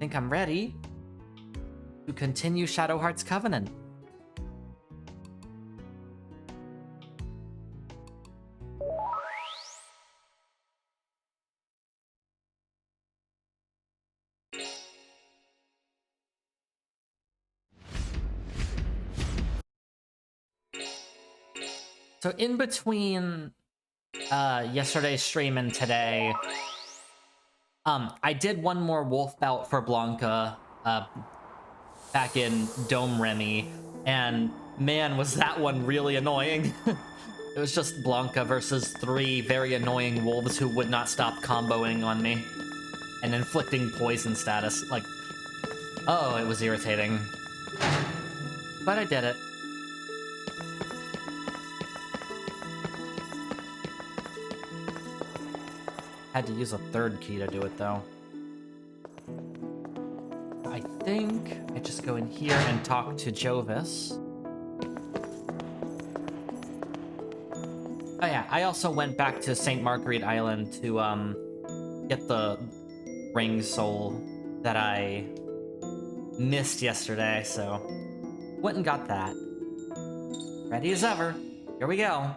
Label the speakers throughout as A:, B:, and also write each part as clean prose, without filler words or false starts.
A: think I'm ready to continue Shadowheart's Covenant. So in between yesterday's stream and today, I did one more wolf bout for Blanca back in Domremy, and man, was that one really annoying. It was just Blanca versus 3 very annoying wolves who would not stop comboing on me and inflicting poison status. Like, oh, it was irritating. But I did it. Had to use a 3rd key to do it, though. I think I just go in here and talk to Jovis. Oh yeah, I also went back to St. Marguerite Island to get the ring soul that I missed yesterday, so went and got that. Ready as ever. Here we go.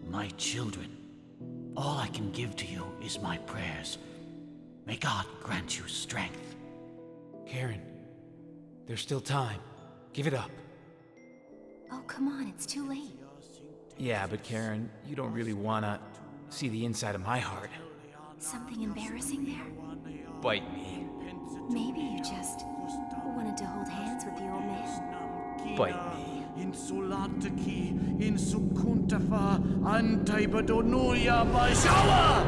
B: My children, all I can give to you is my prayers. May God grant you strength.
C: Karen, there's still time. Give it up.
D: Oh, come on, it's too late.
C: Yeah, but Karen, you don't really wanna see the inside of my heart.
D: Something embarrassing there?
C: Bite me.
D: Maybe you just wanted to hold hands with the old man.
C: Bite me.
E: Insulatiki, insukuntafa, antaibadonuya baishawa!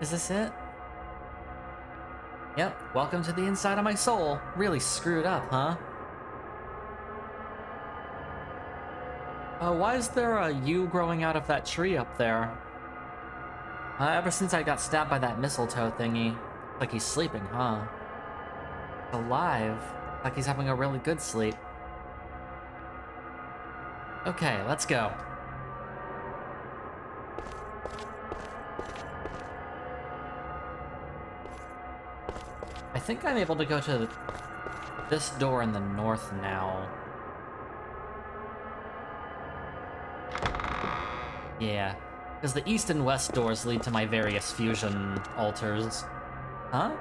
A: Is this it? Yep, welcome to the inside of my soul. Really screwed up, huh? Why is there a U growing out of that tree up there? Ever since I got stabbed by that mistletoe thingy. Like he's sleeping, huh? Alive. Like he's having a really good sleep. Okay, let's go. I think I'm able to go to this door in the north now. Yeah, because the east and west doors lead to my various fusion altars. Huh?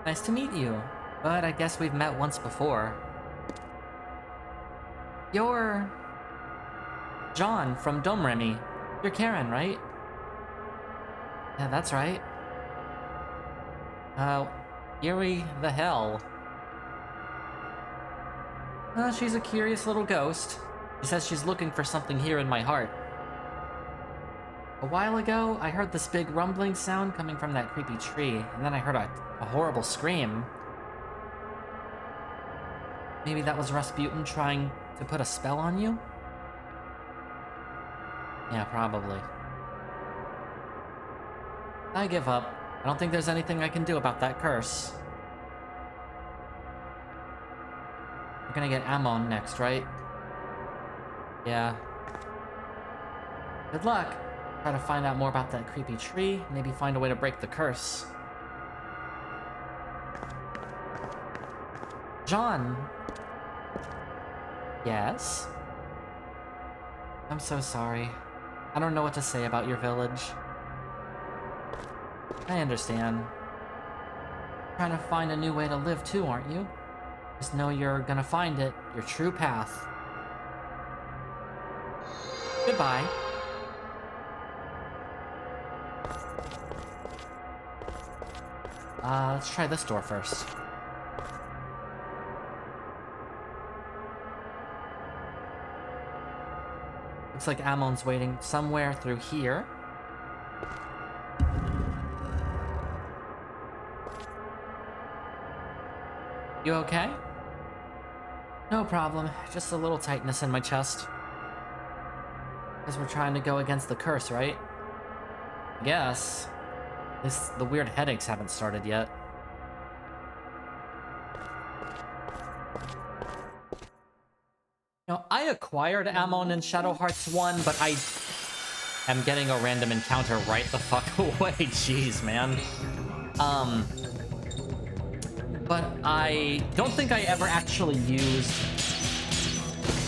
A: Nice to meet you, but I guess we've met once before. You're John from Domremy. You're Karen, right? Yeah, that's right. Yuri the hell. She's a curious little ghost. She says she's looking for something here in my heart. A while ago, I heard this big rumbling sound coming from that creepy tree, and then I heard a horrible scream. Maybe that was Rasputin trying to put a spell on you? Yeah, probably. I give up. I don't think there's anything I can do about that curse. We're gonna get Amon next, right? Yeah. Good luck. Try to find out more about that creepy tree, maybe find a way to break the curse. John! Yes? I'm so sorry. I don't know what to say about your village. I understand. Trying to find a new way to live too, aren't you? Just know you're gonna find it, your true path. Goodbye. Let's try this door first. Looks like Ammon's waiting somewhere through here. You okay? No problem, just a little tightness in my chest. Because we're trying to go against the curse, right? I guess. At least the weird headaches haven't started yet. You know, I acquired Ammon in Shadow Hearts 1, but I am getting a random encounter right the fuck away. Jeez, man. But I don't think I ever actually used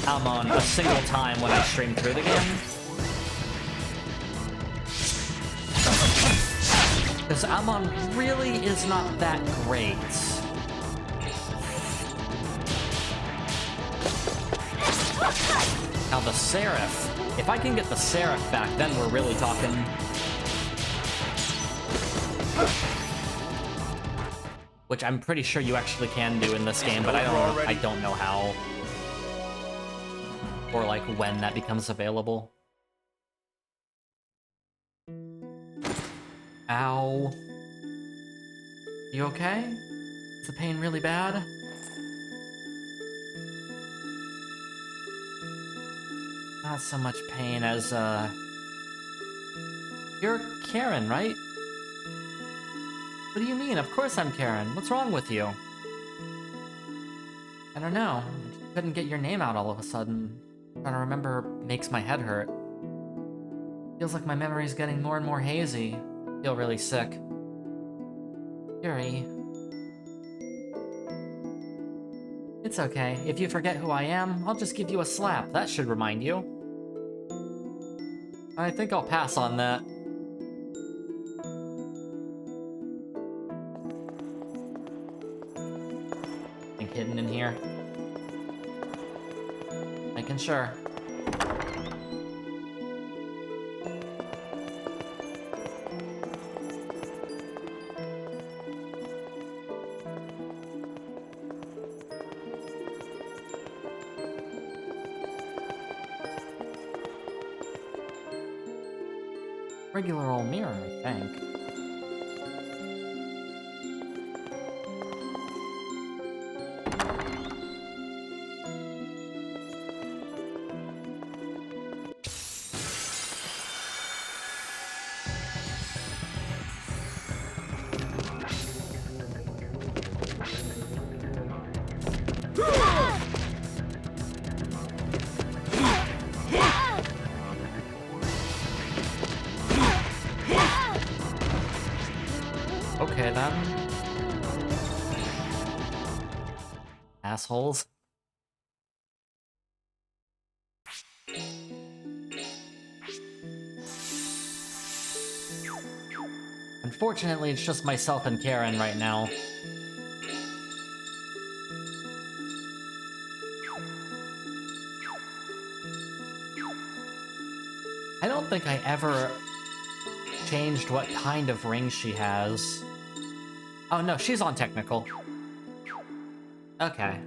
A: Ammon a single time when I streamed through the game. Because Ammon really is not that great. Now the Seraph, if I can get the Seraph back, then we're really talking. Which I'm pretty sure you actually can do in this game, but I don't know how. Or like when that becomes available. Ow. You okay? Is the pain really bad? Not so much pain as, You're Karen, right? What do you mean? Of course I'm Karen. What's wrong with you? I don't know. I just couldn't get your name out all of a sudden. Trying to remember makes my head hurt. Feels like my memory's getting more and more hazy. I feel really sick. Yuri. It's okay. If you forget who I am, I'll just give you a slap. That should remind you. I think I'll pass on that. Anything hidden in here? Making sure. Regular old mirror, I think. Okay, then. Assholes. Unfortunately, it's just myself and Karen right now. I don't think I ever changed what kind of ring she has. Oh no, she's on technical. Okay.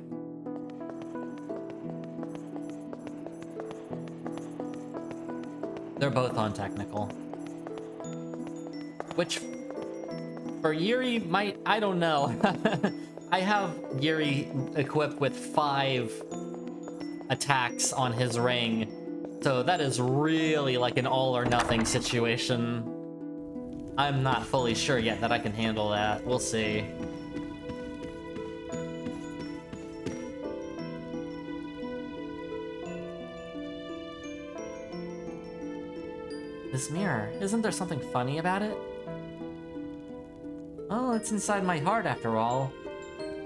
A: They're both on technical. Which, for Yuri, might... I don't know. I have Yuri equipped with 5 attacks on his ring. So that is really like an all-or-nothing situation. I'm not fully sure yet that I can handle that. We'll see. This mirror, isn't there something funny about it? Oh, it's inside my heart after all.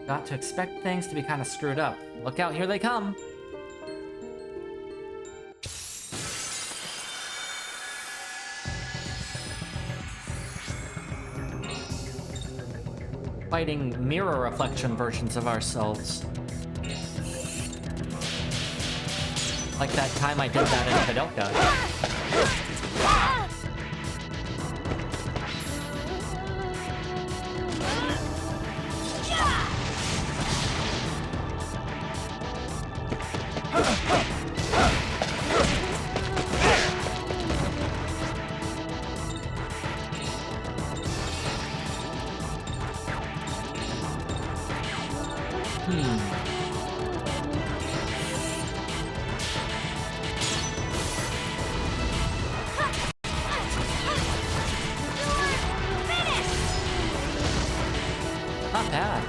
A: Got to expect things to be kind of screwed up. Look out, here they come! Fighting mirror reflection versions of ourselves. Like that time I did that in Fidelka. Not bad.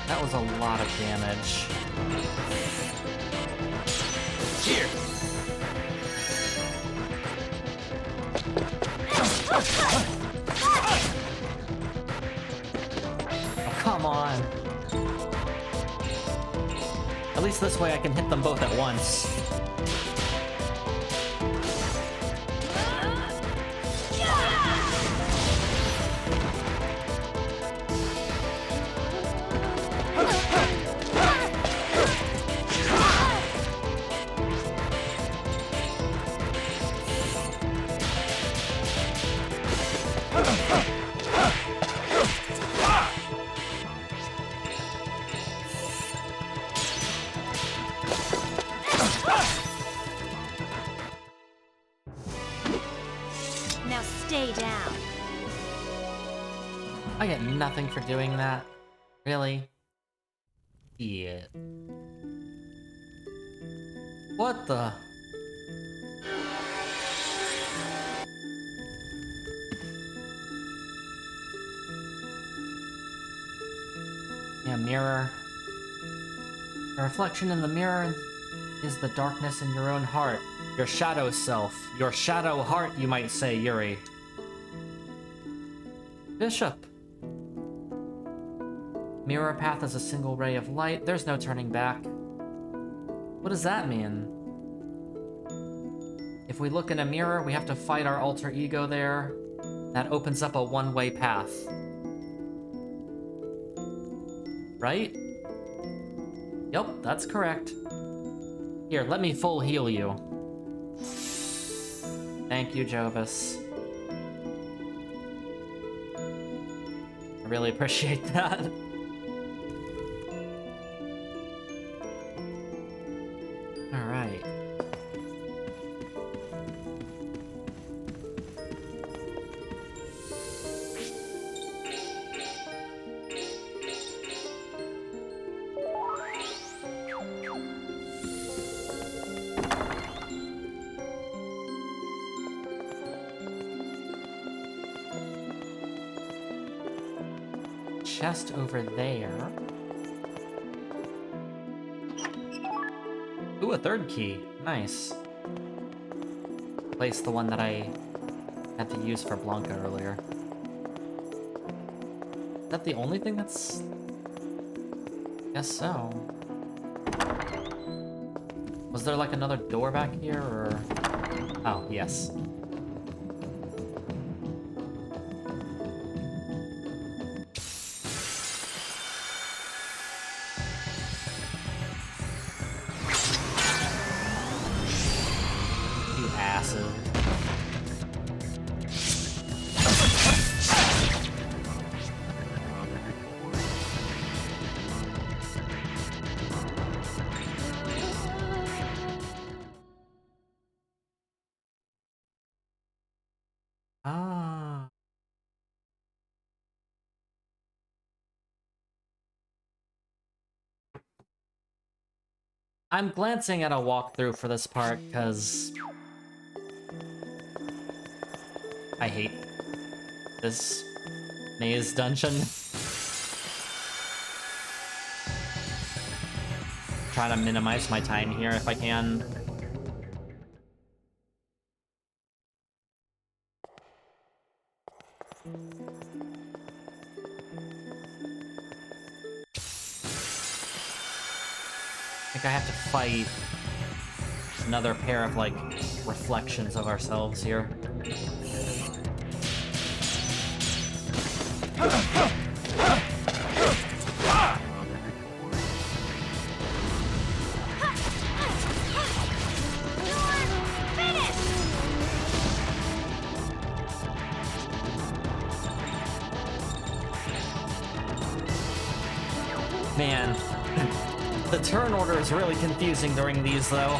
A: That was a lot of damage.
C: Here!
A: Oh, come on. At least this way I can hit them both at once.
D: Now stay down.
A: I get nothing for doing that. Really? Yeah. What the? Yeah, mirror. The reflection in the mirror is the darkness in your own heart. Your shadow self. Your shadow heart, you might say, Yuri. Bishop. Mirror path is a single ray of light. There's no turning back. What does that mean? If we look in a mirror, we have to fight our alter ego there. That opens up a one-way path. Right? Yep, that's correct. Here, let me full heal you. Thank you, Jovis. I really appreciate that. Alright. Chest over there. Ooh, a third key. Nice. Place the one that I had to use for Blanca earlier. Is that the only thing that's... Guess so. Was there like another door back here, or... Oh, yes. I'm glancing at a walkthrough for this part, because... I hate this maze dungeon. Trying to minimize my time here if I can. I think I have to fight another pair of, like, reflections of ourselves here. Man, the turn order is really confusing during these, though.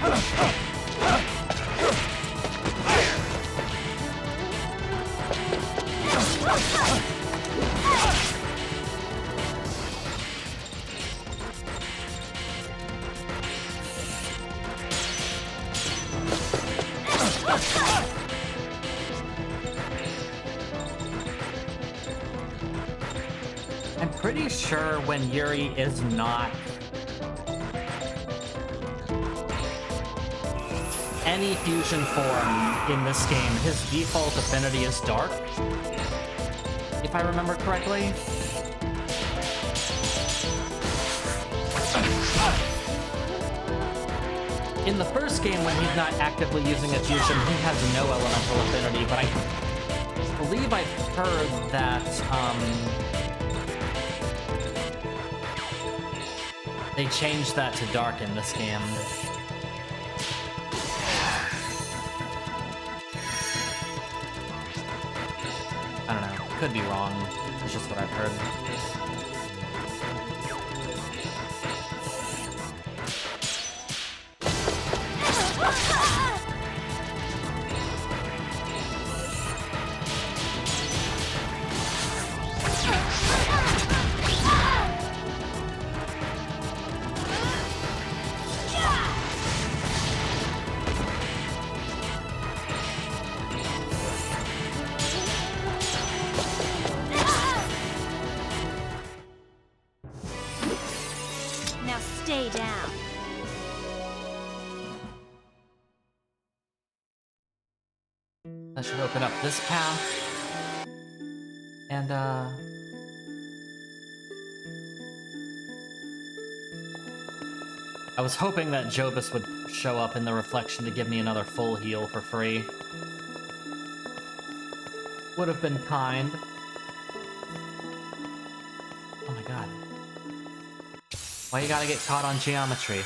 A: I'm pretty sure when Yuri is not any fusion form in this game, his default affinity is dark, if I remember correctly. In the first game, when he's not actively using a fusion, he has no elemental affinity, but I believe I've heard that, they changed that to dark in this game. I don't know. Could be wrong. It's just what I've heard.
D: Now stay down.
A: That should open up this path. And, I was hoping that Jobus would show up in the reflection to give me another full heal for free. Would have been kind. Oh my god. Why you gotta get caught on geometry?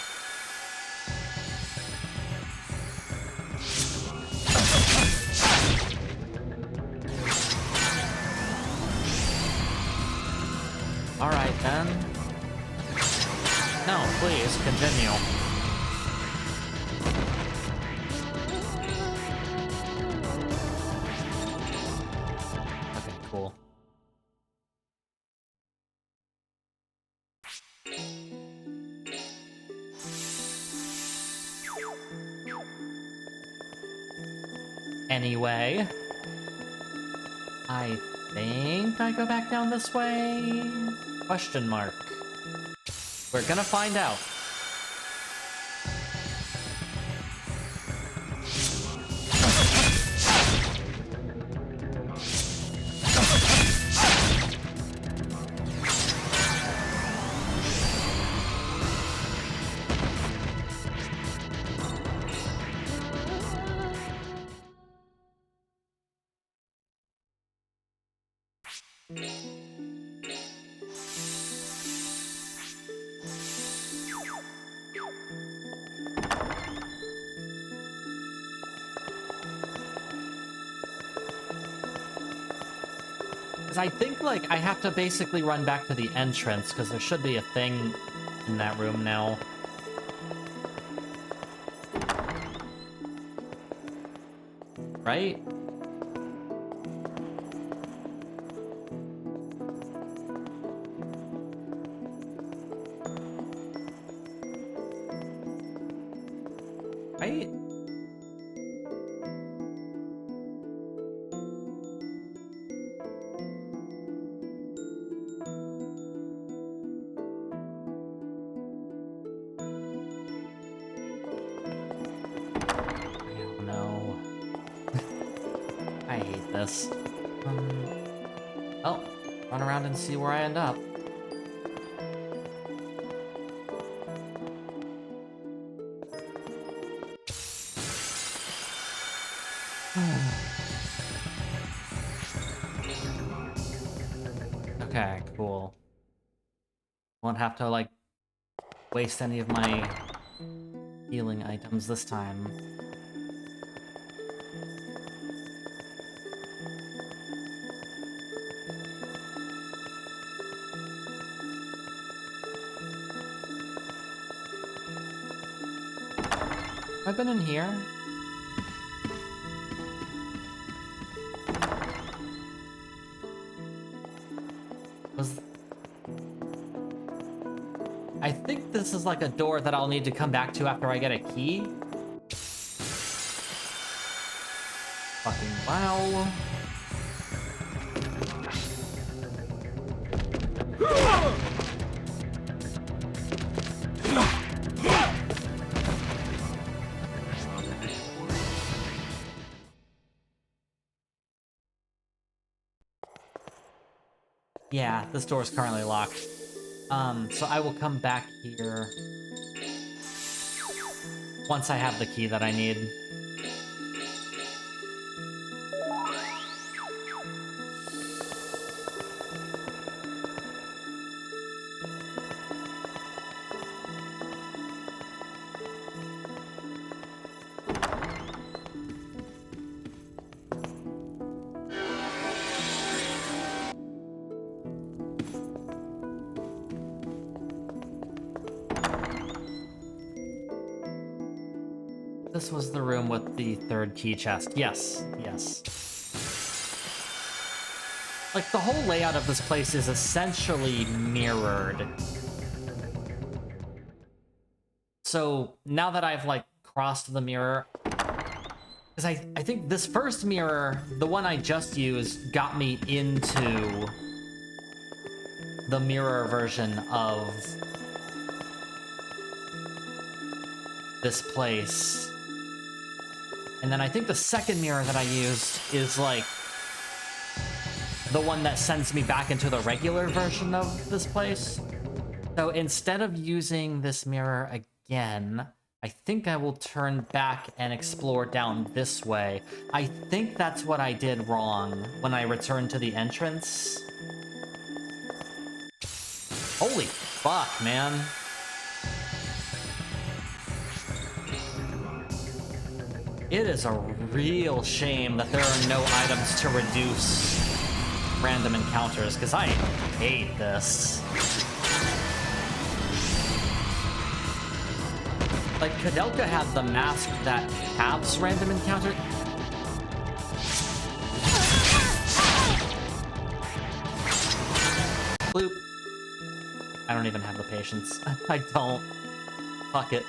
A: Alright then. No, please, continue. Okay, cool. Anyway, I think I go back down this way? Question mark. We're gonna find out. I think, like, I have to basically run back to the entrance, because there should be a thing in that room now. Right? Right? I hate this. Well, run around and see where I end up. Okay, cool. Won't have to, like, waste any of my healing items this time. I've been in here. I think this is like a door that I'll need to come back to after I get a key. Fucking wow. Yeah, this door is currently locked. So I will come back here once I have the key that I need. This was the room with the third key chest. Yes, yes. Like, the whole layout of this place is essentially mirrored. So, now that I've, like, crossed the mirror... Because I think this first mirror, the one I just used, got me into the mirror version of this place. And then I think the second mirror that I used is, like, the one that sends me back into the regular version of this place. So instead of using this mirror again, I think I will turn back and explore down this way. I think that's what I did wrong when I returned to the entrance. Holy fuck, man. It is a real shame that there are no items to reduce random encounters, because I hate this. Like, Kudelka had the mask that halves random encounter. Bloop. I don't even have the patience. I don't. Fuck it.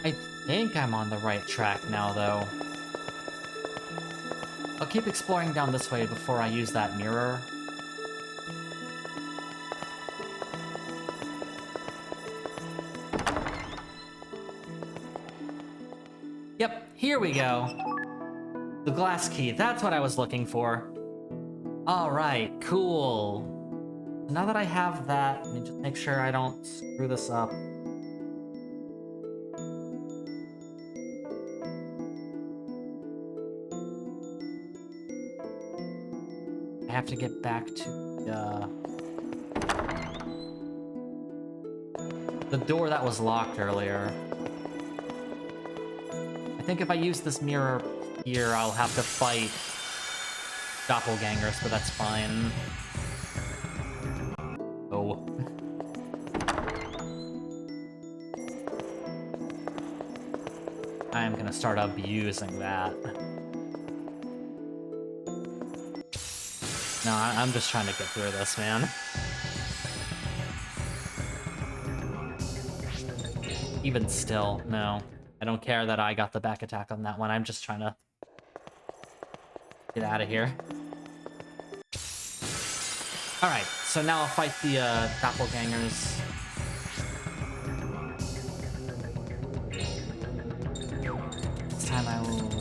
A: I think I'm on the right track now, though. I'll keep exploring down this way before I use that mirror. Yep, here we go. The glass key, that's what I was looking for. Alright, cool. Now that I have that, let me just make sure I don't screw this up. I have to get back to the door that was locked earlier. I think if I use this mirror here, I'll have to fight doppelgangers, but that's fine. Oh. I am gonna start abusing that. No, I'm just trying to get through this, man. Even still, no. I don't care that I got the back attack on that one. I'm just trying to get out of here. Alright, so now I'll fight the doppelgangers. This time I will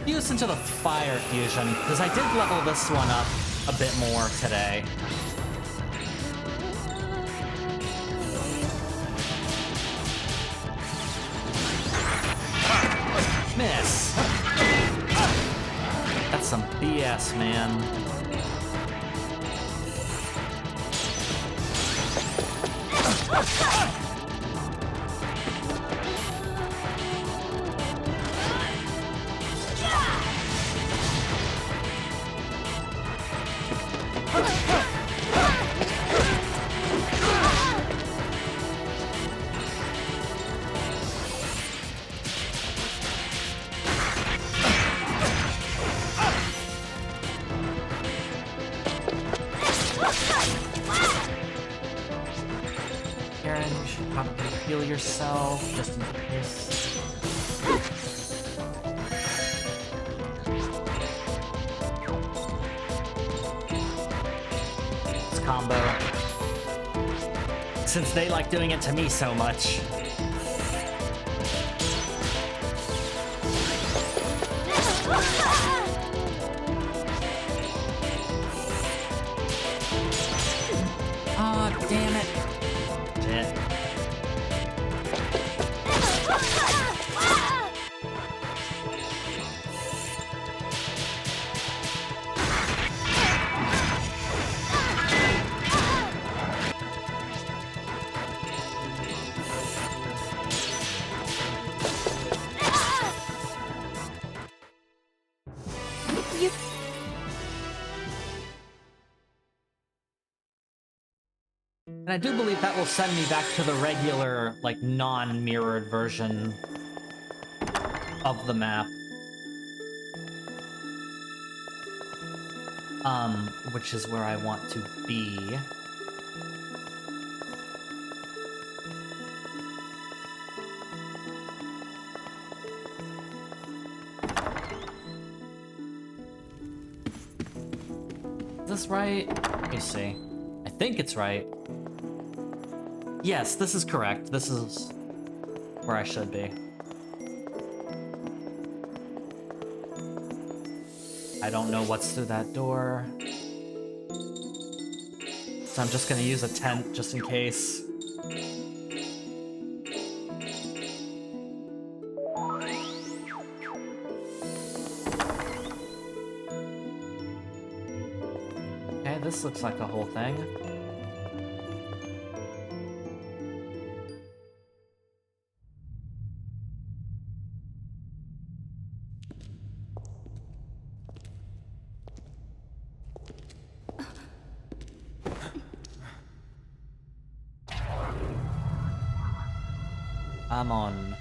A: use into the fire fusion, because I did level this one up a bit more today. Miss. That's some BS, man. Karen, you should probably heal yourself, just in case. This combo. Since they like doing it to me so much. Oh, damn it. Shit. And I do believe that will send me back to the regular, like, non-mirrored version of the map. Which is where I want to be. Is this right? Let me see. I think it's right. Yes, this is correct. This is where I should be. I don't know what's through that door. So I'm just gonna use a tent just in case. Okay, this looks like a whole thing. I'm on.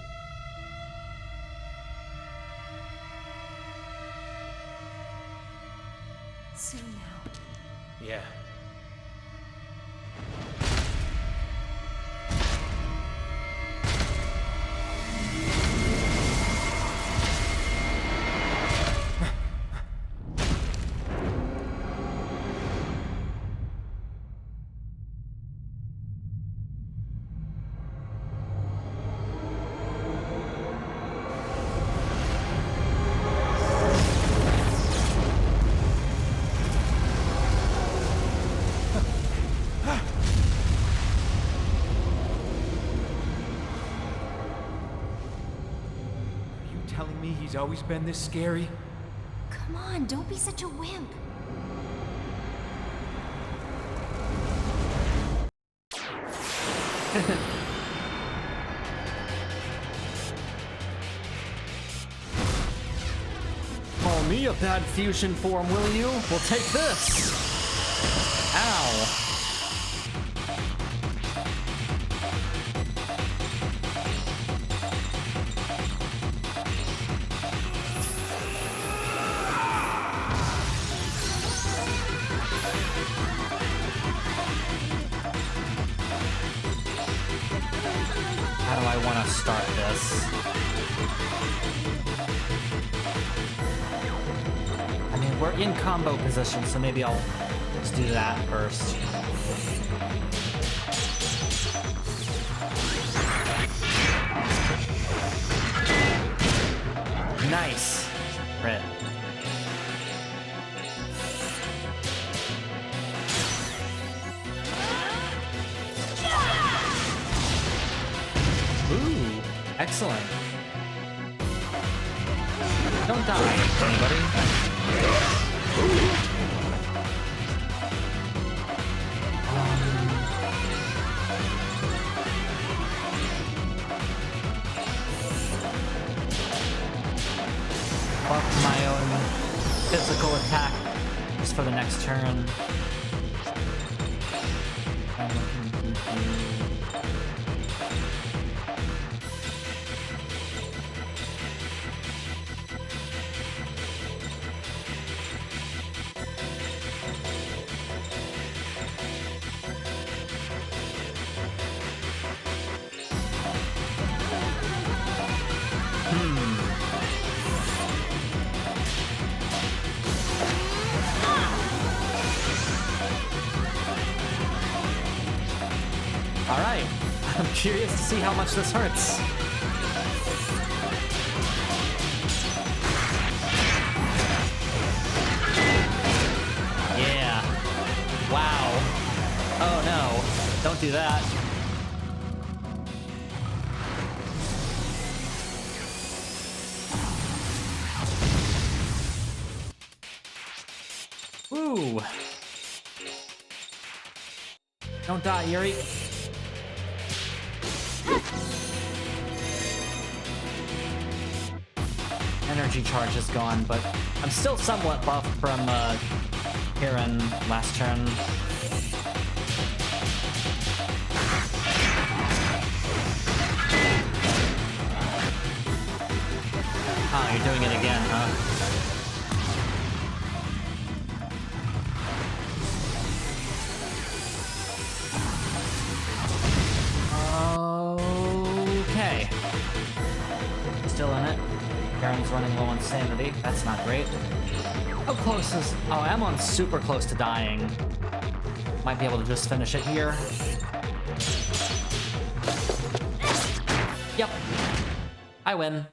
D: Soon now.
C: Yeah. Telling me he's always been this scary?
D: Come on, don't be such a wimp.
A: Call me a bad fusion form, will you? We'll take this. Ow. How do I want to start this? I mean, we're in combo position, so maybe I'll just do that first. Nice. Crit. Ooh, excellent. Don't die, anybody. Buff my own physical attack just for the next turn. Alright, I'm curious to see how much this hurts. Yeah. Wow. Oh no, don't do that. Ooh. Don't die, Yuri. Energy charge is gone, but I'm still somewhat buffed from here in last turn. Oh, you're doing it again, huh? Okay. Still in it. Karen's running low on sanity. That's not great. How close is... Oh, I'm on super close to dying. Might be able to just finish it here. Yep. I win.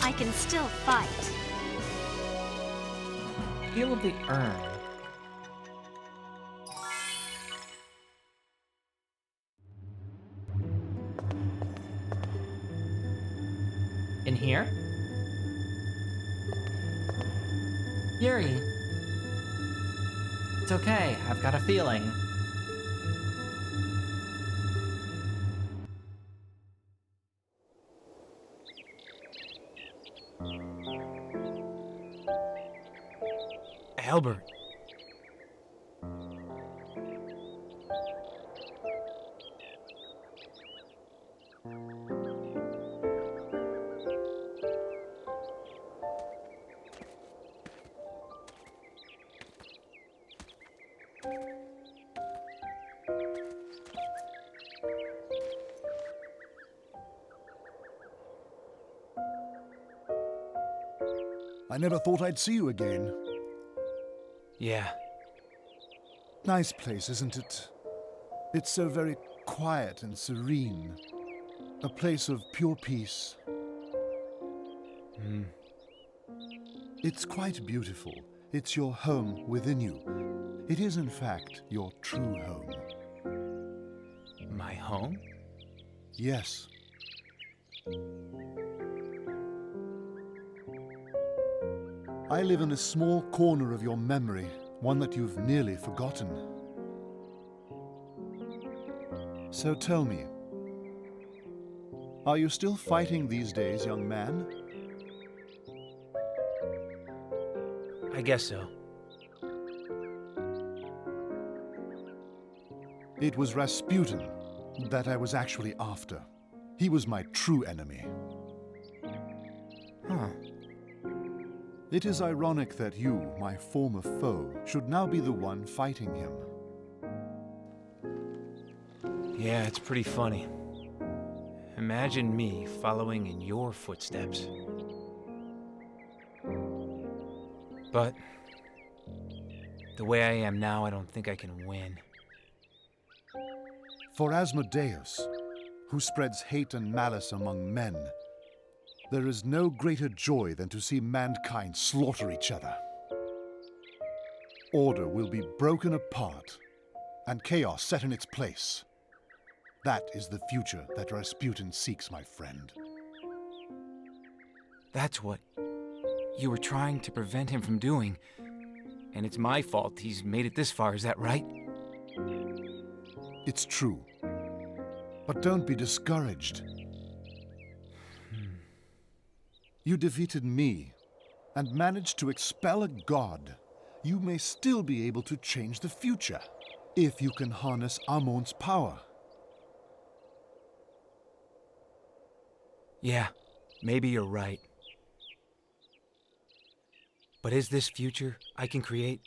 D: I can still fight.
A: Feel of the urn. In here? Yuri. It's okay, I've got a feeling.
C: Albert.
F: I never thought I'd see you again.
C: Yeah.
F: Nice place, isn't it? It's so very quiet and serene. A place of pure peace. It's quite beautiful. It's your home within you. It is, in fact, your true home.
C: My home?
F: Yes. I live in a small corner of your memory, one that you've nearly forgotten. So tell me, are you still fighting these days, young man?
C: I guess so.
F: It was Rasputin that I was actually after. He was my true enemy.
C: Huh.
F: It is ironic that you, my former foe, should now be the one fighting him.
C: Yeah, it's pretty funny. Imagine me following in your footsteps. But the way I am now, I don't think I can win.
F: For Asmodeus, who spreads hate and malice among men, there is no greater joy than to see mankind slaughter each other. Order will be broken apart, and chaos set in its place. That is the future that Rasputin seeks, my friend.
C: That's what you were trying to prevent him from doing. And it's my fault he's made it this far, is that right?
F: It's true. But don't be discouraged. You defeated me and managed to expel a god. You may still be able to change the future if you can harness Amon's power.
C: Yeah, maybe you're right. But is this future I can create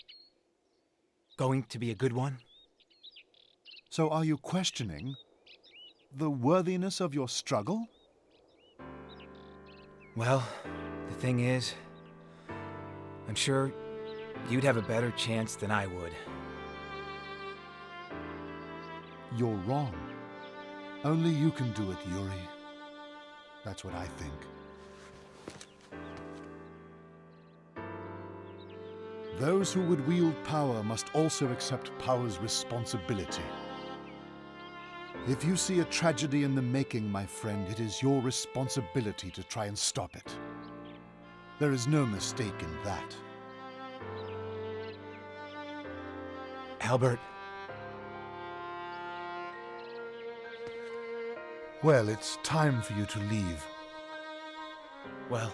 C: going to be a good one?
F: So are you questioning the worthiness of your struggle?
C: Well, the thing is, I'm sure you'd have a better chance than I would.
F: You're wrong. Only you can do it, Yuri. That's what I think. Those who would wield power must also accept power's responsibility. If you see a tragedy in the making, my friend, it is your responsibility to try and stop it. There is no mistake in that.
C: Albert.
F: Well, it's time for you to leave.
C: Well,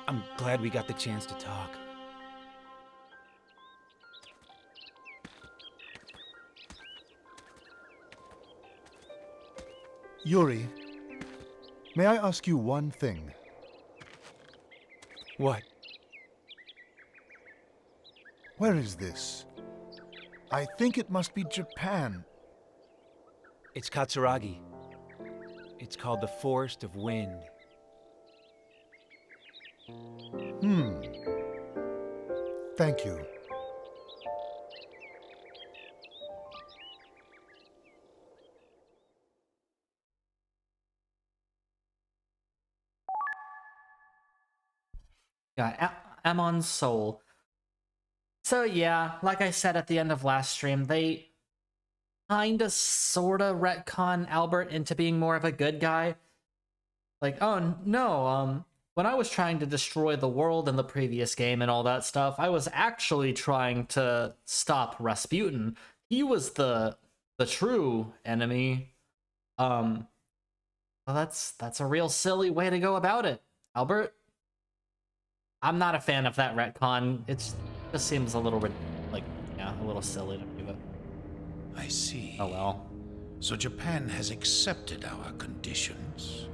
C: I'm glad we got the chance to talk.
F: Yuri, may I ask you one thing?
C: What?
F: Where is this? I think it must be Japan.
C: It's Katsuragi. It's called the Forest of Wind.
F: Thank you.
A: Yeah, Amon's soul. So yeah, like I said at the end of last stream, they kinda sorta retcon Albert into being more of a good guy. Like, oh no, when I was trying to destroy the world in the previous game and all that stuff, I was actually trying to stop Rasputin. He was the true enemy. Well, that's a real silly way to go about it, Albert. I'm not a fan of that retcon. It just seems a little a little silly to do it.
B: I see.
A: Oh well.
B: So Japan has accepted our conditions.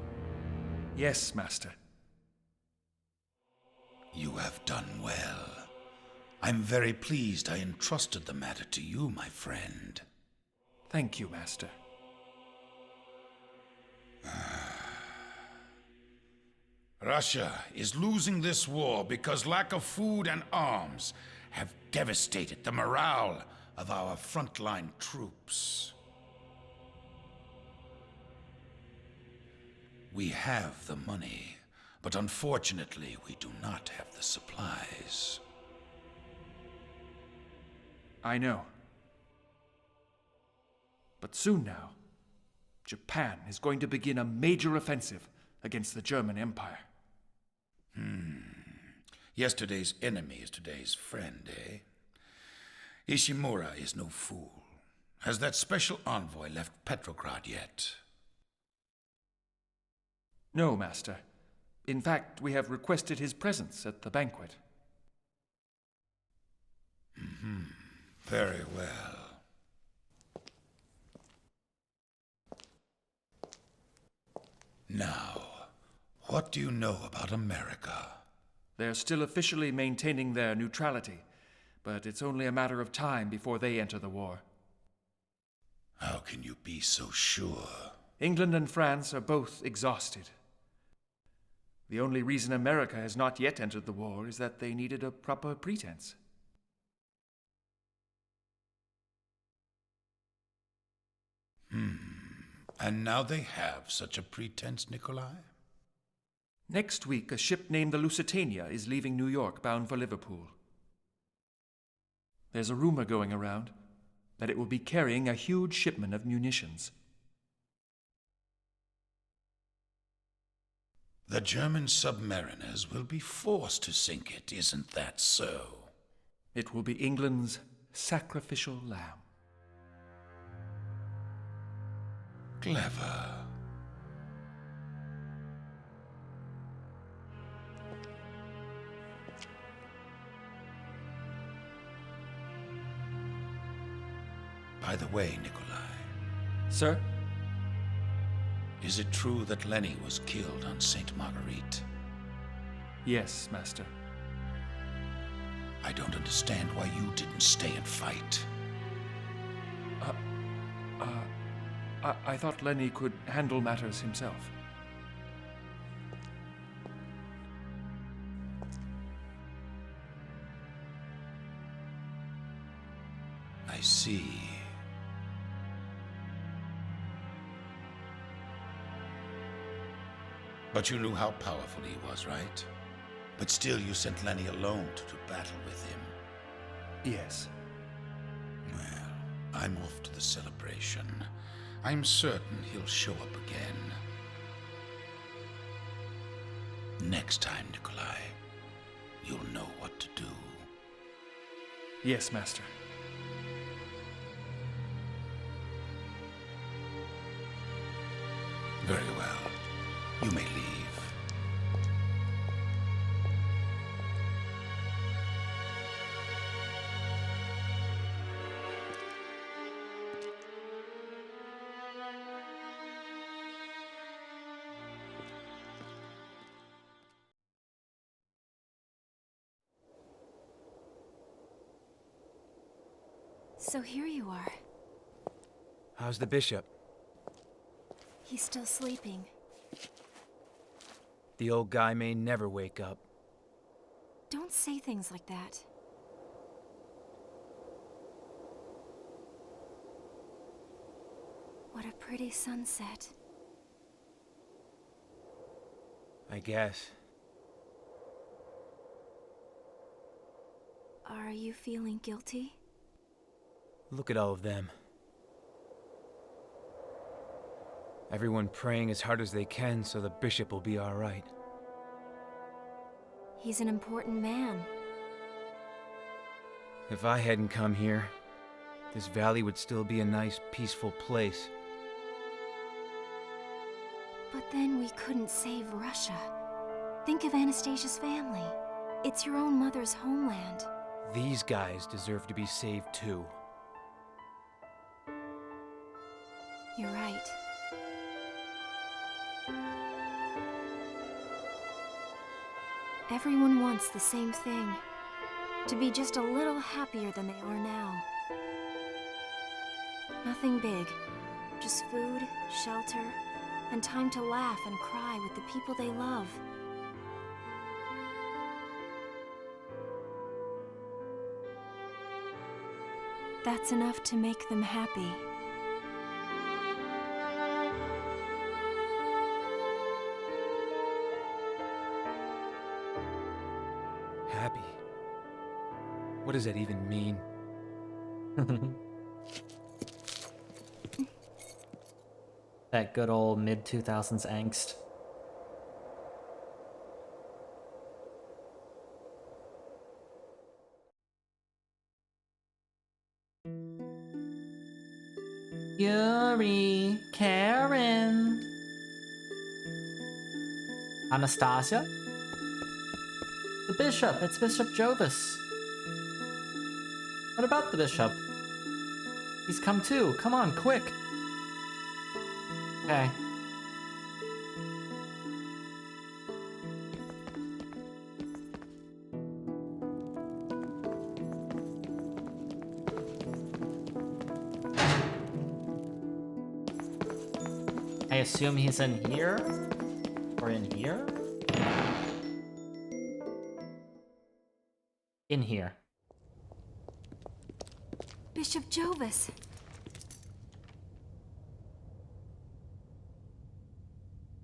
G: Yes, Master.
B: You have done well. I'm very pleased I entrusted the matter to you, my friend.
G: Thank you, Master.
B: Russia is losing this war because lack of food and arms have devastated the morale of our frontline troops. We have the money, but unfortunately we do not have the supplies.
G: I know. But soon now, Japan is going to begin a major offensive against the German Empire.
B: Yesterday's enemy is today's friend, eh? Ishimura is no fool. Has that special envoy left Petrograd yet?
G: No, Master. In fact, we have requested his presence at the banquet.
B: Very well. Now, what do you know about America?
G: They're still officially maintaining their neutrality, but it's only a matter of time before they enter the war.
B: How can you be so sure?
G: England and France are both exhausted. The only reason America has not yet entered the war is that they needed a proper pretense.
B: And now they have such a pretense, Nikolai?
G: Next week, a ship named the Lusitania is leaving New York bound for Liverpool. There's a rumor going around that it will be carrying a huge shipment of munitions.
B: The German submariners will be forced to sink it, isn't that so?
G: It will be England's sacrificial lamb.
B: Clever. By the way, Nikolai,
G: Sir?
B: is it true that Lenny was killed on Sainte Marguerite?
G: Yes, Master.
B: I don't understand why you didn't stay and fight.
G: I thought Lenny could handle matters himself.
B: I see. But you knew how powerful he was, right? But still you sent Lenny alone to do battle with him.
G: Yes.
B: Well, I'm off to the celebration. I'm certain he'll show up again. Next time, Nikolai, you'll know what to do.
G: Yes, Master.
B: Very well. You may leave.
D: So here you are.
C: How's the bishop?
D: He's still sleeping.
C: The old guy may never wake up.
D: Don't say things like that. What a pretty sunset.
C: I guess.
D: Are you feeling guilty?
C: Look at all of them. Everyone praying as hard as they can so the bishop will be all right.
D: He's an important man.
C: If I hadn't come here, this valley would still be a nice, peaceful place.
D: But then we couldn't save Russia. Think of Anastasia's family. It's your own mother's homeland.
C: These guys deserve to be saved too.
D: You're right. Everyone wants the same thing. To be just a little happier than they are now. Nothing big. Just food, shelter, and time to laugh and cry with the people they love. That's enough to make them happy.
C: Happy? What does that even mean?
A: That good old mid-2000s angst. Yuri, Karen. Anastasia? The bishop, it's Bishop Jovis. What about the bishop? He's come too. Come on, quick. Okay. assume he's in here? Or in here? In here.
D: Bishop Jovis.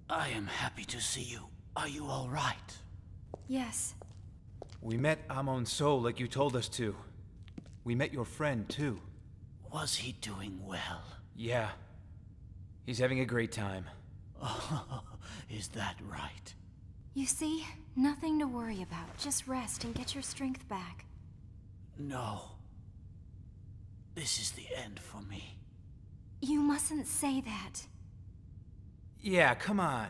E: I am happy to see you. Are you all right?
D: Yes.
C: We met Amon So like you told us to. We met your friend, too.
E: Was he doing well?
C: Yeah. He's having a great time.
E: Oh, is that right?
D: You see, nothing to worry about. Just rest and get your strength back.
E: No. This is the end for me.
D: You mustn't say that.
C: Yeah, come on.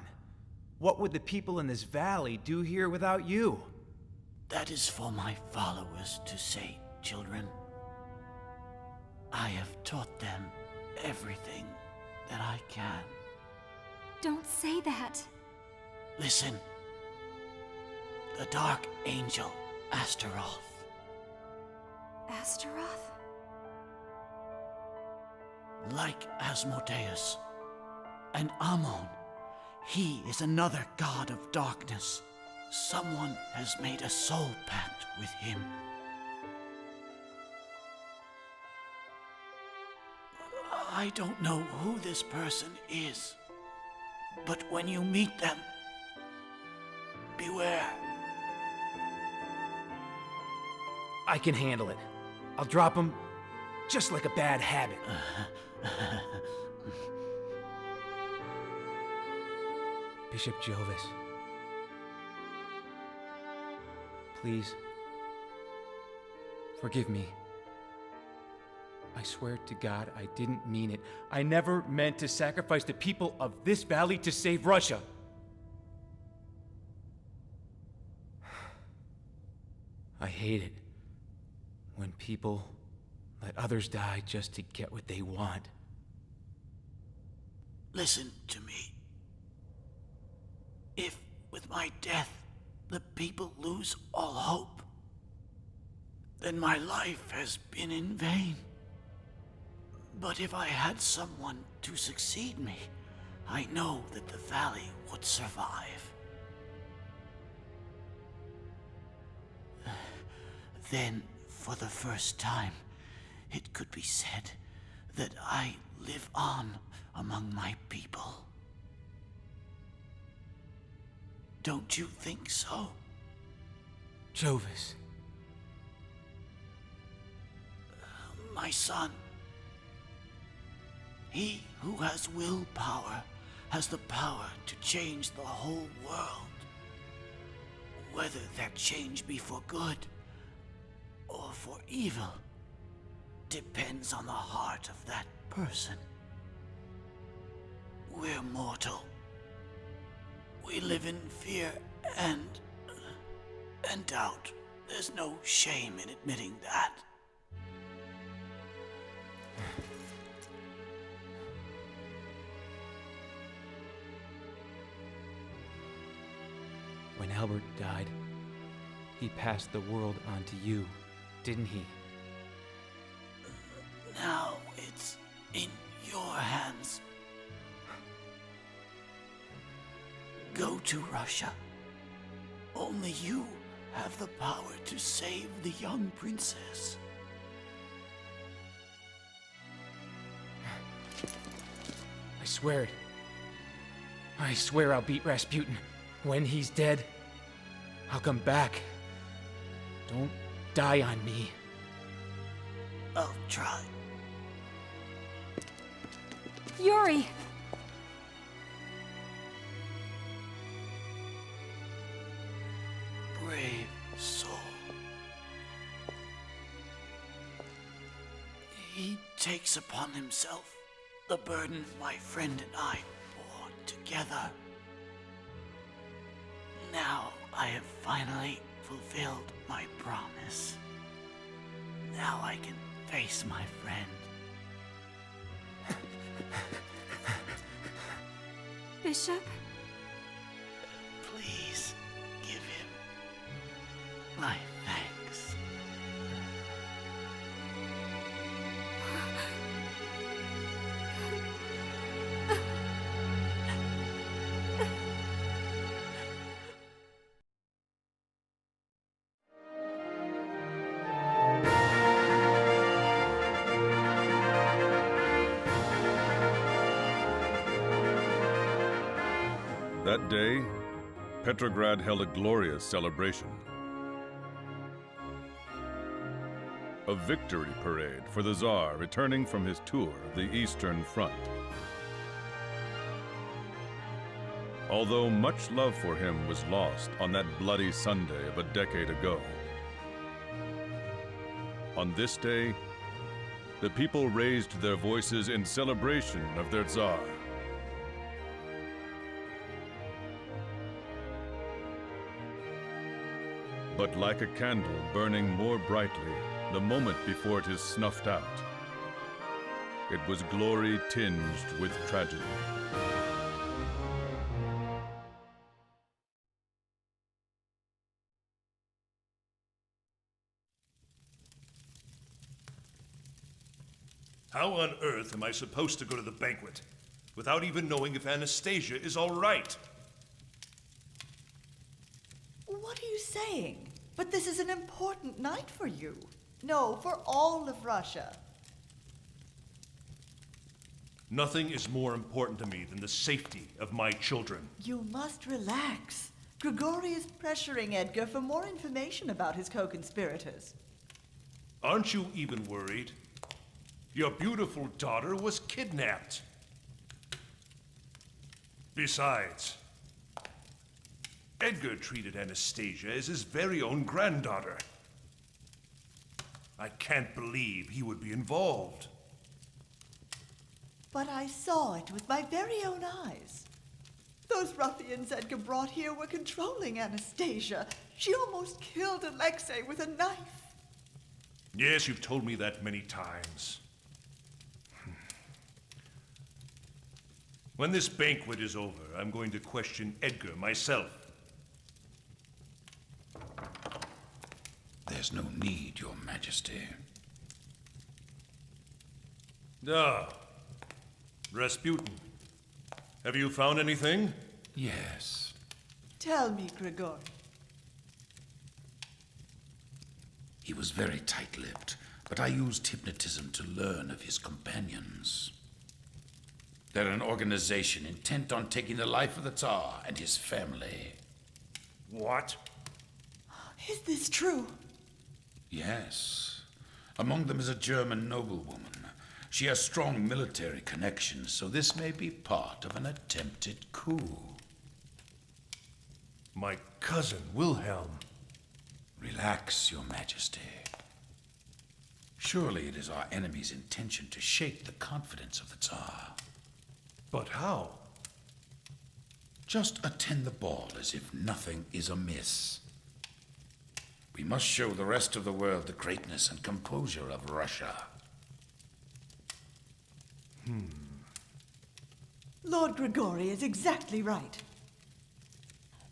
C: What would the people in this valley do here without you?
E: That is for my followers to say, children. I have taught them everything that I can.
D: Don't say that.
E: Listen. The Dark Angel, Astaroth.
D: Astaroth?
E: Like Asmodeus and Amon, he is another god of darkness. Someone has made a soul pact with him. I don't know who this person is, but when you meet them, beware.
C: I can handle it. I'll drop him just like a bad habit. Bishop Jovis. Please. Forgive me. I swear to God, I didn't mean it. I never meant to sacrifice the people of this valley to save Russia. I hate it when people let others die just to get what they want.
E: Listen to me. If, with my death, the people lose all hope, then my life has been in vain. But if I had someone to succeed me, I know that the valley would survive. Then, for the first time, it could be said that I live on among my people. Don't you think so?
C: Jovis.
E: My son. He who has willpower has the power to change the whole world. Whether that change be for good or for evil depends on the heart of that person. We're mortal. We live in fear and doubt. There's no shame in admitting that.
C: When Albert died, he passed the world on to you, didn't he?
E: Now it's in your hands. Go to Russia. Only you have the power to save the young princess.
C: I swear it. I swear I'll beat Rasputin. When he's dead, I'll come back. Don't die on me.
E: I'll try.
D: Yuri!
E: Brave soul. He takes upon himself the burden my friend and I bore together. Now I have finally fulfilled my promise. Now I can face my friend.
D: Bishop?
E: Please give him my thanks.
H: that day, Petrograd held a glorious celebration. A victory parade for the Tsar returning from his tour of the Eastern Front. Although much love for him was lost on that bloody Sunday of a decade ago, on this day, the people raised their voices in celebration of their Tsar. But like a candle burning more brightly the moment before it is snuffed out, it was glory tinged with tragedy.
I: How on earth am I supposed to go to the banquet without even knowing if Anastasia is all right?
J: What are you saying? But this is an important night for you. No, for all of Russia.
I: Nothing is more important to me than the safety of my children.
J: You must relax. Grigory is pressuring Edgar for more information about his co-conspirators.
I: Aren't you even worried? Your beautiful daughter was kidnapped. Besides, Edgar treated Anastasia as his very own granddaughter. I can't believe he would be involved.
J: But I saw it with my very own eyes. Those ruffians Edgar brought here were controlling Anastasia. She almost killed Alexei with a knife.
I: Yes, you've told me that many times. When this banquet is over, I'm going to question Edgar myself.
B: There's no need, Your Majesty.
I: Ah, Rasputin. Have you found anything?
B: Yes.
J: Tell me, Grigory.
B: He was very tight-lipped, but I used hypnotism to learn of his companions. They're an organization intent on taking the life of the Tsar and his family.
I: What?
J: Is this true?
B: Yes. Among them is a German noblewoman. She has strong military connections, so this may be part of an attempted coup.
I: My cousin, Wilhelm.
B: Relax, Your Majesty. Surely it is our enemy's intention to shake the confidence of the Tsar.
I: But how?
B: Just attend the ball as if nothing is amiss. We must show the rest of the world the greatness and composure of Russia.
J: Lord Grigory is exactly right.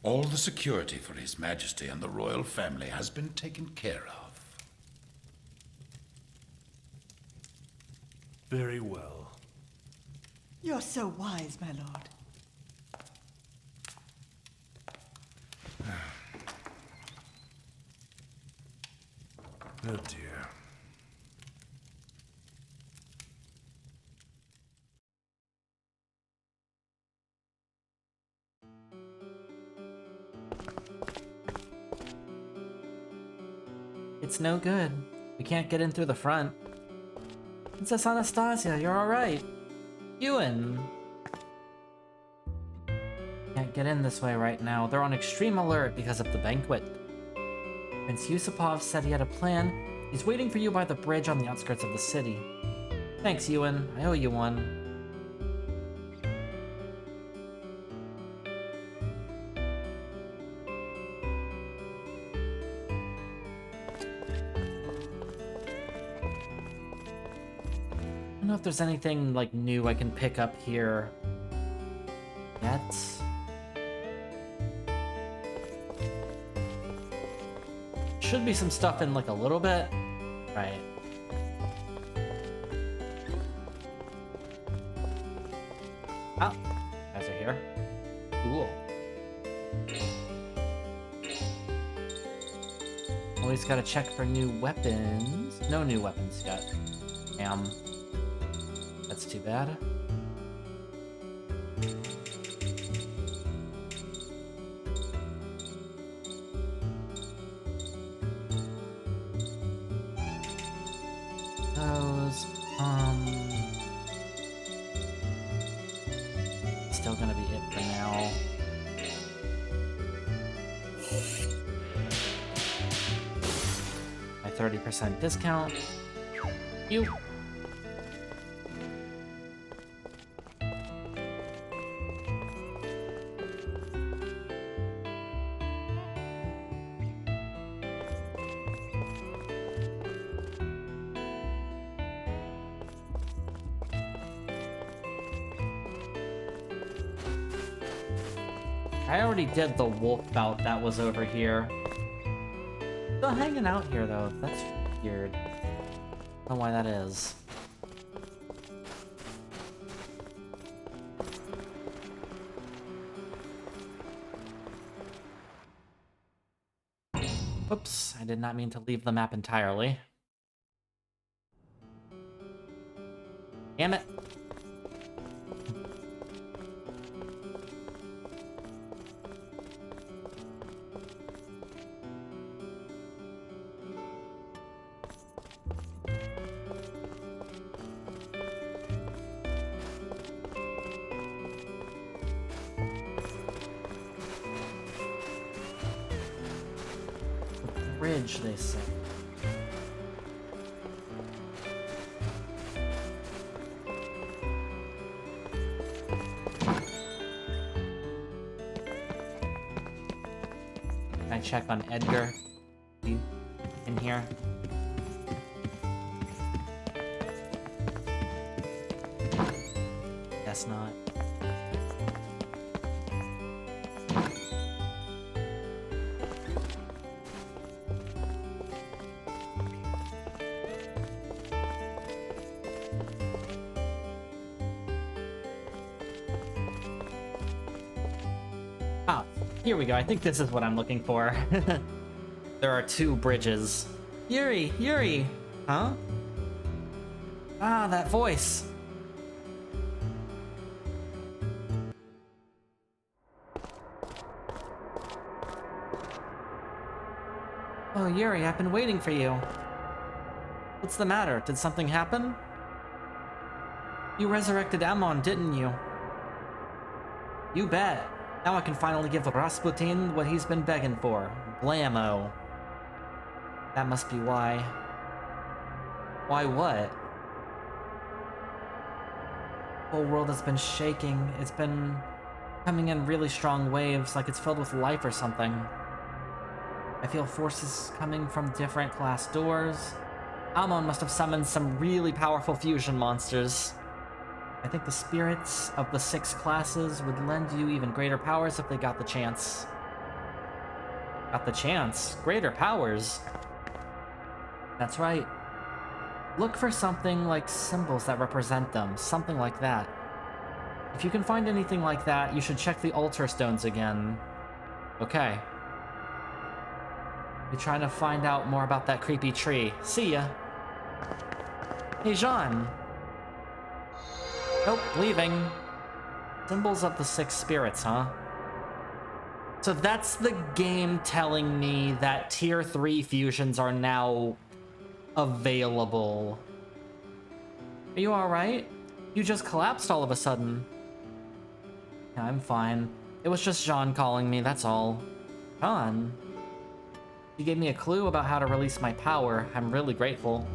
B: All the security for His Majesty and the royal family has been taken care of.
I: Very well.
J: You're so wise, my lord.
I: Oh dear.
A: It's no good. We can't get in through the front. Princess Anastasia, you're alright. Ewan. Can't get in this way right now. They're on extreme alert because of the banquet. Prince Yusupov said he had a plan. He's waiting for you by the bridge on the outskirts of the city. Thanks, Ewan. I owe you one. I don't know if there's anything like new I can pick up here yet. Should be some stuff in like a little bit. Right. Oh, guys are here. Cool. Always gotta check for new weapons. No new weapons yet. Damn. That's too bad. those. Still gonna be it for now. My 30% discount. You. I already did the wolf bout that was over here. Still hanging out here though. That's weird. I don't know why that is. Oops, I did not mean to leave the map entirely. Damn it. Bridge, they say. Can I check on Edgar? In here? Guess not. Ah, here we go. I think this is what I'm looking for. There are two bridges. Yuri! Huh? Ah, that voice. Oh, Yuri, I've been waiting for you. What's the matter? Did something happen? You resurrected Amon, didn't you? You bet. Now I can finally give Rasputin what he's been begging for. Blammo. That must be why. Why what? The whole world has been shaking. It's been coming in really strong waves, like it's filled with life or something. I feel forces coming from different class doors. Amon must have summoned some really powerful fusion monsters. I think the spirits of the 6 classes would lend you even greater powers if they got the chance. Got the chance? Greater powers? That's right. Look for something like symbols that represent them, something like that. If you can find anything like that, you should check the altar stones again. Okay. You're trying to find out more about that creepy tree. See ya. Hey, Jean. Nope, leaving. Symbols of the 6 spirits, huh? So that's the game telling me that tier 3 fusions are now available. Are you alright? You just collapsed all of a sudden. Yeah, I'm fine. It was just Jean calling me, that's all. Jean? You gave me a clue about how to release my power. I'm really grateful.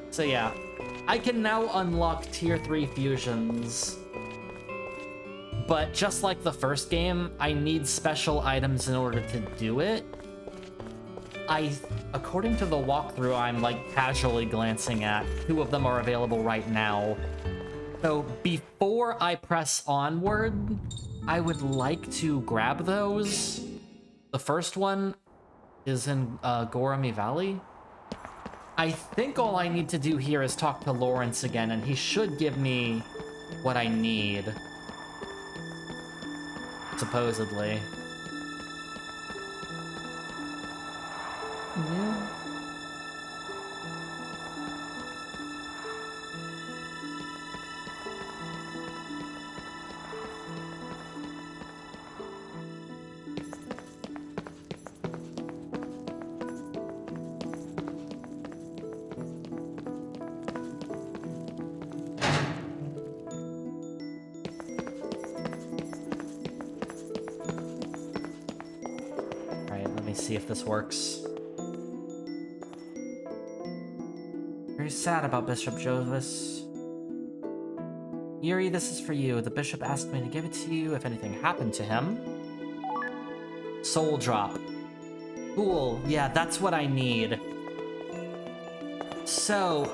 A: So yeah. I can now unlock tier 3 fusions, but just like the first game, I need special items in order to do it. According to the walkthrough I'm like casually glancing at, 2 of them are available right now. So before I press onward, I would like to grab those. The first one is in Goreme Valley. I think all I need to do here is talk to Lawrence again, and he should give me what I need. Supposedly. Yeah. see if this works. Very sad about Bishop Jovis. Yuri, this is for you. The bishop asked me to give it to you if anything happened to him. Soul drop. Cool. Yeah, that's what I need. So,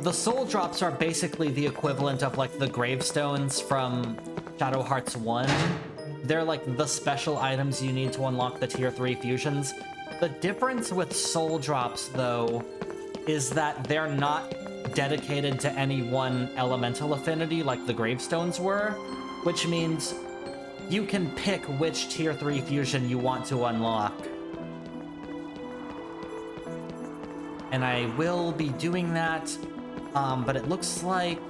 A: the soul drops are basically the equivalent of, like, the gravestones from Shadow Hearts 1. They're, like, the special items you need to unlock the Tier 3 fusions. The difference with soul drops, though, is that they're not dedicated to any one elemental affinity like the gravestones were, which means you can pick which Tier 3 fusion you want to unlock. And I will be doing that, but it looks like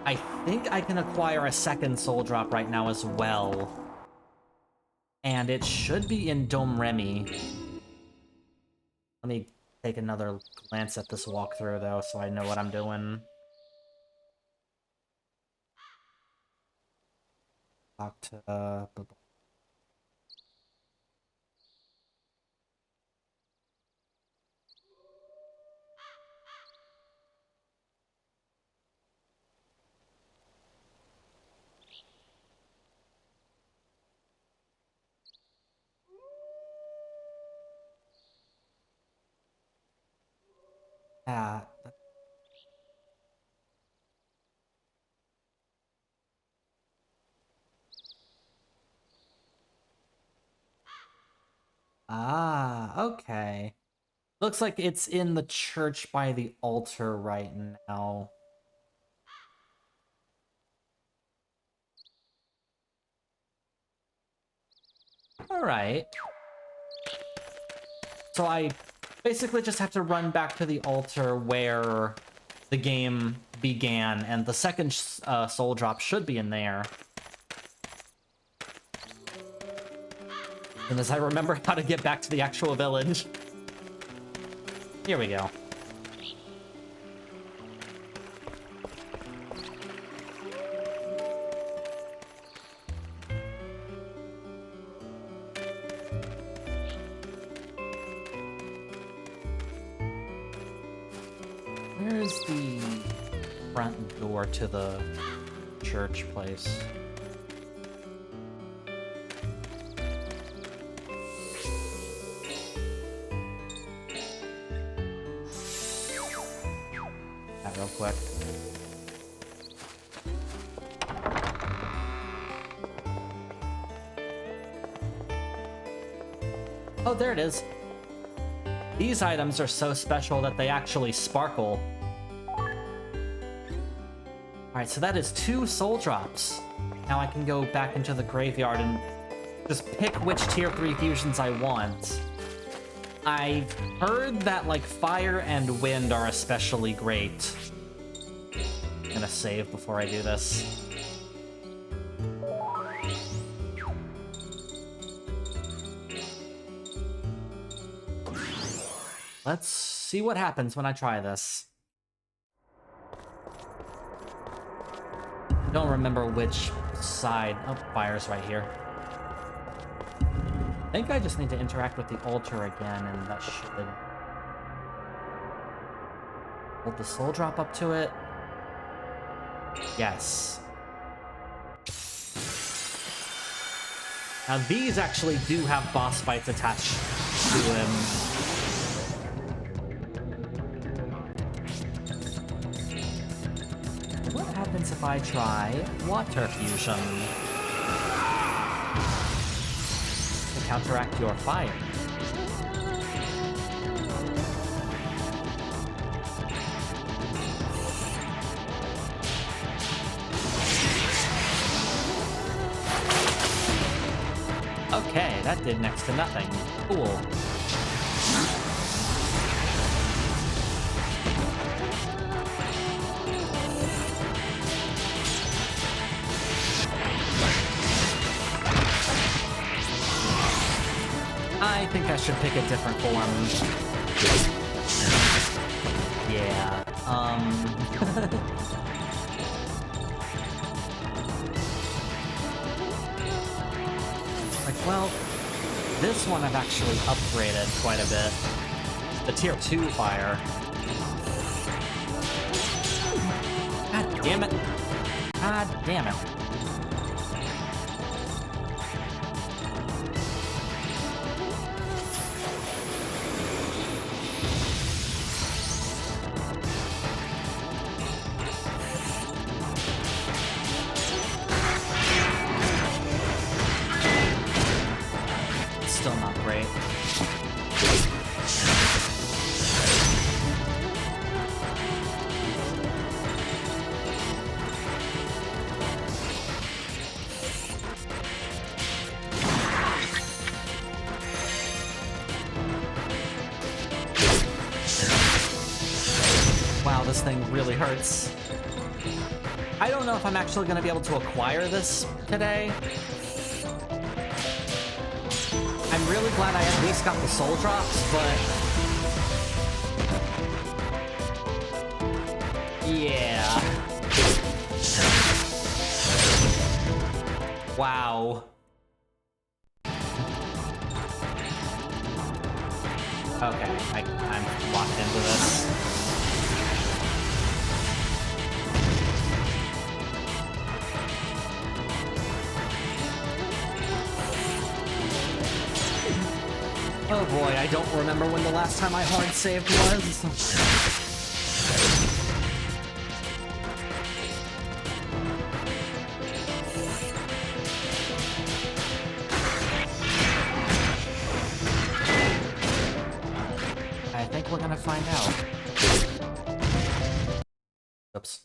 A: I think I can acquire a second soul drop right now as well. And it should be in Domremy. Let me take another glance at this walkthrough, though, so I know what I'm doing. Talk to... Yeah. Ah, okay. Looks like it's in the church by the altar right now. Alright. So I basically just have to run back to the altar where the game began, and the second soul drop should be in there. And as I remember how to get back to the actual village. Here we go. Where's the front door to the church place? That real quick. Oh, there it is. These items are so special that they actually sparkle. Alright, so that is 2 soul drops. Now I can go back into the graveyard and just pick which tier 3 fusions I want. I've heard that, like, fire and wind are especially great. I'm gonna save before I do this. Let's see what happens when I try this. I don't remember which side. Oh, fire's right here. I think I just need to interact with the altar again, and that should hold the soul drop up to it. Yes. Now these actually do have boss fights attached to them. What happens if I try water fusion to counteract your fire? Okay, that did next to nothing. Cool. I think I should pick a different form. Yeah, like, well, This one I've actually upgraded quite a bit. The tier 2 fire. God damn it. God damn it. Still not great. Wow, this thing really hurts. I don't know if I'm actually going to be able to acquire this today. I'm really glad I at least got the soul drops, but... yeah. Wow. Okay, I'm locked into this. Oh boy, I don't remember when the last time I hard saved was. I think we're gonna find out. Oops.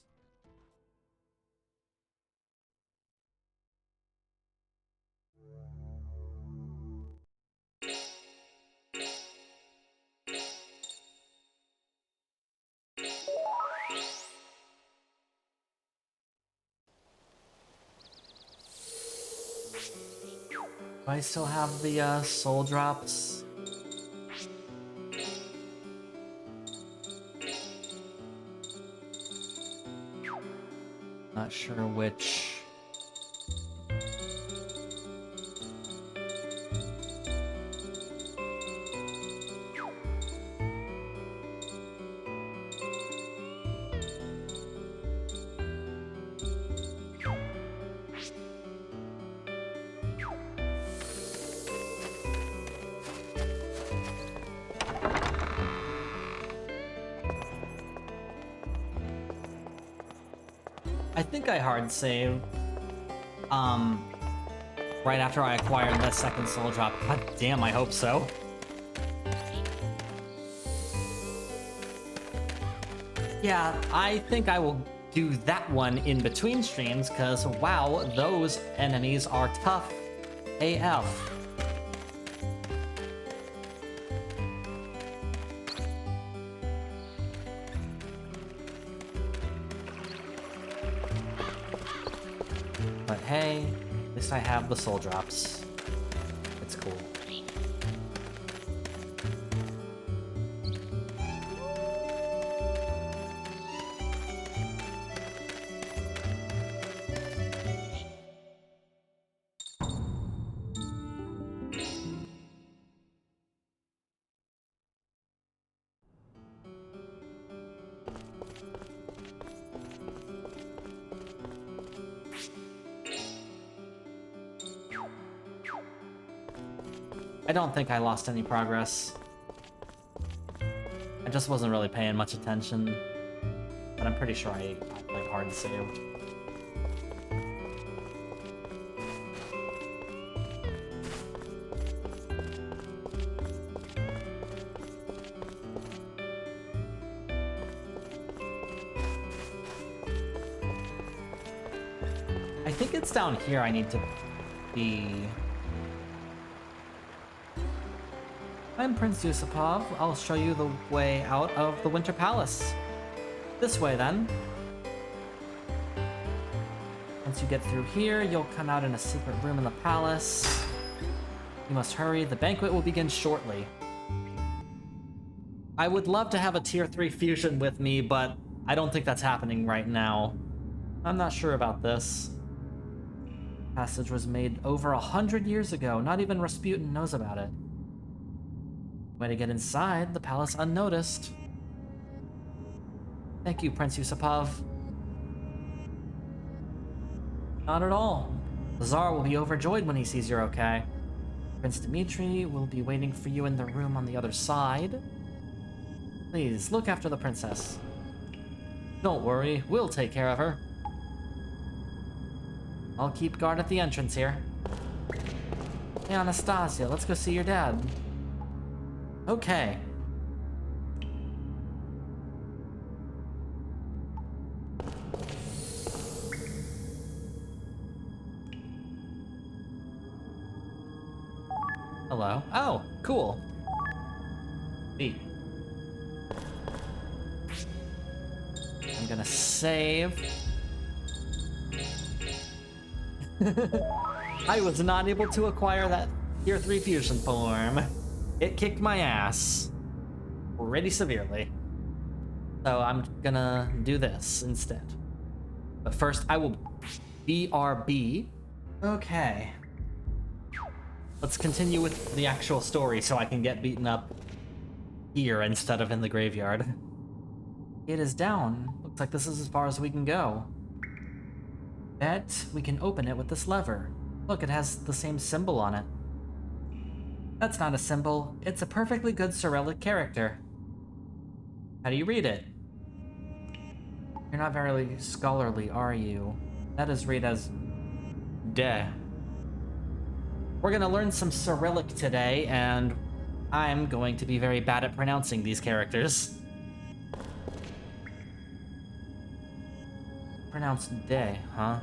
A: Do I still have the soul drops? Not sure which. I think I hard saved, right after I acquired that second soul drop. God damn, I hope so. Yeah, I think I will do that one in between streams, because wow, those enemies are tough AF. But hey, at least I have the soul drops. It's cool. I don't think I lost any progress. I just wasn't really paying much attention. But I'm pretty sure I like hard saved. I think it's down here I need to be... I'm Prince Yusupov. I'll show you the way out of the Winter Palace. This way, then. Once you get through here, you'll come out in a secret room in the palace. You must hurry. The banquet will begin shortly. I would love to have a tier 3 fusion with me, but I don't think that's happening right now. I'm not sure about this. Passage was made over 100 years ago. Not even Rasputin knows about it. Way to get inside the palace unnoticed. Thank you, Prince Yusupov. Not at all. The Tsar will be overjoyed when he sees you're okay. Prince Dmitri will be waiting for you in the room on the other side. Please, look after the princess. Don't worry, we'll take care of her. I'll keep guard at the entrance here. Hey, Anastasia, let's go see your dad. Okay. Hello. Oh, cool. Neat. I'm gonna save. I was not able to acquire that Tier 3 fusion form. It kicked my ass pretty severely. So I'm gonna do this instead. But first, I will BRB. Okay. Let's continue with the actual story so I can get beaten up here instead of in the graveyard. It is down. Looks like this is as far as we can go. Bet we can open it with this lever. Look, it has the same symbol on it. That's not a symbol. It's a perfectly good Cyrillic character. How do you read it? You're not very scholarly, are you? That is read as de. We're gonna learn some Cyrillic today, and I'm going to be very bad at pronouncing these characters. Pronounced de, huh?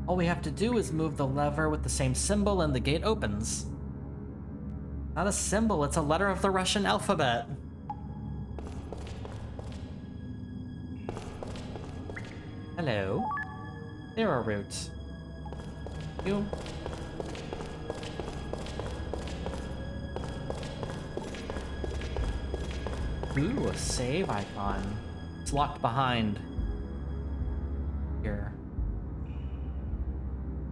A: All we have to do is move the lever with the same symbol and the gate opens. Not a symbol, it's a letter of the Russian alphabet. Hello. There are roots. You. Ooh, a save icon. It's locked behind here.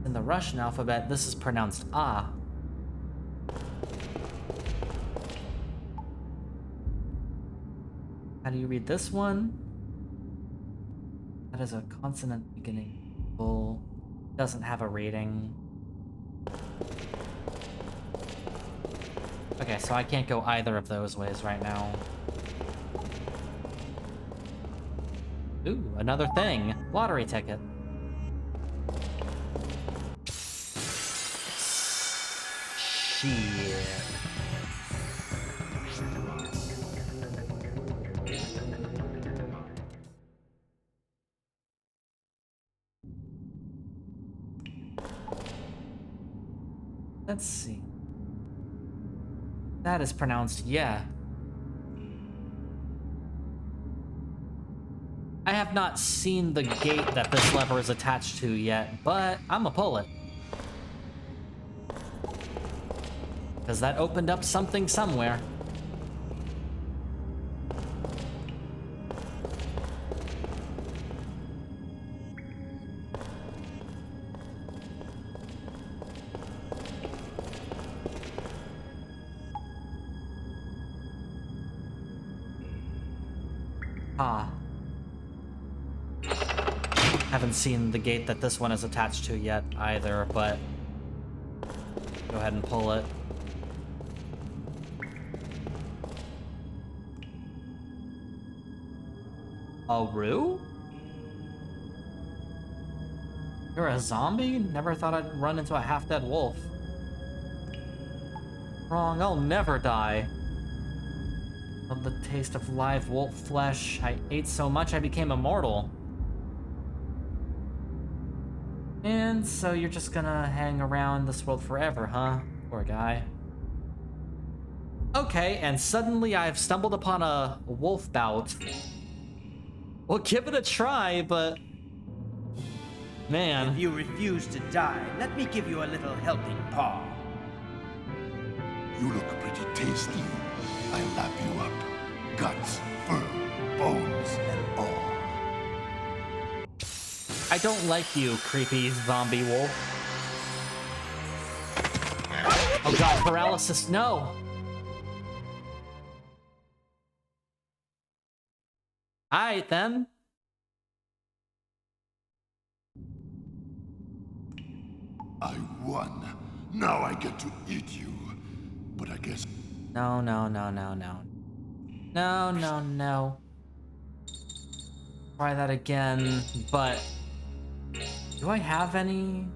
A: In the Russian alphabet, this is pronounced ah. How do you read this one? That is a consonant beginning. Bull doesn't have a rating. Okay, so I can't go either of those ways right now. Ooh, another thing. Lottery ticket. Shit. Let's see. That is pronounced yeah. I have not seen the gate that this lever is attached to yet, but I'ma pull it. Because that opened up something somewhere. Ah. Haven't seen the gate that this one is attached to yet either, but go ahead and pull it. A Roo? You're a zombie? Never thought I'd run into a half-dead wolf. Wrong, I'll never die. Love the taste of live wolf flesh. I ate so much I became immortal. And so you're just gonna hang around this world forever, huh? Poor guy. Okay, and suddenly I've stumbled upon a wolf bout. We'll give it a try, but... man.
K: If you refuse to die, let me give you a little helping paw.
B: You look pretty tasty. I'll lap you up. Guts, fur, bones, and all.
A: I don't like you, creepy zombie wolf. Oh god, paralysis, no! Alright then.
B: I won. Now I get to eat you. But I guess...
A: No, no, no, no, no. No, no, no. Try that again, but... Do I have any?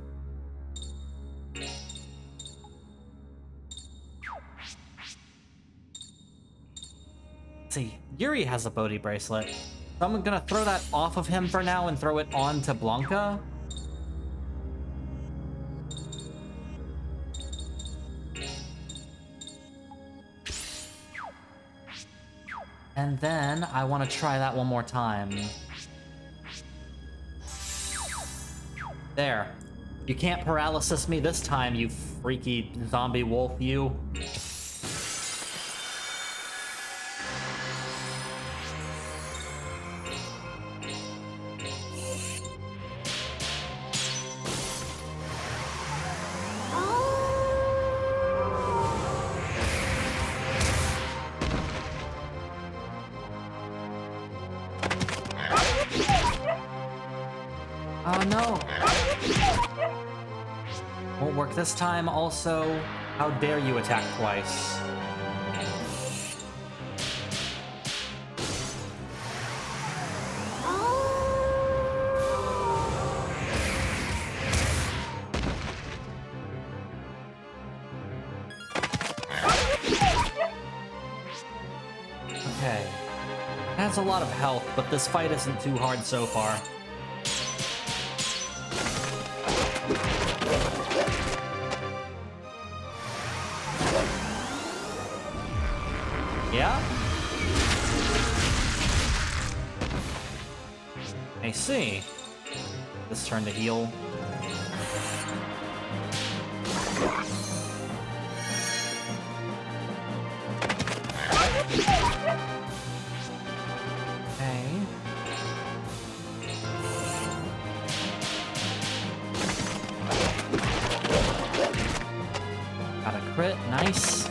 A: Let's see, Yuri has a Bodhi bracelet. So I'm gonna throw that off of him for now and throw it on to Blanca. And then I want to try that one more time. There. You can't paralysis me this time, you freaky zombie wolf, you. Oh no! Won't work this time. Also, how dare you attack twice? Okay. It has a lot of health, but this fight isn't too hard so far. Yeah? I see. This turn to heal. Okay. Got a crit, nice.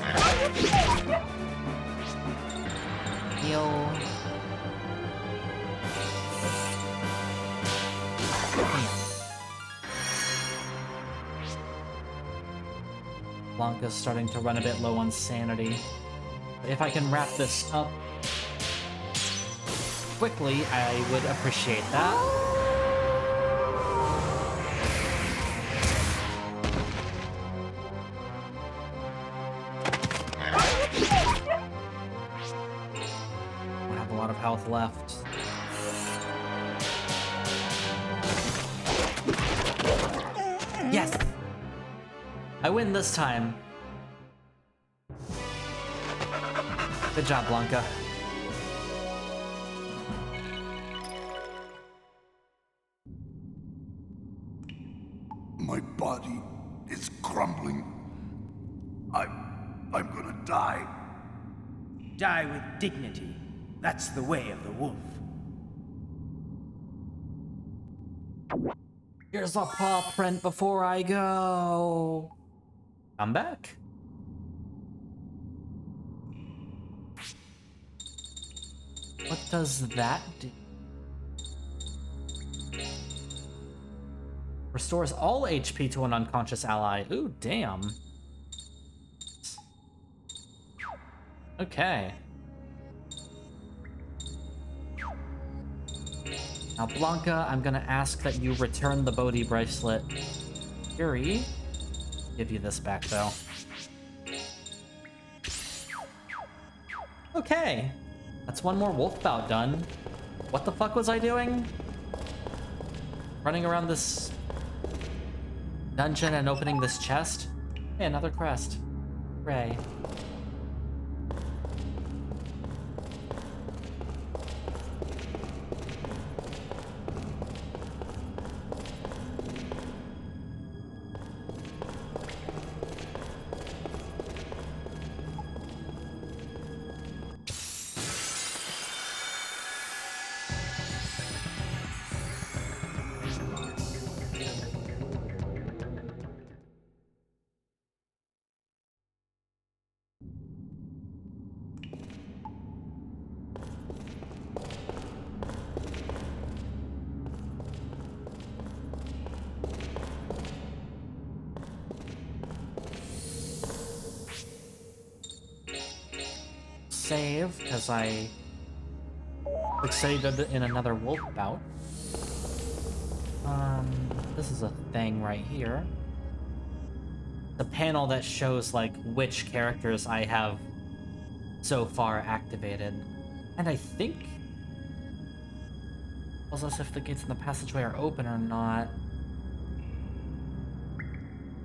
A: Heal. Blanca's starting to run a bit low on sanity. If I can wrap this up quickly, I would appreciate that. Health left. Yes! I win this time. Good job, Blanca.
B: My body is crumbling. I'm gonna die.
K: Die with dignity. That's the way of the wolf.
A: Here's a paw print before I go. I'm back. What does that do? Restores all HP to an unconscious ally. Ooh, damn. Okay. Now, Blanca, I'm gonna ask that you return the Bodhi bracelet. Yuri, give you this back, though. Okay. That's one more wolf bout done. What the fuck was I doing? Running around this dungeon and opening this chest? Hey, another crest. Hooray. save because I succeeded in another wolf bout. This is a thing right here. The panel that shows like which characters I have so far activated. And I think tells us if the gates in the passageway are open or not.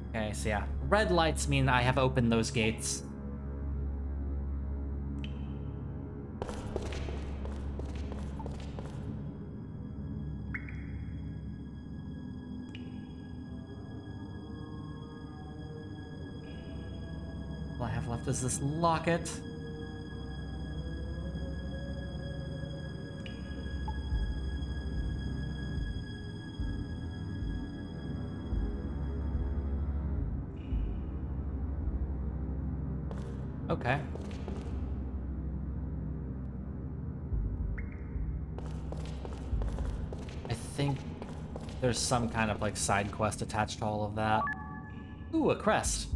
A: Okay, so yeah. Red lights mean I have opened those gates. All I have left is this locket. Okay. I think there's some kind of like side quest attached to all of that. Ooh, a crest.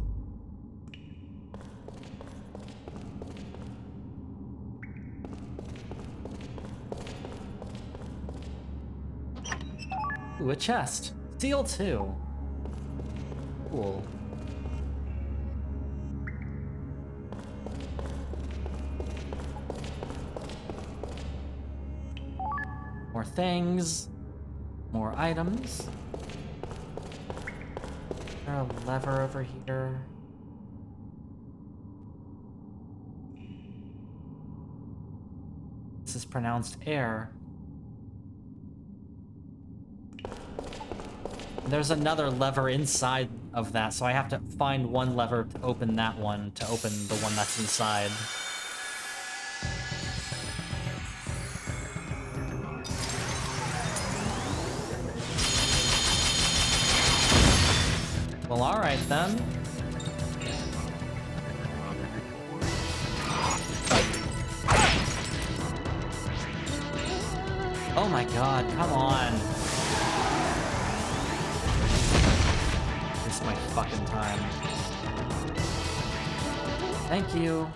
A: Ooh, a chest. Seal 2. Cool. More things. More items. Is there a lever over here? This is pronounced air. There's another lever inside of that, so I have to find one lever to open that one, to open the one that's inside. Well, alright then. Oh my god, come on. This is my fucking time. Thank you.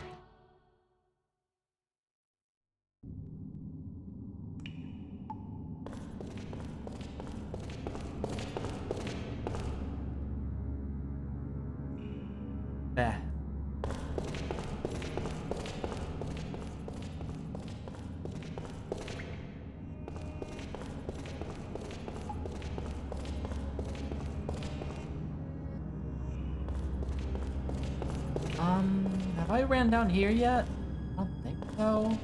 A: There. Have I ran down here yet? I don't think so.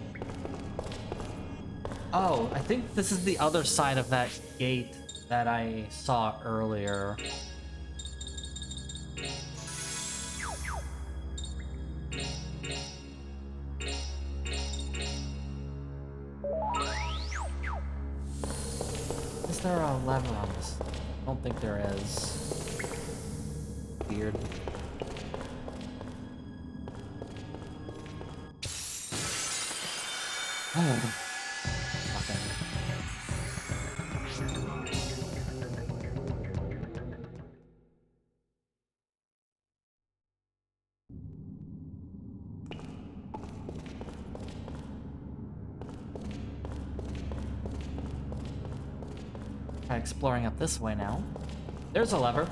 A: Oh, I think this is the other side of that gate that I saw earlier. Is there a lever on this? I don't think there is. Weird. Oh. Okay. Try exploring up this way now. There's a lever.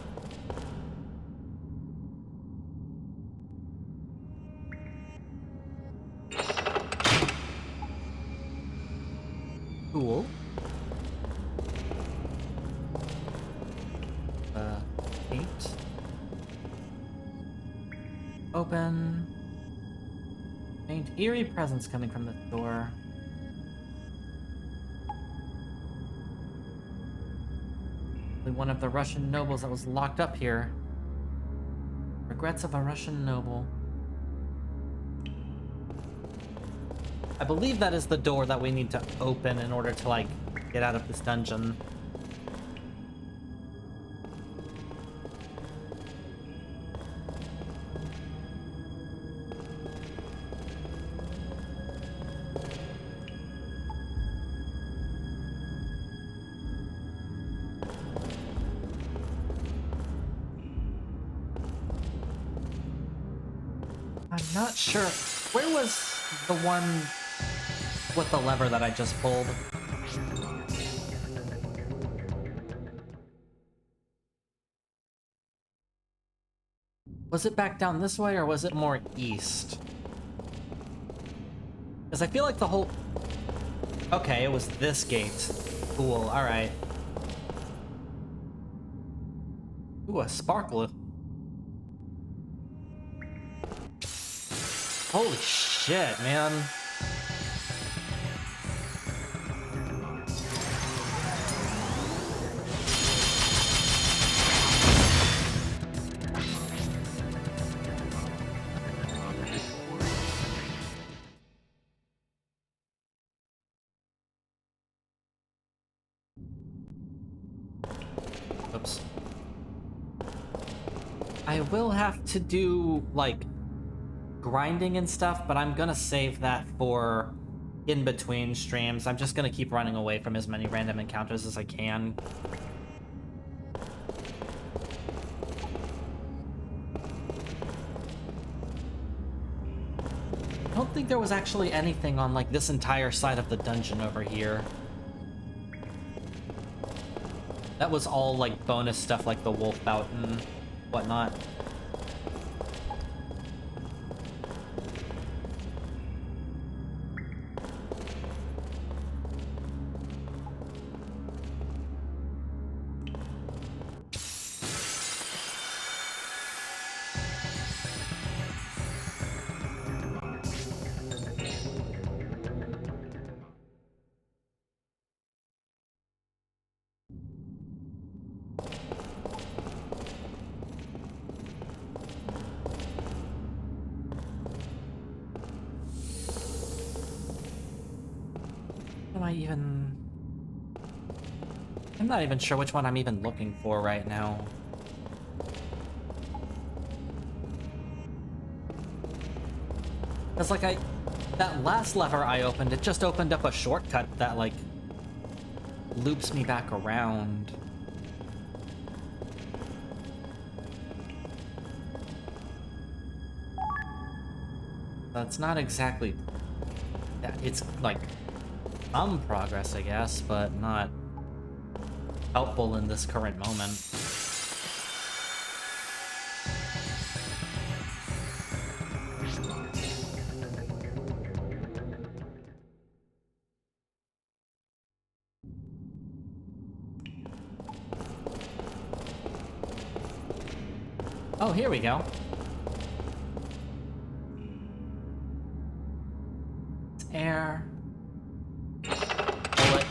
A: Cool. Eight. Open. Faint eerie presence coming from the door. One of the Russian nobles that was locked up here. Regrets of a Russian noble. I believe that is the door that we need to open in order to, like, get out of this dungeon. I'm not sure. Where was... The one with the lever that I just pulled. Was it back down this way, or was it more east? Because I feel like the whole... Okay, it was this gate. Cool, alright. Ooh, a sparkle. Holy shit, man. Oops. I will have to do, like, grinding and stuff, but I'm gonna save that for in between streams. I'm just gonna keep running away from as many random encounters as I can. I don't think there was actually anything on, like, this entire side of the dungeon over here. That was all, like, bonus stuff like the wolf bout and whatnot. I'm not even sure which one I'm even looking for right now. Because, like, that last lever I opened, it just opened up a shortcut that, like, loops me back around. That's not exactly... It's, like, some progress, I guess, but not helpful in this current moment. Oh, here we go. It's air. Bullet.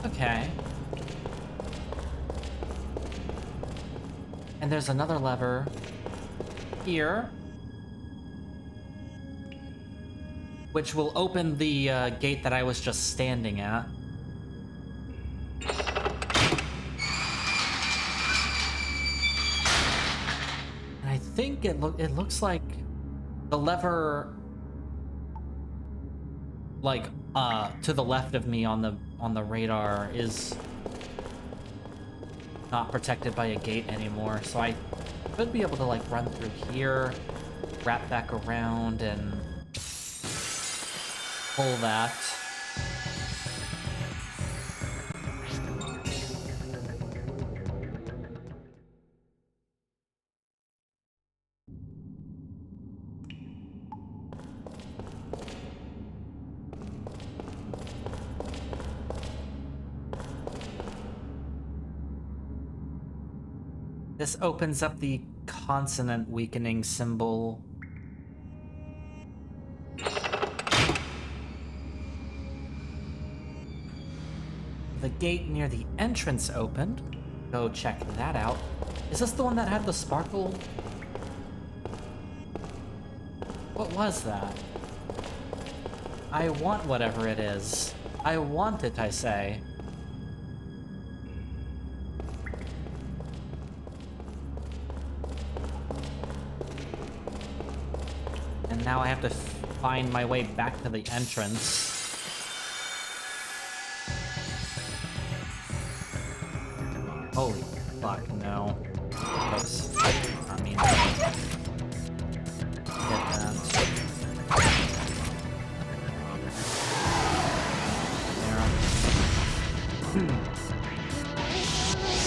A: Okay. And there's another lever here, which will open the gate that I was just standing at. And I think it looks like the lever, like, to the left of me on the radar is not protected by a gate anymore, so I should be able to, like, run through here, wrap back around, and pull that. This opens up the consonant weakening symbol. The gate near the entrance opened. Go check that out. Is this the one that had the sparkle? What was that? I want whatever it is. I want it, I say. And now I have to find my way back to the entrance. Holy fuck, no. Oops. I mean, get that.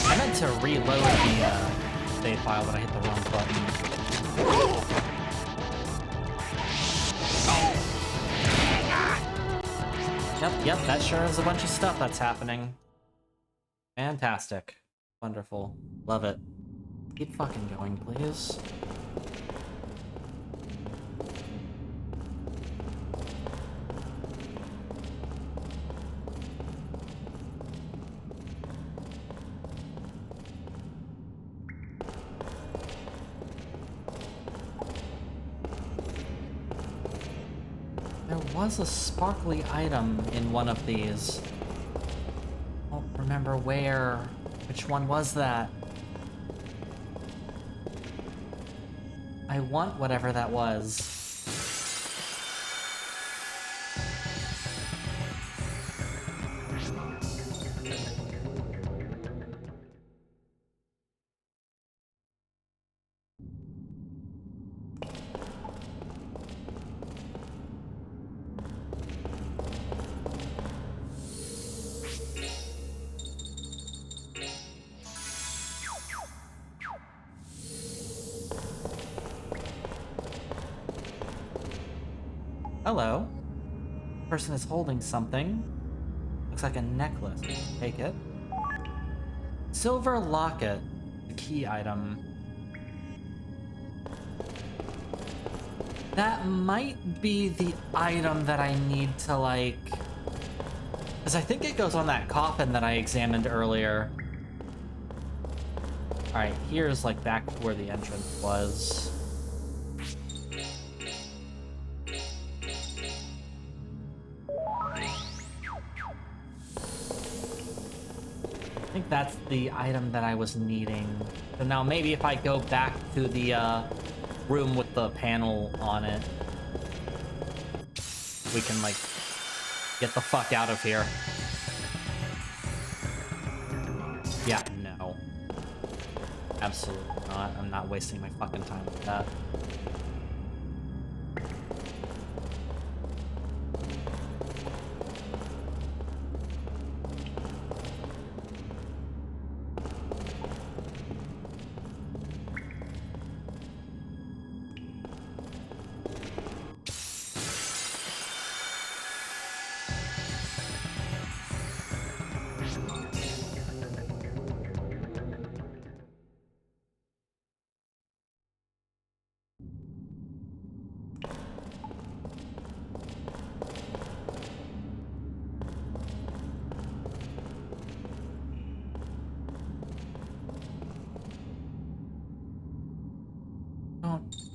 A: I meant to reload the save file, but I hit the wrong button. Yep, that sure is a bunch of stuff that's happening. Fantastic. Wonderful. Love it. Keep fucking going, please. There was a sparkly item in one of these. I don't remember where. Which one was that? I want whatever that was. Hello. Person is holding something. Looks like a necklace. Take it. Silver locket. The key item. That might be the item that I need to, like... Because I think it goes on that coffin that I examined earlier. Alright, here's, like, back to where the entrance was. I think that's the item that I was needing. So now maybe if I go back to the room with the panel on it, we can, like, get the fuck out of here. Yeah, no. Absolutely not. I'm not wasting my fucking time with that.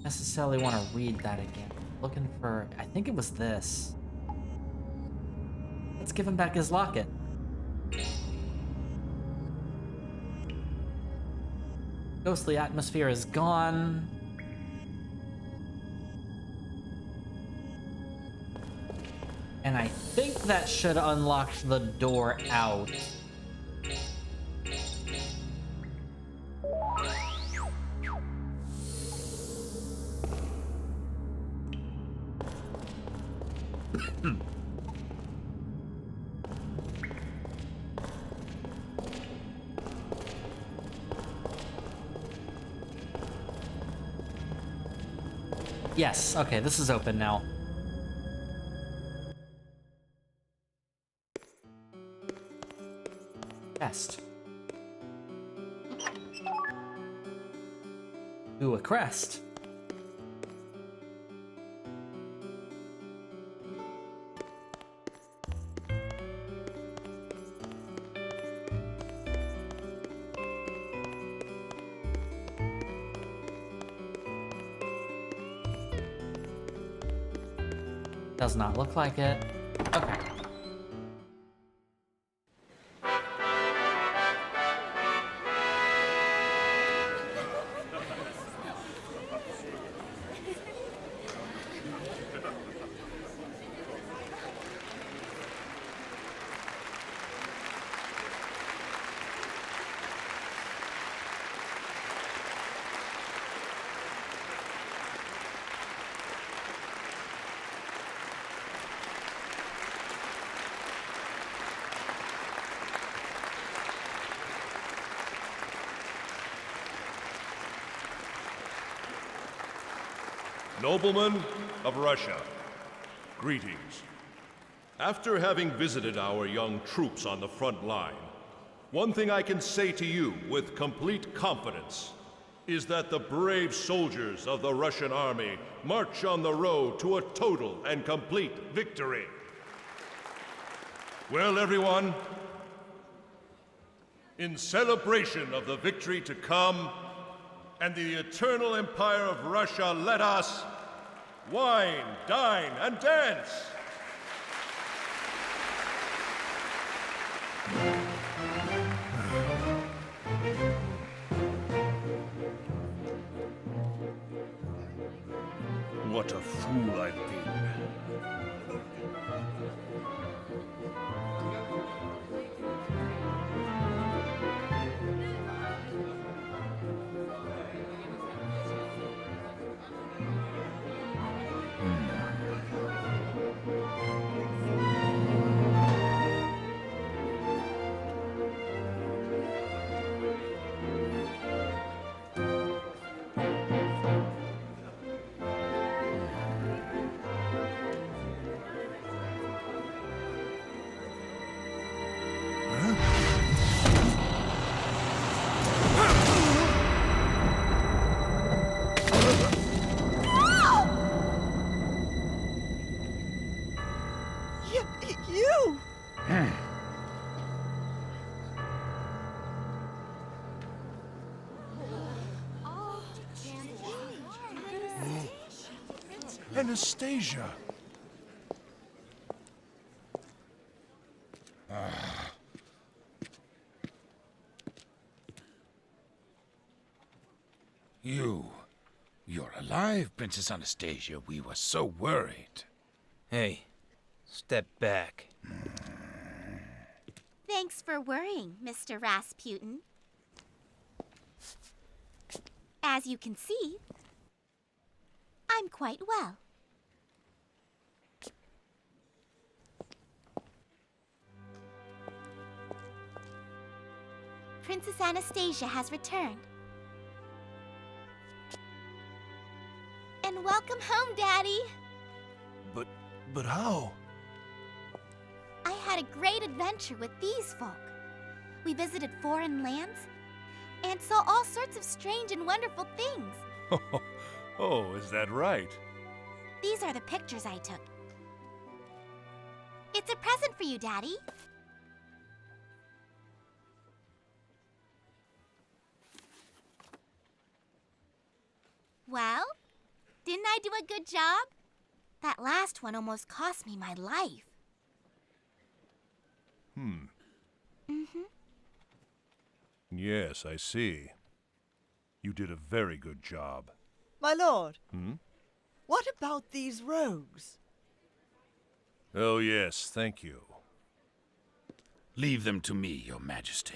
A: Necessarily want to read that again. Looking for... I think it was this. Let's give him back his locket. Ghostly atmosphere is gone. And I think that should unlock the door out. Yes, okay, this is open now. Chest. Ooh, a crest. Does not look like it. Okay.
I: Noblemen of Russia, greetings. After having visited our young troops on the front line, one thing I can say to you with complete confidence is that the brave soldiers of the Russian army march on the road to a total and complete victory. Well, everyone, in celebration of the victory to come and the eternal empire of Russia, let us wine, dine, and dance! What a fool I've been.
J: You!
I: Anastasia!
B: You're alive, Princess Anastasia. We were so worried.
C: Hey, step back.
L: Thanks for worrying, Mr. Rasputin. As you can see, I'm quite well. Princess Anastasia has returned. And welcome home, Daddy!
I: But how?
L: I had a great adventure with these folk. We visited foreign lands and saw all sorts of strange and wonderful things.
I: Oh, is that right?
L: These are the pictures I took. It's a present for you, Daddy. Well, didn't I do a good job? That last one almost cost me my life.
I: Yes, I see. You did a very good job.
J: My lord. What about these rogues?
I: Oh, yes, thank you.
B: Leave them to me, Your Majesty.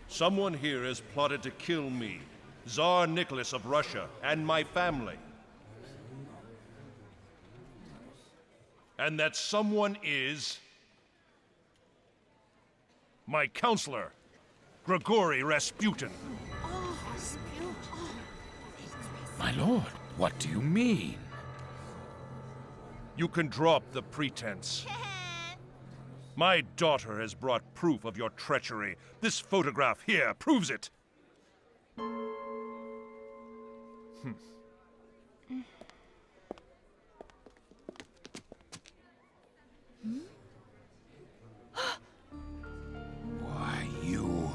I: Someone here has plotted to kill me, Tsar Nicholas of Russia, and my family. And that someone is my counselor, Grigory Rasputin.
B: My lord, what do you mean?
I: You can drop the pretense. My daughter has brought proof of your treachery. This photograph here proves it.
B: Why, you...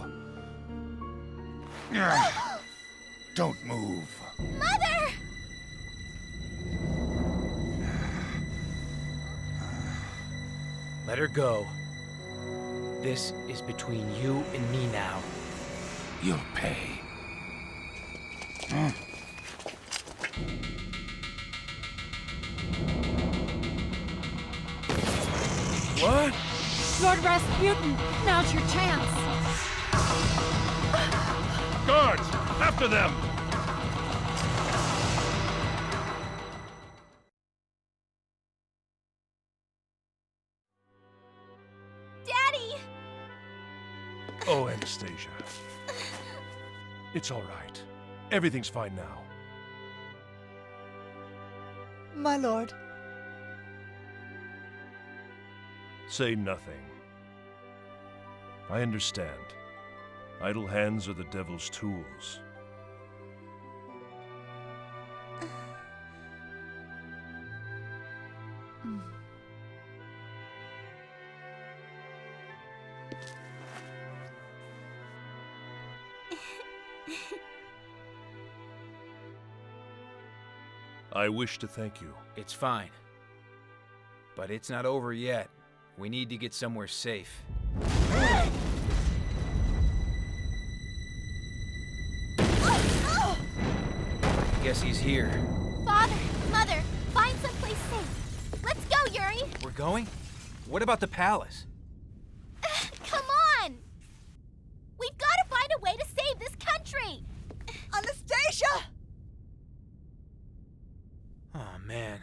B: Don't move.
L: Mother!
C: Let her go. This is between you and me now.
B: You'll pay.
I: What?
M: Lord Rasputin, now's your chance.
I: Guards, after them!
L: Daddy!
I: Oh, Anastasia. It's all right. Everything's fine now.
J: My lord.
I: Say nothing. I understand. Idle hands are the devil's tools. I wish to thank you.
C: It's fine. But it's not over yet. We need to get somewhere safe. Guess he's here.
L: Father, Mother, find someplace safe. Let's go, Yuri!
C: We're going? What about the palace?
L: Come on! We've got to find a way to save this country!
J: Anastasia!
C: Oh, man.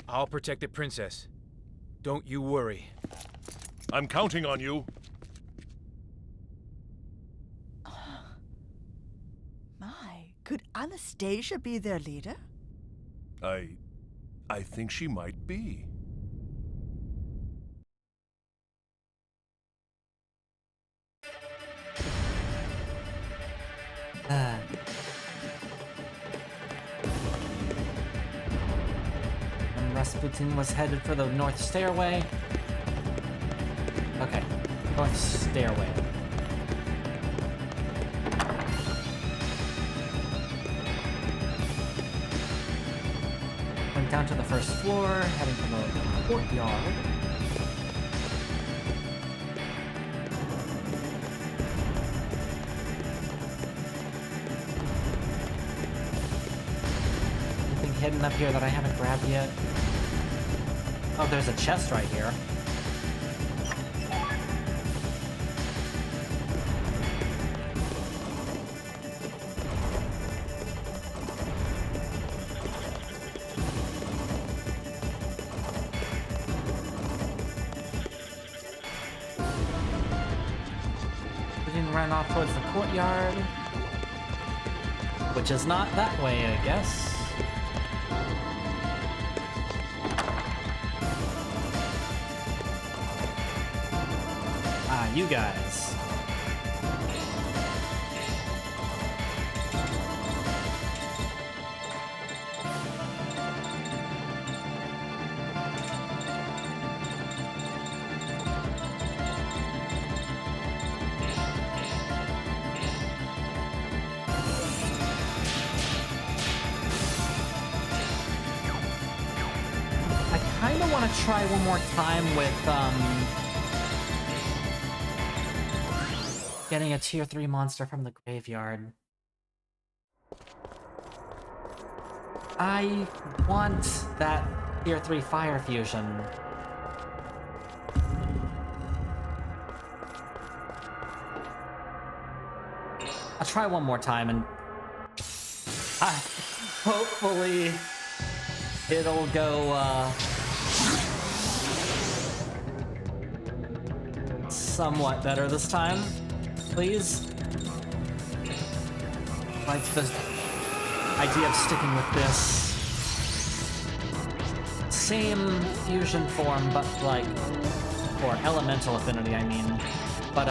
C: I'll protect the princess. Don't you worry.
I: I'm counting on you.
J: My, could Anastasia be their leader?
I: I think she might be.
A: And Rasputin was headed for the North Stairway. Okay, North Stairway. Went down to the first floor, heading to the courtyard. Anything hidden up here that I haven't grabbed yet? Oh, there's a chest right here. Ran off towards the courtyard, which is not that way, I guess. Ah, you guys. Try one more time with getting a tier 3 monster from the graveyard. I want that tier 3 fire fusion. I'll try one more time and hopefully it'll go somewhat better this time, please. Like the idea of sticking with this same fusion form, but like, or elemental affinity, I mean, but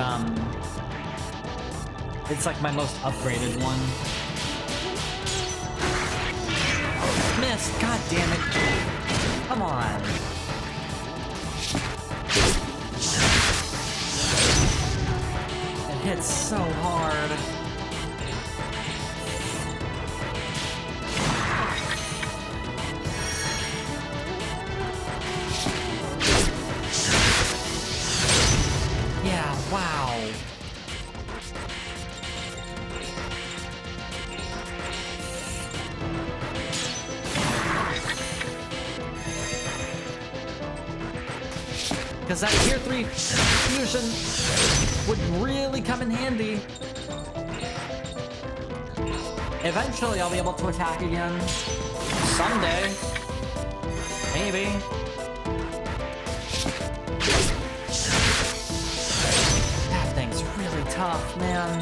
A: it's like my most upgraded one. Missed, god damn it! Come on. Hits so hard. Yeah, wow. Because that tier 3 fusion would really come in handy. Eventually I'll be able to attack again. Someday. Maybe. That thing's really tough, man.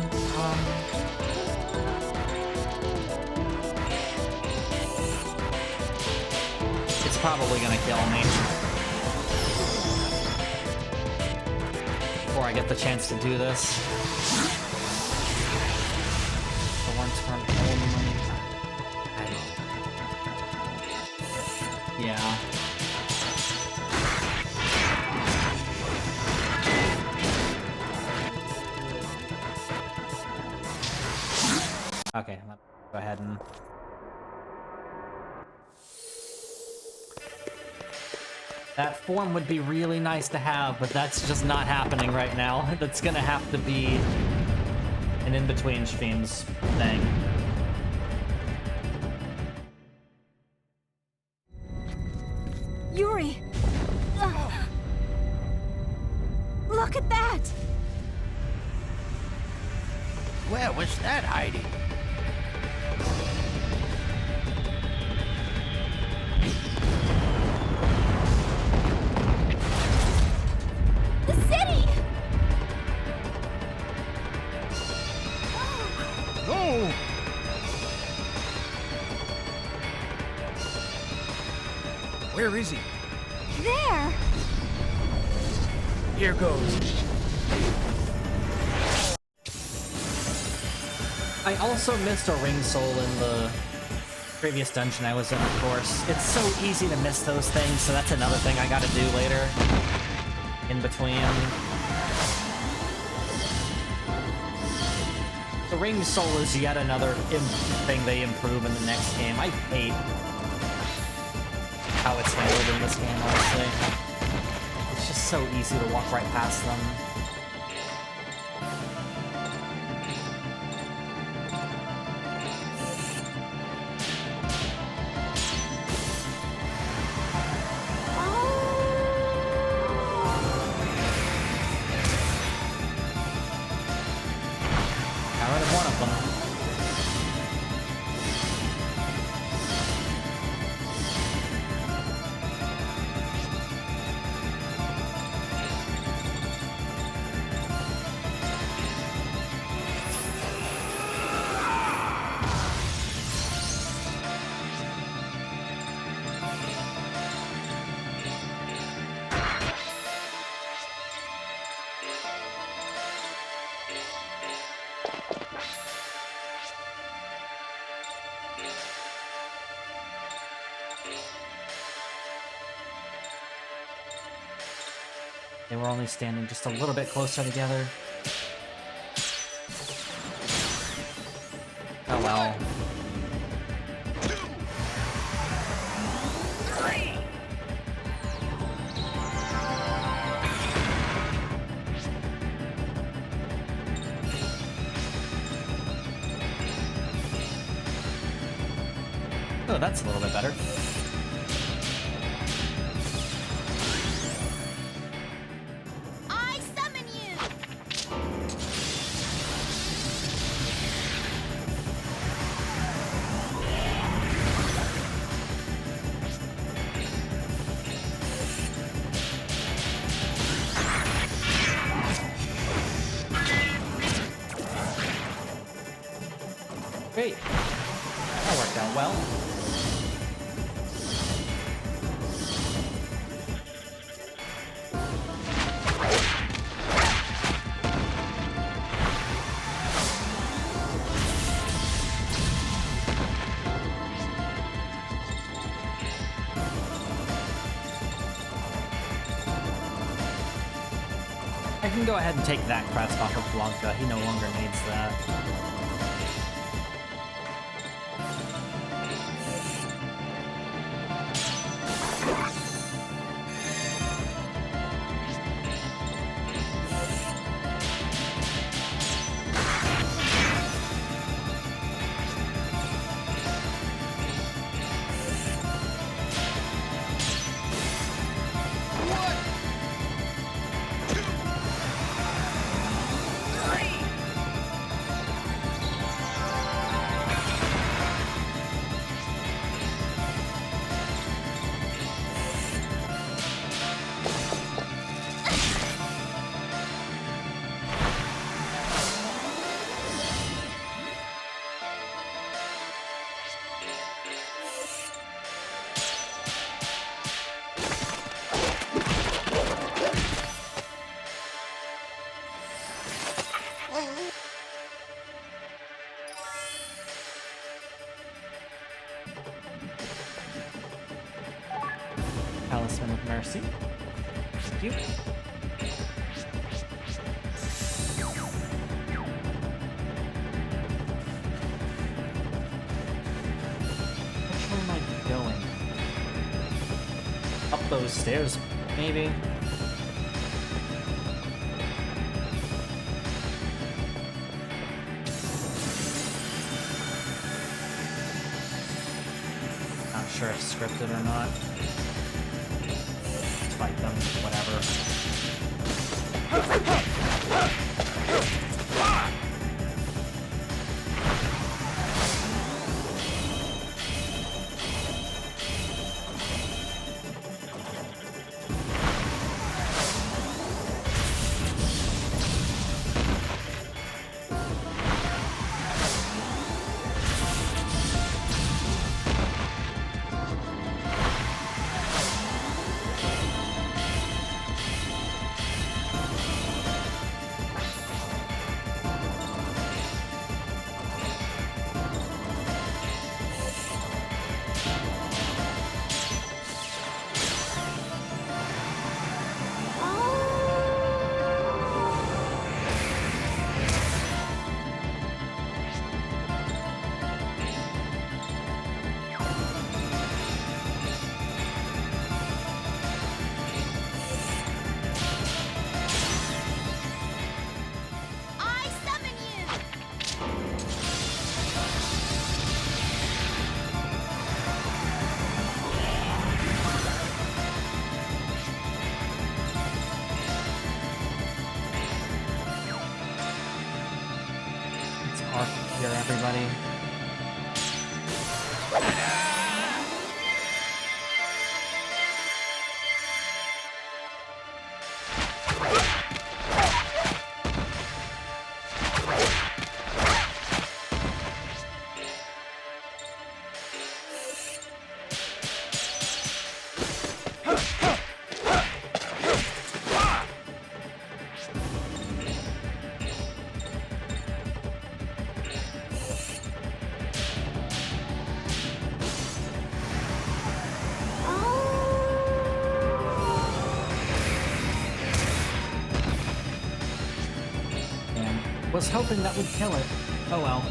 A: It's probably gonna kill me before I get the chance to do this. For one turn only. Yeah. Okay, let's go ahead and... That form would be really nice to have, but that's just not happening right now. That's gonna have to be an in-between streams thing.
D: Yuri! Look at that!
E: Where was that hiding?
L: The city!
G: No! Where is he?
D: There!
C: Here goes.
A: I also missed a ring soul in the previous dungeon I was in, of course. It's so easy to miss those things, so that's another thing I gotta do later. In between. The ring soul is yet another thing they improve in the next game. I hate how it's handled in this game, honestly. It's just so easy to walk right past them. They were only standing just a little bit closer together. Oh well. Oh, that's a little bit better. Great. That worked out well. I can go ahead and take that crest off of Blanca. He no longer needs that. Talisman of Mercy. Thank you. Which way am I going? Up those stairs, maybe? Not sure if scripted or not. Let's fight them, whatever. Here, everybody. Was hoping that would kill it. Oh well.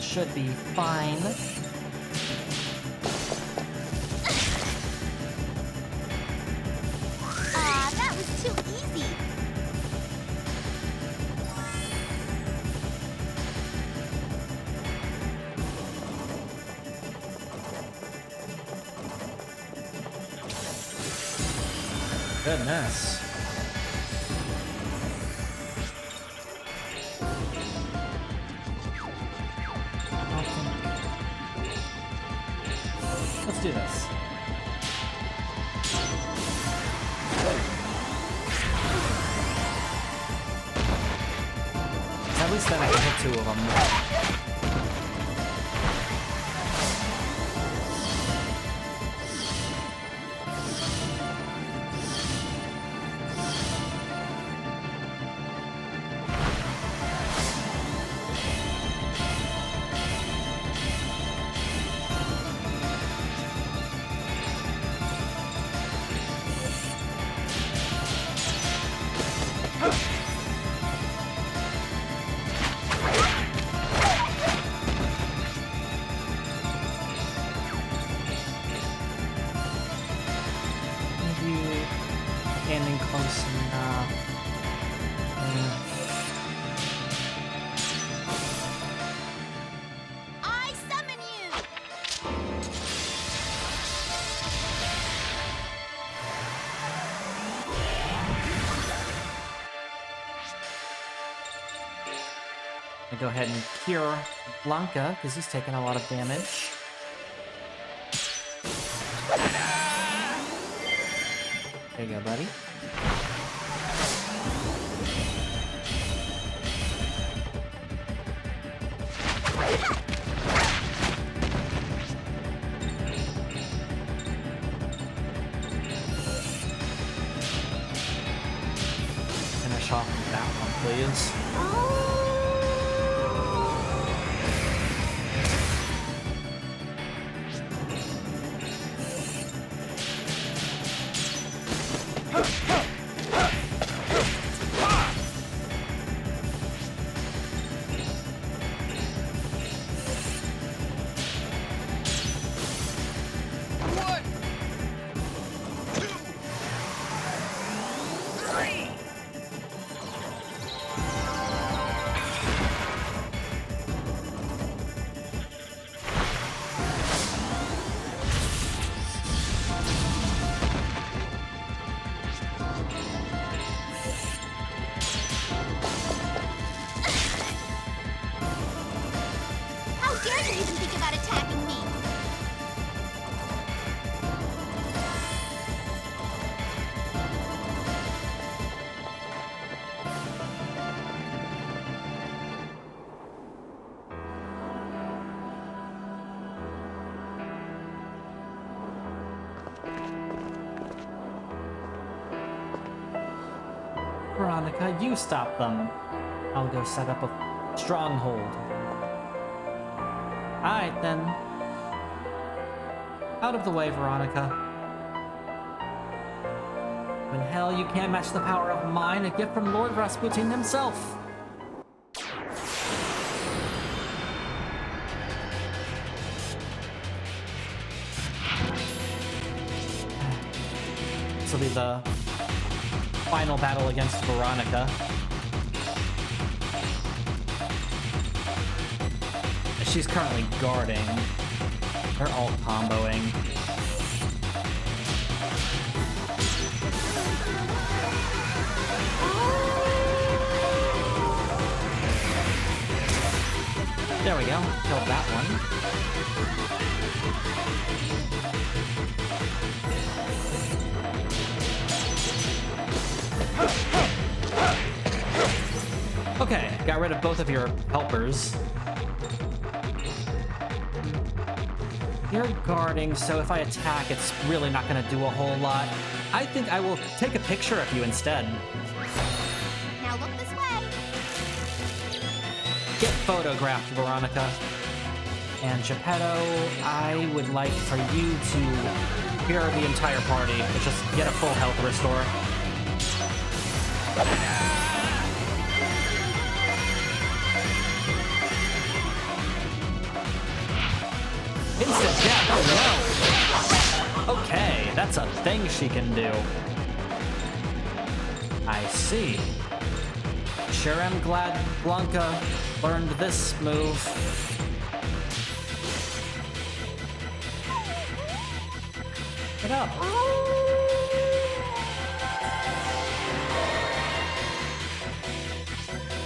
A: Should be fine.
L: That was too easy.
A: Goodness. Let's do this. At least then I can hit two of them. Standing close enough.
L: I summon you.
A: I go ahead and cure Blanca because he's taking a lot of damage. There you go, buddy. Finish off with that one, please.
L: about attacking me.
A: Veronica, you stop them. I'll go set up a stronghold. Alright then. Out of the way, Veronica. When hell you can't match the power of mine, a gift from Lord Rasputin himself. This will be the final battle against Veronica. She's currently guarding. They're all comboing. There we go. Killed that one. Okay, got rid of both of your helpers. You're guarding, so if I attack, it's really not gonna do a whole lot. I think I will take a picture of you instead.
L: Now look this way.
A: Get photographed, Veronica. And Geppetto, I would like for you to cure the entire party, but just get a full health restore. Instant death, oh no! Okay, that's a thing she can do. I see. Sure am glad Blanca learned this move. Get up.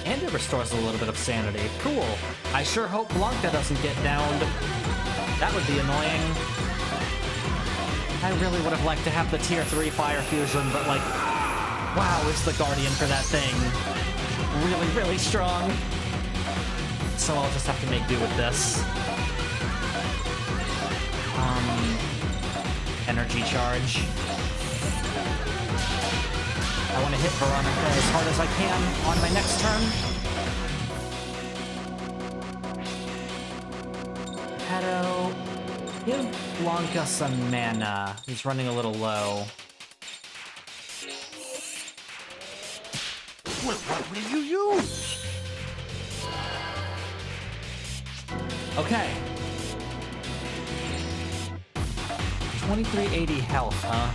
A: And it restores a little bit of sanity. Cool. I sure hope Blanca doesn't get downed. That would be annoying. I really would have liked to have the tier 3 fire fusion, but like, wow, is the guardian for that thing really, really strong. So I'll just have to make do with this. Energy charge. I want to hit Veronica as hard as I can on my next turn. Pedo, give Blanca some mana. He's running a little low.
E: Well, what will you use?
A: Okay. 2380 health, huh?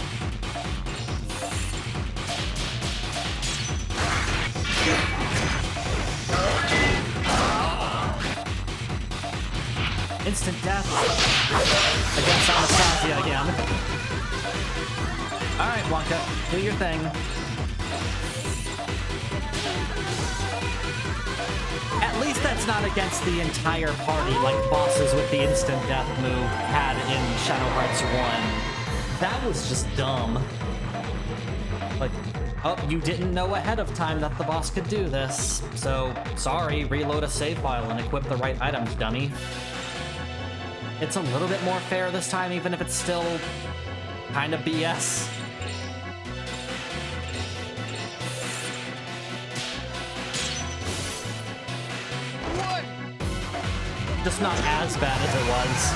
A: Instant death against Anastasia again. Alright, Blanca, do your thing. At least that's not against the entire party like bosses with the instant death move had in Shadow Hearts 1. That was just dumb. Like, oh, you didn't know ahead of time that the boss could do this. So, sorry, reload a save file and equip the right items, dummy. It's a little bit more fair this time, even if it's still kind of BS.
E: What?
A: Just not as bad as it was.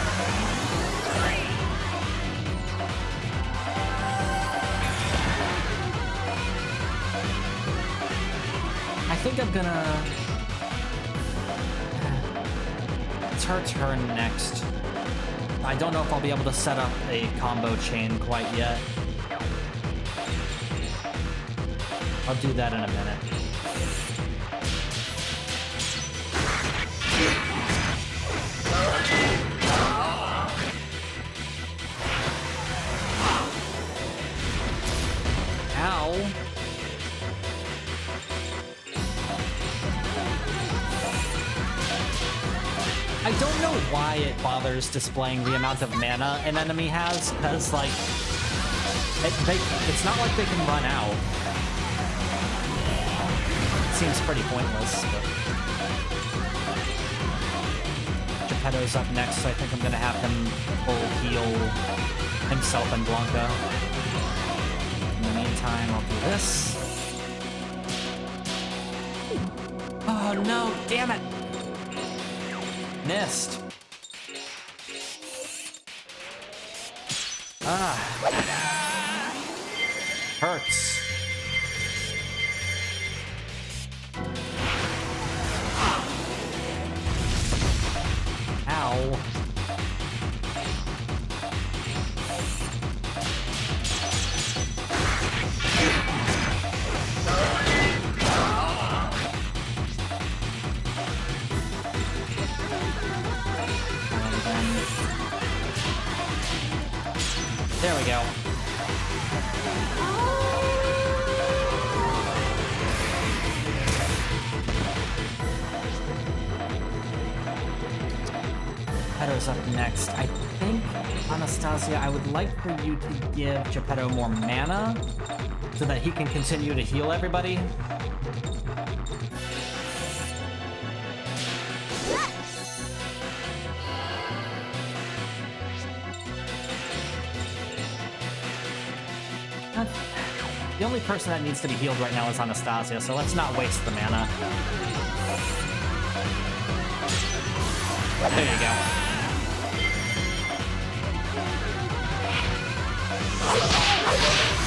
A: I think I'm gonna... It's her turn next. I don't know if I'll be able to set up a combo chain quite yet. I'll do that in a minute. Ow. I don't know why it bothers displaying the amount of mana an enemy has, because, like, it's not like they can run out. It seems pretty pointless, but... Geppetto's up next, so I think I'm gonna have him full heal himself and Blanca. In the meantime, I'll do this. Oh no, damn it! Missed. Ah. Hurts. Ow. There we go. Geppetto's up next. I think, Anastasia, I would like for you to give Geppetto more mana so that he can continue to heal everybody. The only person that needs to be healed right now is Anastasia, so let's not waste the mana. There you go.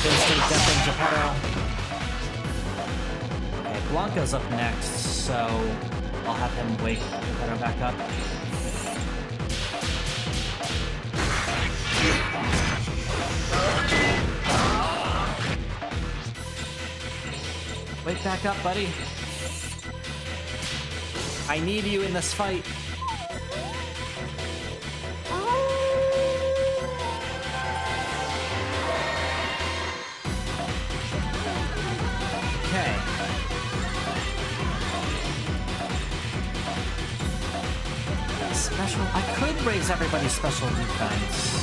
A: Instant deathing Geppetto. Okay, Blanca's up next, so I'll have him wake Geppetto back up. Wake back up, buddy. I need you in this fight. Okay. Special. I could raise everybody's special defense.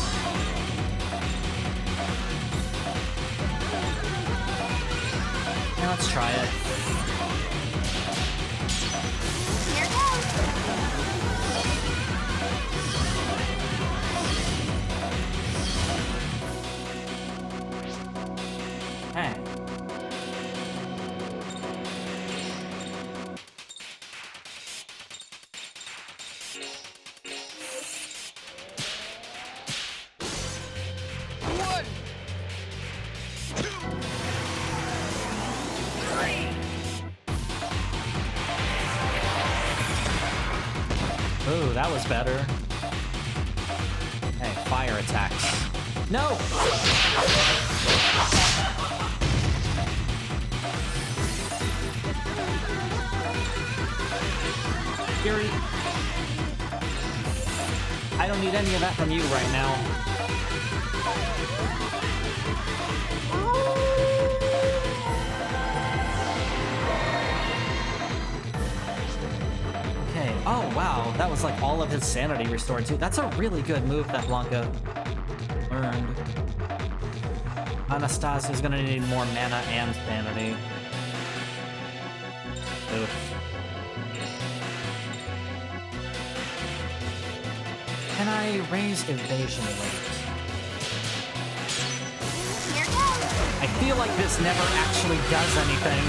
A: Yeah, let's try it.
L: Here goes.
A: Hey. Ooh, that was better. Hey, fire attacks. No! Fury. I don't need any of that from you right now. Oh, wow. That was like all of his sanity restored too. That's a really good move that Blanca learned. Anastasia's gonna need more mana and sanity. Oof. Can I raise evasion rate?
L: Here goes.
A: I feel like this never actually does anything.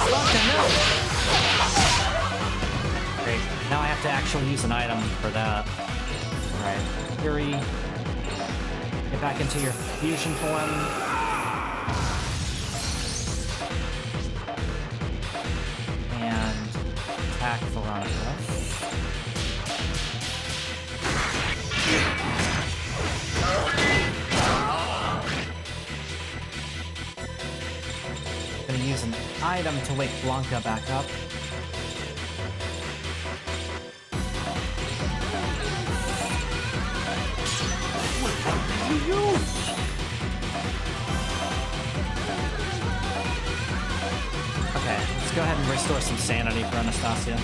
A: Blanca, no! Great. Now I have to actually use an item for that. Alright. Fury. Get back into your fusion form. And attack Veronica. Gonna use an item to wake Blanca back up. Okay, let's Let's go ahead and restore some sanity for Anastasia.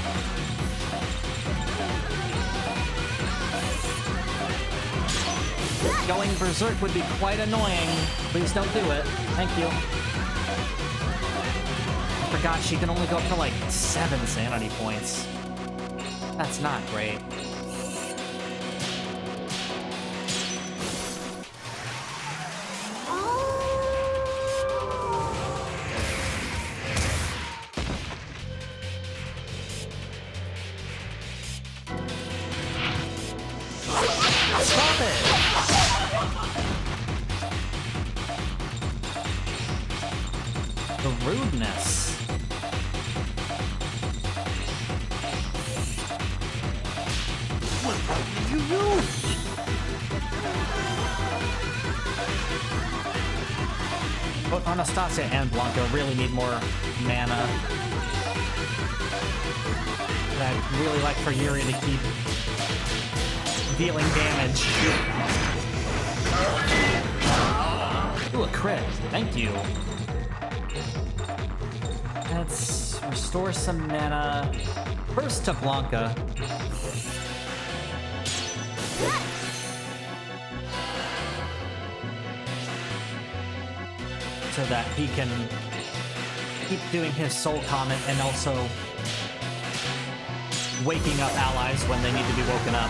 A: Going berserk would be quite annoying. Please don't do it. Thank you. I forgot she can only go up to like 7 sanity points. That's not great. Stop it! The rudeness.
E: What did you use?
A: Both Anastasia and Blanca really need more mana. And I'd really like for Yuri to keep dealing damage. Ooh, a crit. Thank you. Let's restore some mana. First to Blanca. So that he can keep doing his soul comment and also waking up allies when they need to be woken up.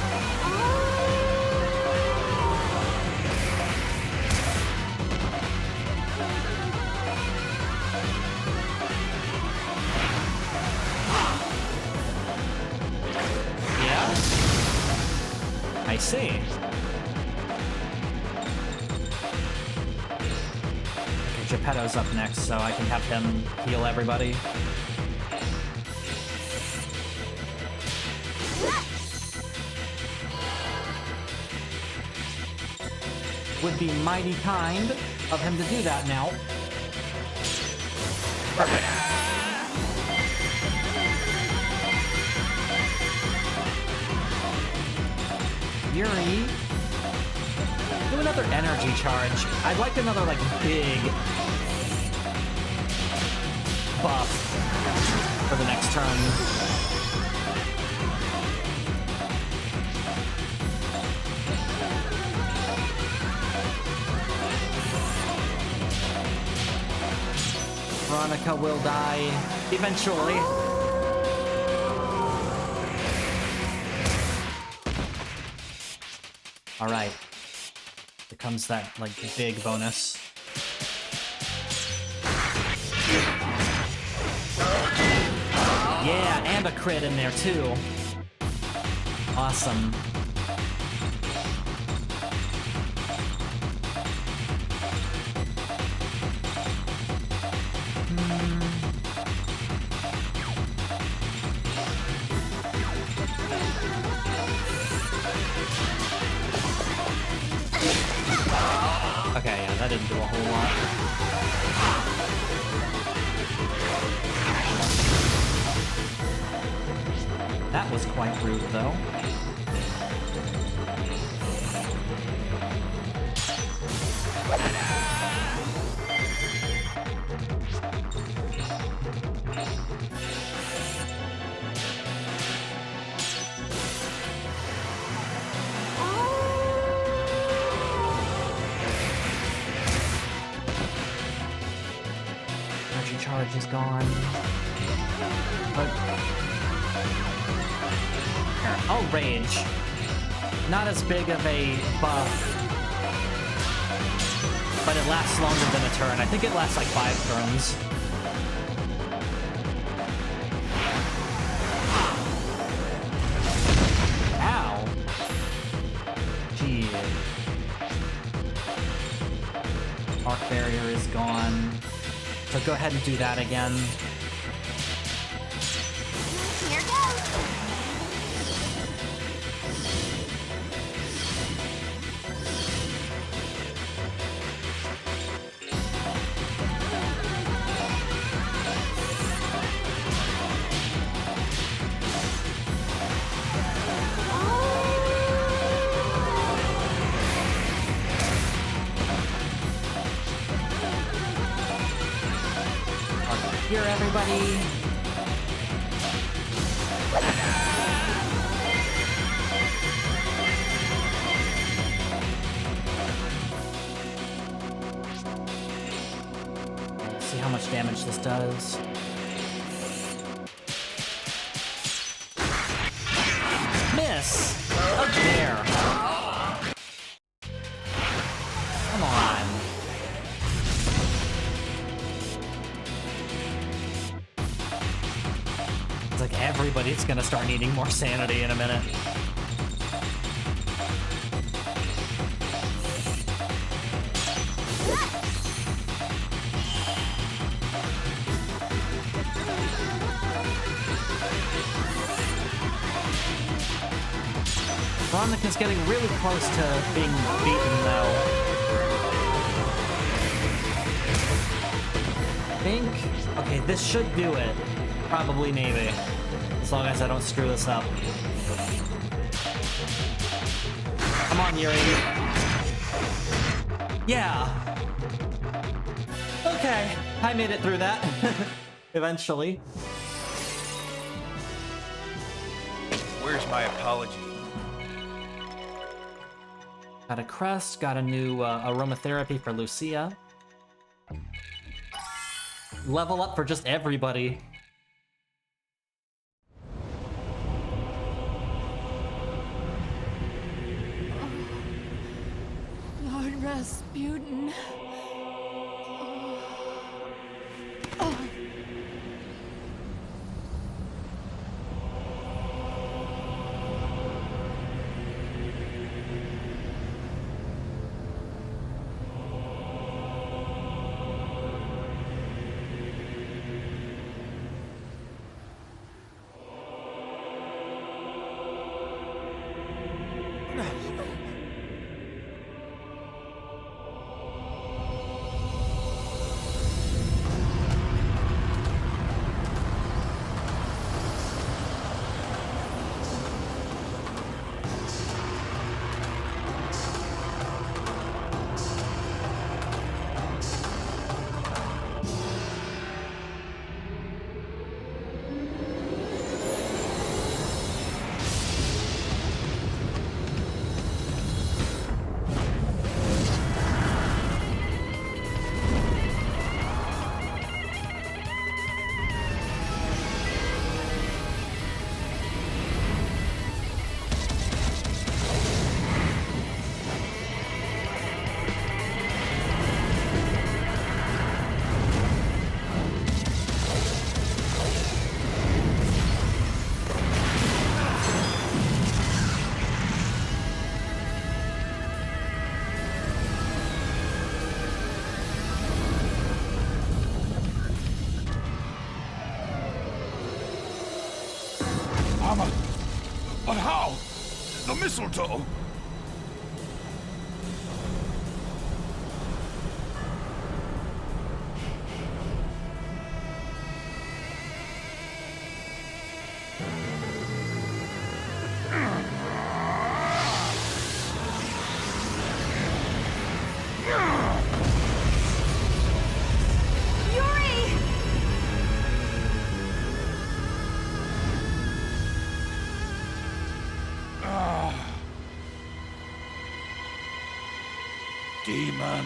A: Yeah? I see. Geppetto's up next, so I can have him heal everybody. Would be mighty kind of him to do that now. Perfect. Yuri. Do another energy charge. I'd like another, like, big buff for the next turn. Veronica will die eventually. All right. Here comes that, like, big bonus. Yeah, and a crit in there, too. Awesome. Okay, yeah, that didn't do a whole lot. That was quite rude, though. Energy charge is gone. But I'll rage. Not as big of a buff, but it lasts longer than a turn. I think it lasts like 5 turns. Ow. Gee. Arc barrier is gone. So go ahead and do that again.
L: Here goes.
A: Here, everybody. Let's see how much damage this does. Miss! How dare! Come on. It's like everybody's gonna start needing more sanity in a minute. Veronica's getting really close to being beaten, though. I think... Okay, this should do it. Probably, maybe. As long as I don't screw this up. Come on, Yuri. Yeah. Okay, I made it through that. Eventually.
C: Where's my apology?
A: Got a crest, got a new aromatherapy for Lucia. Level up for just everybody.
M: Lord Rasputin.
B: But how? The mistletoe? Demon.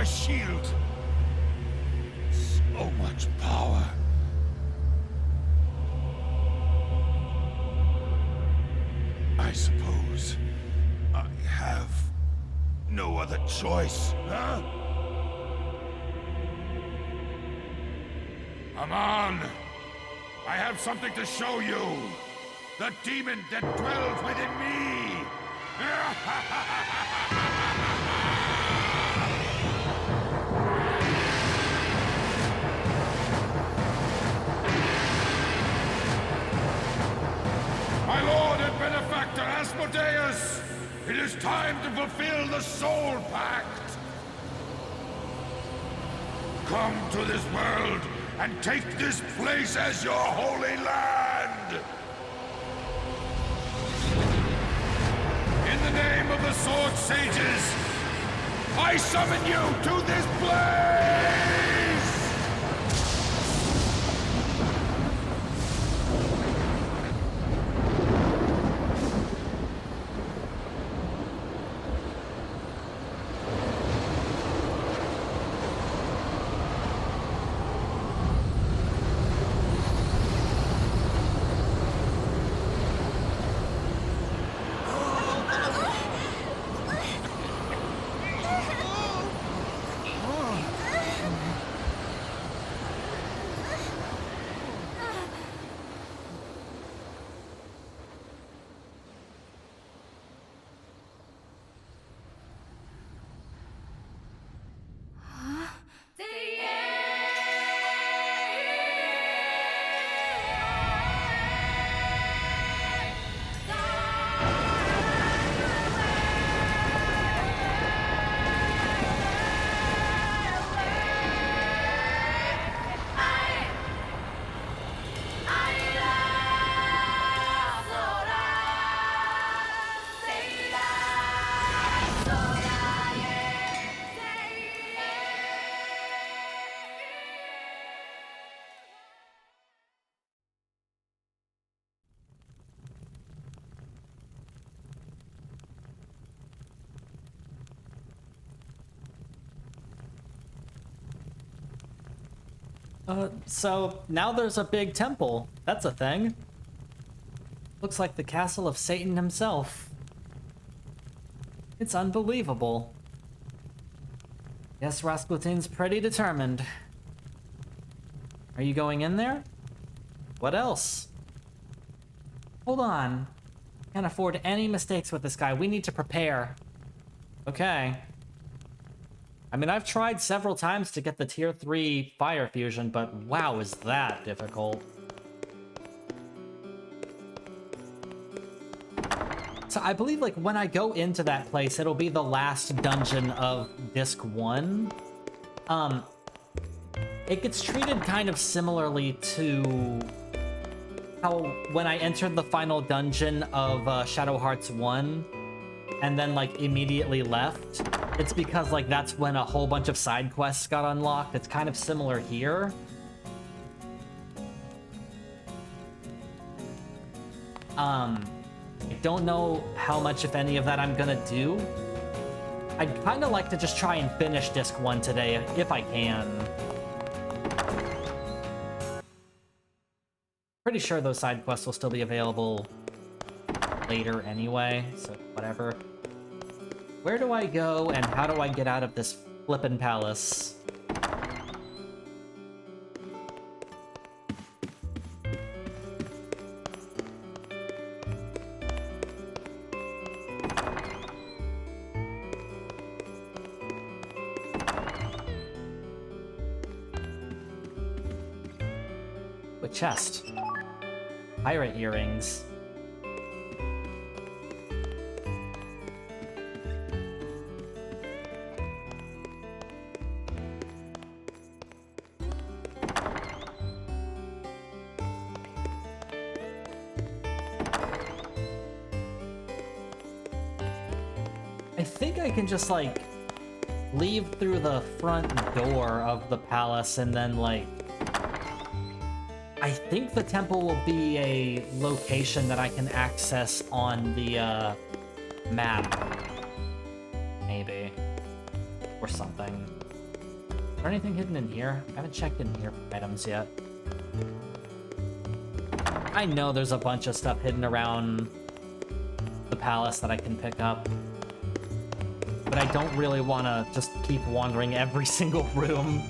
B: my shield. So much power. I suppose I have no other choice, huh? Come on! I have something to show you! The demon that dwells within me! My lord and benefactor Asmodeus! It is time to fulfill the Soul Pact! Come to this world and take this place as your holy land! In the name of the Sword Sages, I summon you to this place!
A: So now there's a big temple. That's a thing. Looks like the castle of Satan himself. It's unbelievable. Yes, Rasputin's pretty determined. Are you going in there? What else? Hold on. Can't afford any mistakes with this guy. We need to prepare. Okay. I mean, I've tried several times to get the tier 3 fire fusion, but wow, is that difficult. So I believe, like, when I go into that place, it'll be the last dungeon of Disc 1. It gets treated kind of similarly to how when I entered the final dungeon of Shadow Hearts 1, and then, like, immediately left. It's because, like, that's when a whole bunch of side quests got unlocked. It's kind of similar here. I don't know how much, if any, of that I'm gonna do. I'd kind of like to just try and finish Disc 1 today, if I can. Pretty sure those side quests will still be available later anyway, so whatever. Where do I go, and how do I get out of this flippin' palace? A chest. Pirate earrings. I think I can just, like, leave through the front door of the palace and then, like... I think the temple will be a location that I can access on the, map. Maybe. Or something. there anything hidden in here? I haven't checked in here for items yet. I know there's a bunch of stuff hidden around the palace that I can pick up. But I don't really want to just keep wandering every single room.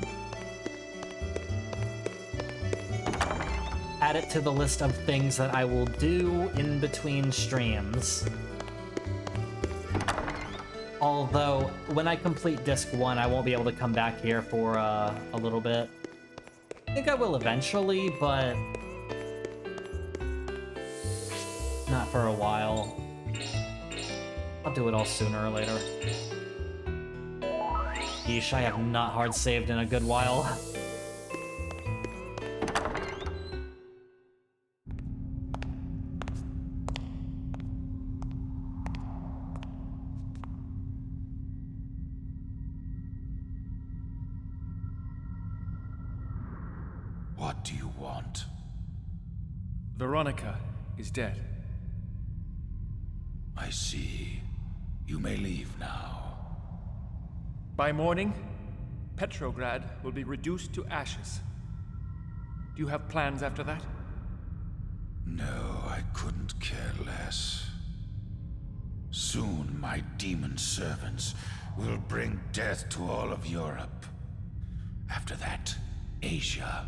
A: Add it to the list of things that I will do in between streams. Although, when I complete Disc 1, I won't be able to come back here for a little bit. I think I will eventually, but not for a while. I'll do it all sooner or later. Yeesh, I have not hard saved in a good while.
B: What do you want?
G: Veronica is dead.
B: I see. You may leave now.
G: By morning, Petrograd will be reduced to ashes. Do you have plans after that?
B: No, I couldn't care less. Soon my demon servants will bring death to all of Europe. After that, Asia.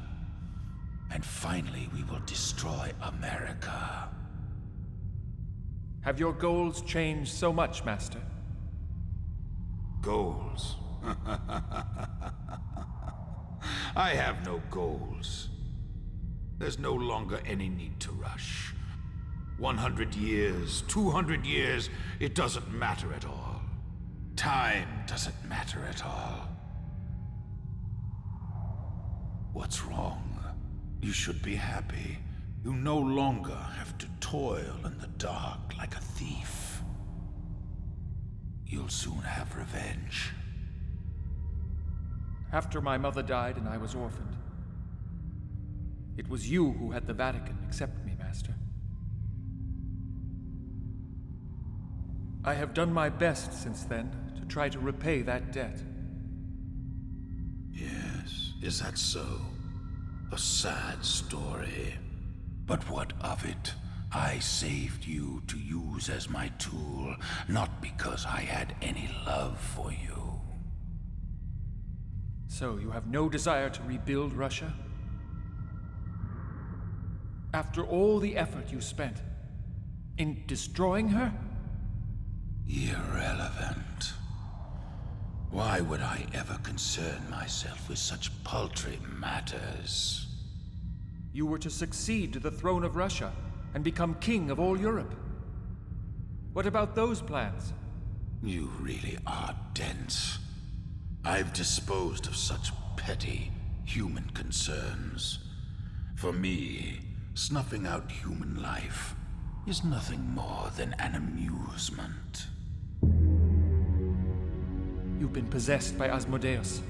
B: And finally, we will destroy America.
G: Have your goals changed so much, Master?
B: Goals? I have no goals. There's no longer any need to rush. 100 years, 200 years, it doesn't matter at all. Time doesn't matter at all. What's wrong? You should be happy. You no longer have to toil in the dark like a thief. You'll soon have revenge.
G: After my mother died and I was orphaned, it was you who had the Vatican accept me, Master. I have done my best since then to try to repay that debt.
B: Yes, is that so? A sad story. But what of it? I saved you to use as my tool, not because I had any love for you.
G: So you have no desire to rebuild Russia? After all the effort you spent in destroying her?
B: Irrelevant. Why would I ever concern myself with such paltry matters?
G: You were to succeed to the throne of Russia and become king of all Europe. What about those plans?
B: You really are dense. I've disposed of such petty human concerns. For me, snuffing out human life is nothing more than an amusement.
G: You've been possessed by Asmodeus.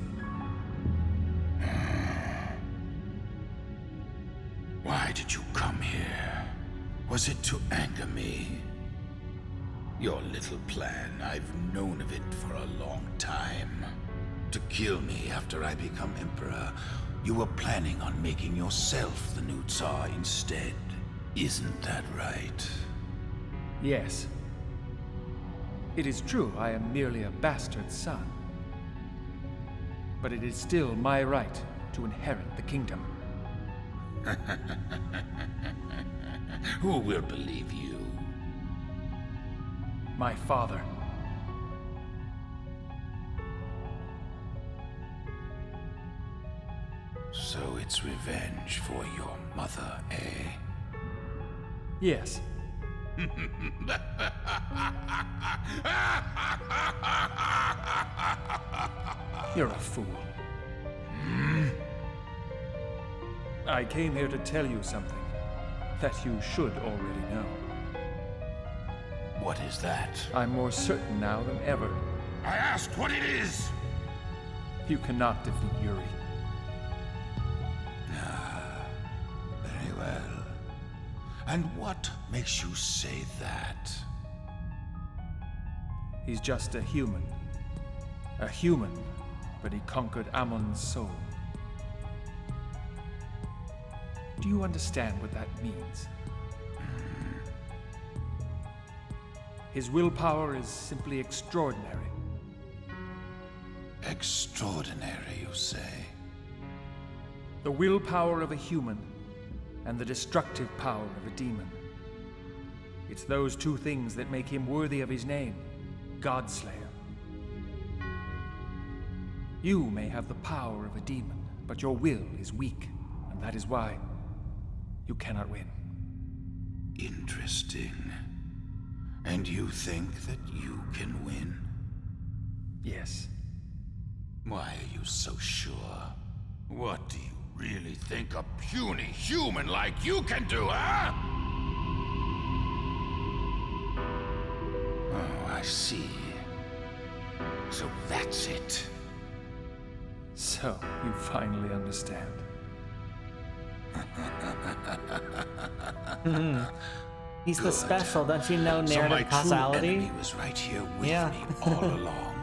B: Why did you come here? Was it to anger me? Your little plan, I've known of it for a long time. To kill me after I become emperor. You were planning on making yourself the new Tsar instead. Isn't that right?
G: Yes. It is true I am merely a bastard son. But it is still my right to inherit the kingdom.
B: Who will believe you?
G: My father.
B: So it's revenge for your mother, eh?
G: Yes. You're a fool. I came here to tell you something that you should already know.
B: What is that?
G: I'm more certain now than ever.
B: I asked what it is!
G: You cannot defeat Yuri.
B: Very well. And what makes you say that?
G: He's just a human. A human but he conquered Ammon's soul. Do you understand what that means? His willpower is simply extraordinary.
B: Extraordinary, you say?
G: The willpower of a human and the destructive power of a demon. It's those two things that make him worthy of his name, Godslayer. You may have the power of a demon, but your will is weak, and that is why you cannot win.
B: Interesting. And you think that you can win?
G: Yes.
B: Why are you so sure? What do you really think a puny human like you can do, huh? Oh, I see. So that's it.
G: So, you finally understand.
A: He's the special, don't you know,
B: So my
A: narrative
B: true
A: causality?
B: enemy was right here with me all along.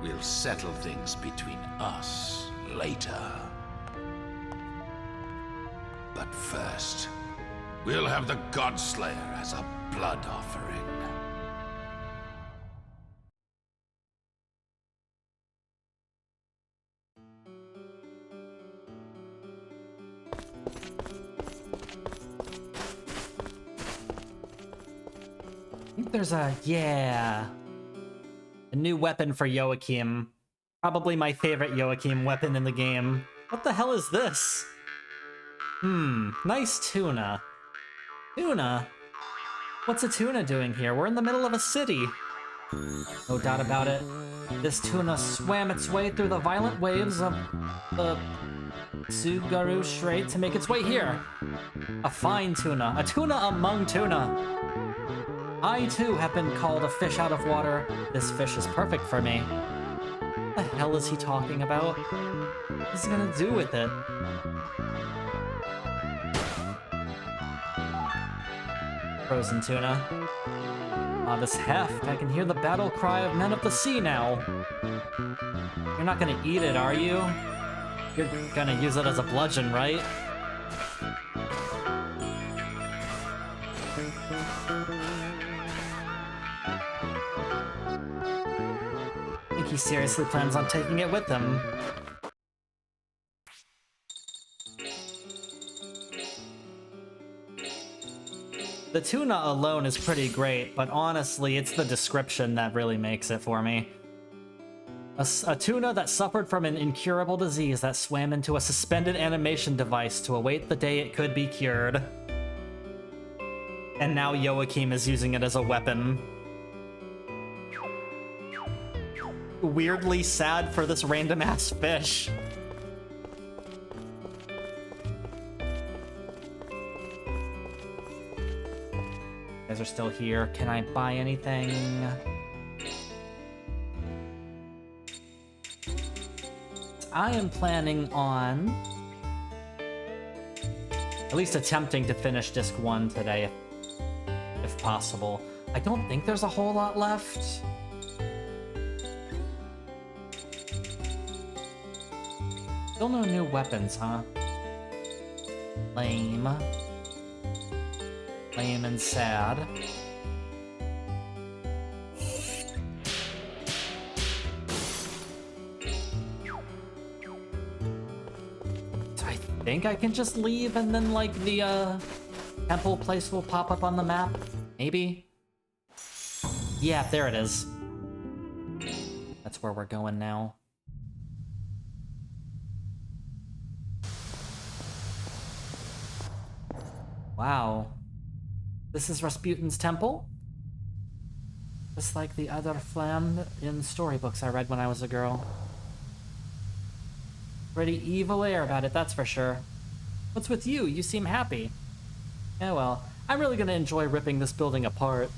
B: We'll settle things between us later. But first, we'll have the Godslayer as a blood offering.
A: I think there's a new weapon for Joachim. Probably my favorite Joachim weapon in the game. What the hell is this? Nice tuna. Tuna? What's a tuna doing here? We're in the middle of a city. No doubt about it. This tuna swam its way through the violent waves of the Tsugaru Strait to make its way here. A fine tuna. A tuna among tuna. I, too, have been called a fish out of water. This fish is perfect for me. What the hell is he talking about? What's he gonna do with it? Frozen tuna. Ah, this heft. I can hear the battle cry of men of the sea now. You're not gonna eat it, are you? You're gonna use it as a bludgeon, right? I think he seriously plans on taking it with him. The tuna alone is pretty great, but honestly, it's the description that really makes it for me. A tuna that suffered from an incurable disease that swam into a suspended animation device to await the day it could be cured. And now Joachim is using it as a weapon. Weirdly sad for this random-ass fish. You guys are still here. Can I buy anything? I am planning on at least attempting to finish disc 1 today, if possible. I don't think there's a whole lot left. Still no new weapons, huh? Lame. Lame and sad. So I think I can just leave and then, like, the, temple place will pop up on the map? Maybe? Yeah, there it is. That's where we're going now. Wow. This is Rasputin's temple? Just like the Idar Flamme in storybooks I read when I was a girl. Pretty evil air about it, that's for sure. What's with you? You seem happy. Yeah, well, I'm really gonna enjoy ripping this building apart.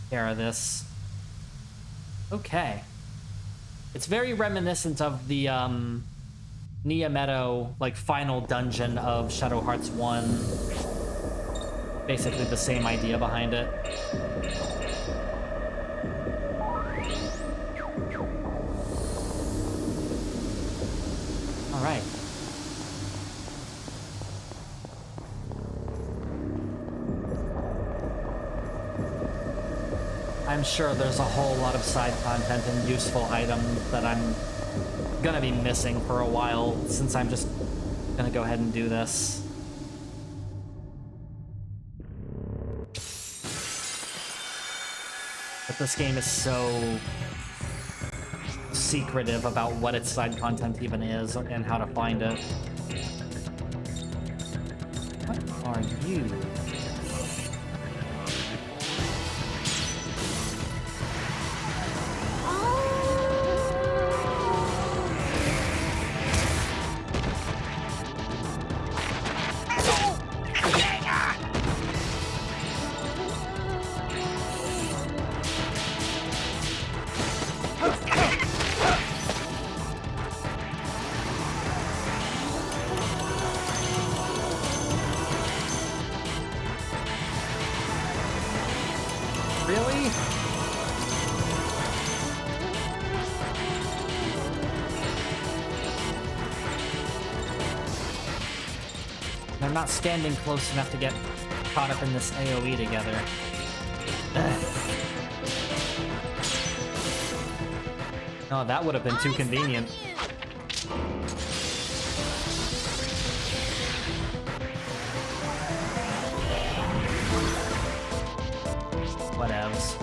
A: Care of this. Okay. It's very reminiscent of the, Niameto, like, final dungeon of Shadow Hearts 1. Basically the same idea behind it. Alright. I'm sure there's a whole lot of side content and useful items that I'm gonna be missing for a while, since I'm just gonna go ahead and do this. But this game is so secretive about what its side content even is and how to find it. What are you? Really? They're not standing close enough to get caught up in this AoE together. Ugh. Oh, that would have been too convenient. Whatevs.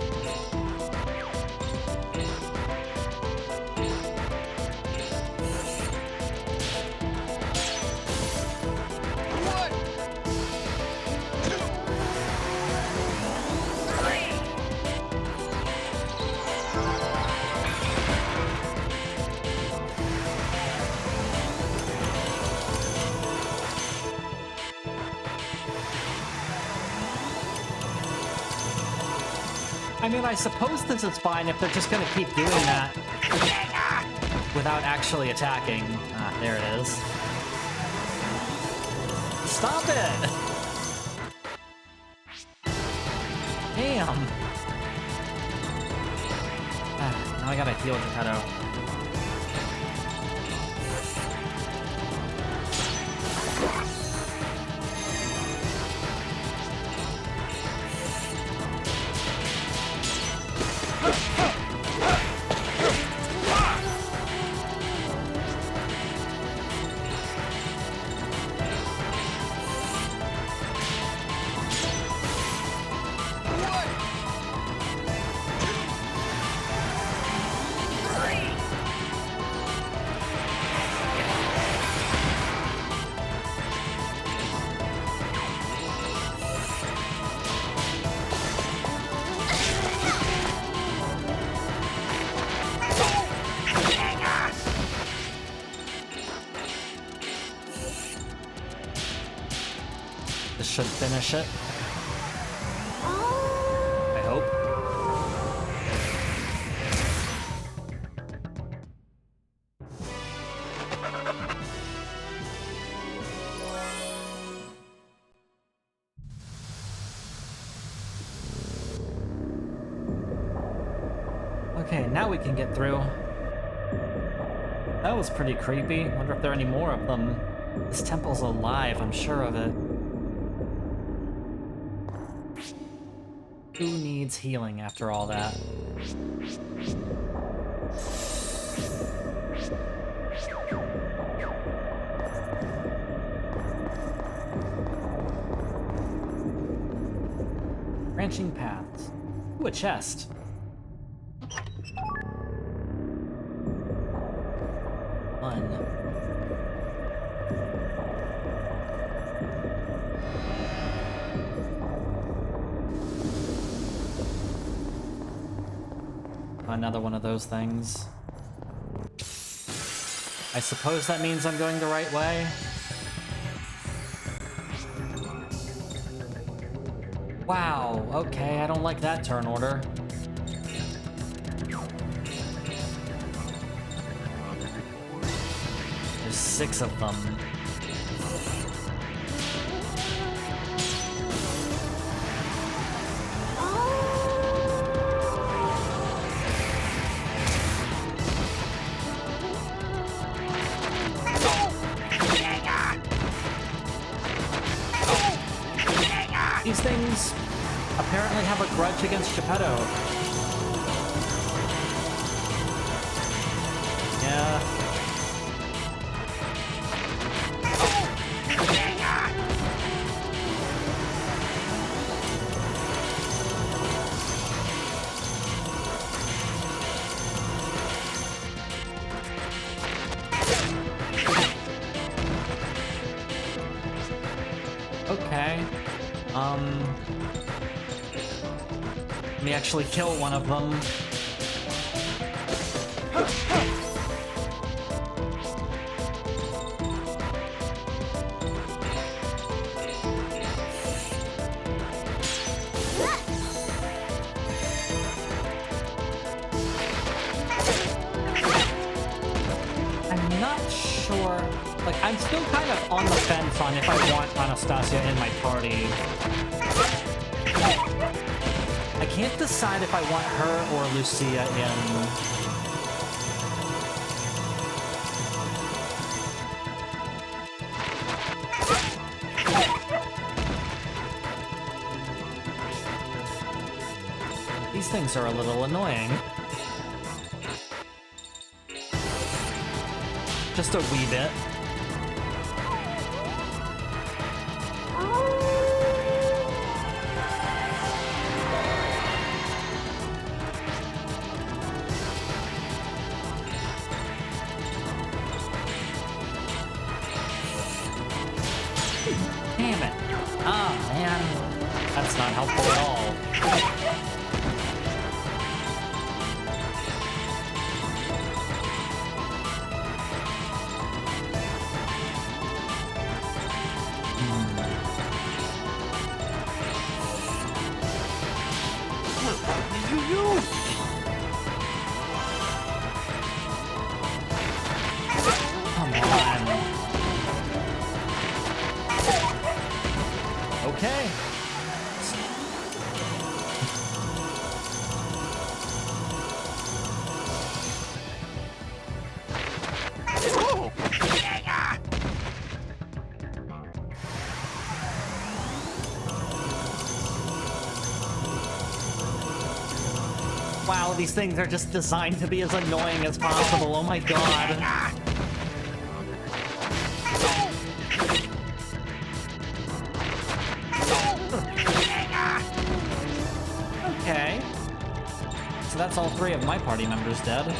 A: I mean, I suppose this is fine if they're just gonna keep doing that without actually attacking. Ah, there it is. Stop it! Damn! Ah, now I gotta heal Geppetto. This should finish it. I hope. Okay, now we can get through. That was pretty creepy. Wonder if there are any more of them. This temple's alive, I'm sure of it. Who needs healing after all that? Branching paths. Ooh, a chest. One. Another one of those things. I suppose that means I'm going the right way. Wow, okay, I don't like that turn order. There's 6 of them. apparently have a grudge against Geppetto. Yeah. Okay. Let me actually kill one of them. I'm not sure. Like, I'm still kind of on the fence on if I want Anastasia in my party. I can't decide if I want her or Lucia in. These things are a little annoying. Just a wee bit. Damn it. Oh, man. That's not helpful at all. Come on. Okay. Wow, these things are just designed to be as annoying as possible. Oh my god. Okay. So that's all 3 of my party members dead.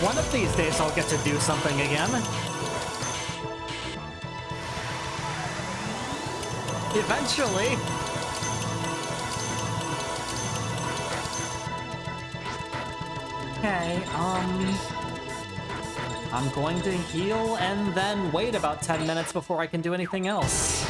A: One of these days I'll get to do something again. Eventually. Okay, I'm going to heal and then wait about 10 minutes before I can do anything else.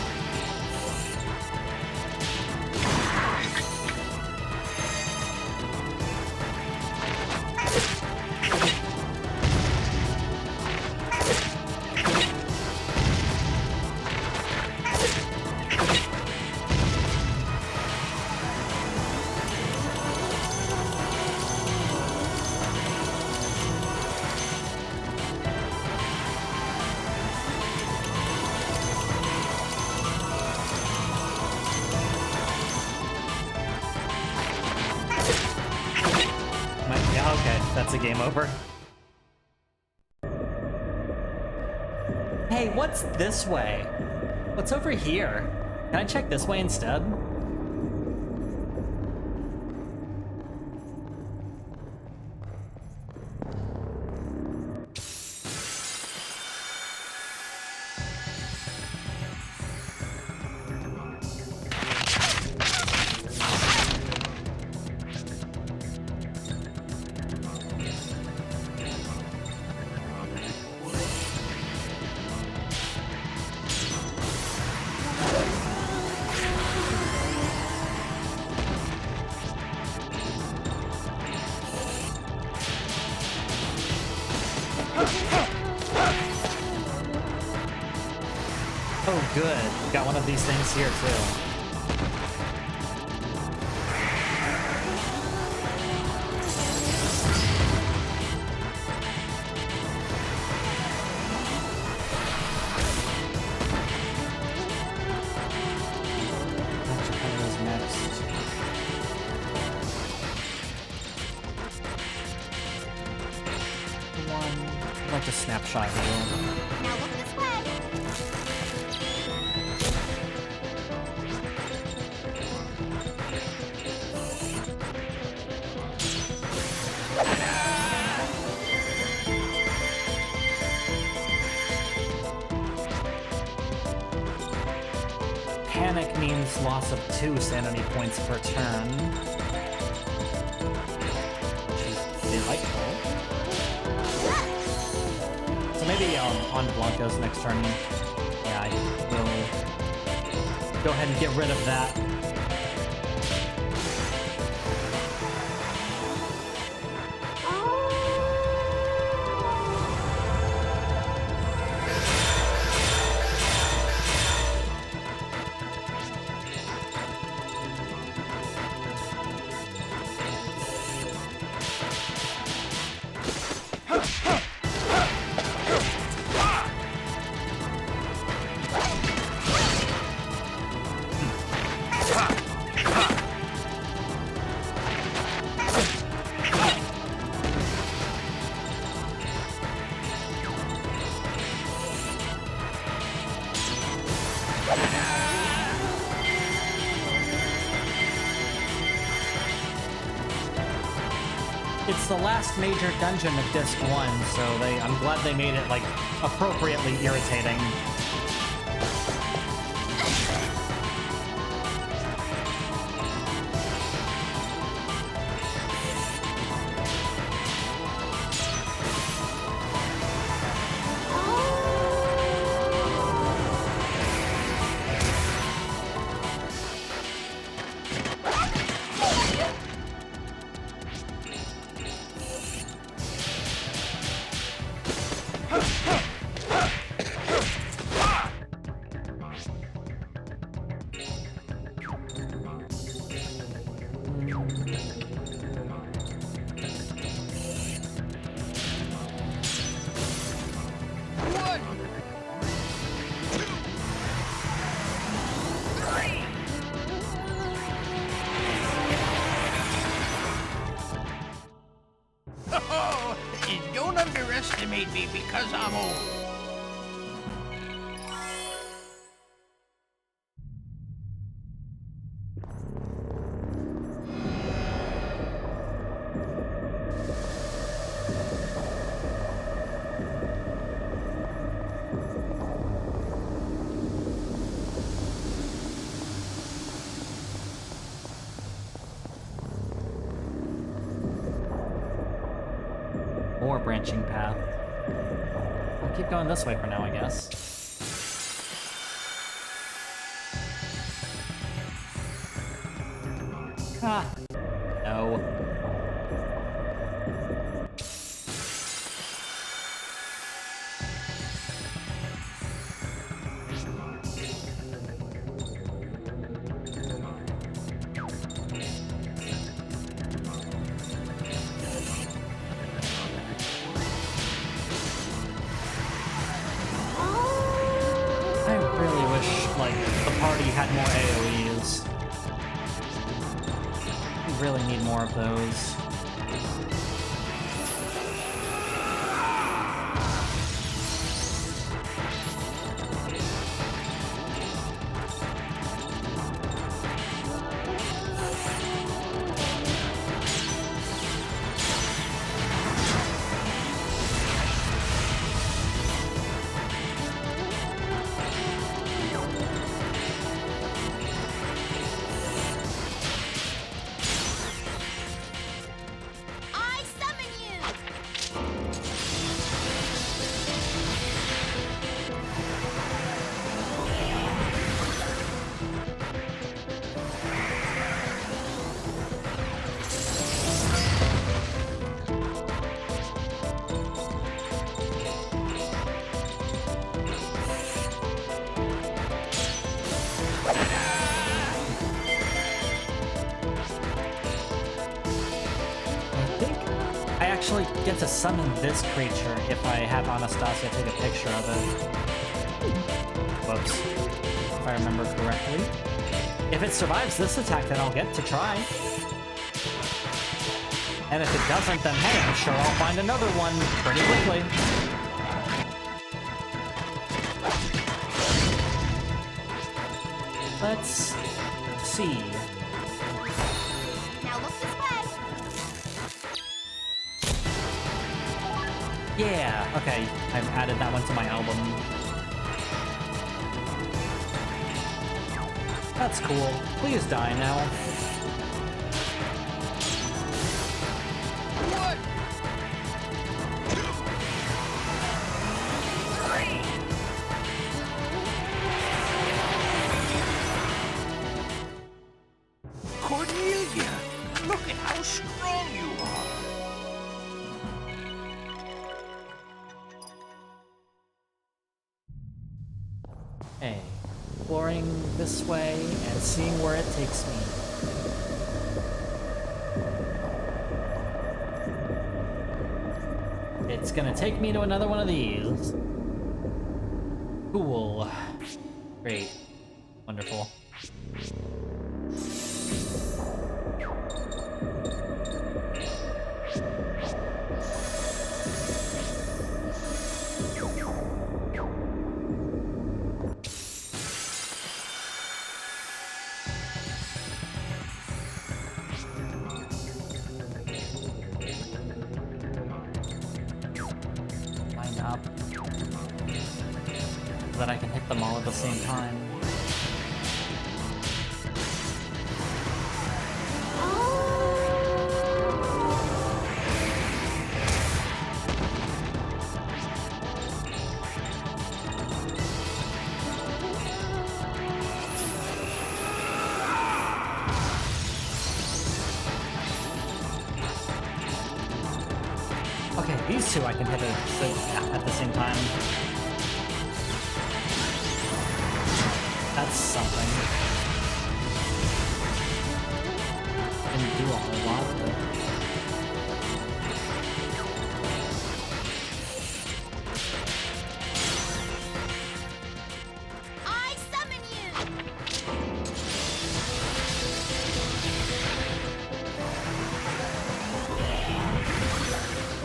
A: Okay, that's a game over. Hey, what's this way? What's over here? Can I check this way instead? Oh, good. Got one of these things here, too. I'd like to snapshot you.
L: Now look this way.
A: Panic means loss of 2 sanity points per turn, which is delightful. So maybe on Blanco's next turn, yeah, I will go ahead and get rid of that. It's the last major dungeon of Disc 1, so I'm glad they made it, like, appropriately irritating.
K: Don't underestimate me because I'm old.
A: More branching path. I'll keep going this way for now, I guess. Ah. No. Had more AoEs. We really need more of those. actually get to summon this creature if I have Anastasia take a picture of it. Whoops. If I remember correctly. If it survives this attack, then I'll get to try. And if it doesn't, then hey, I'm sure I'll find another one pretty quickly. Let's see.
L: Now look this way.
A: Yeah, okay. I've added that one to my album. That's cool. Please die now.
E: Cornelia, look at how strong you are.
A: Okay. Exploring this way and seeing where it takes me. It's gonna take me to another one of these. Cool. Great. Wonderful. That I can hit them all at the same time. Okay, these two I can hit at the same time. That's something. Didn't do a whole lot, but...
L: I summon you!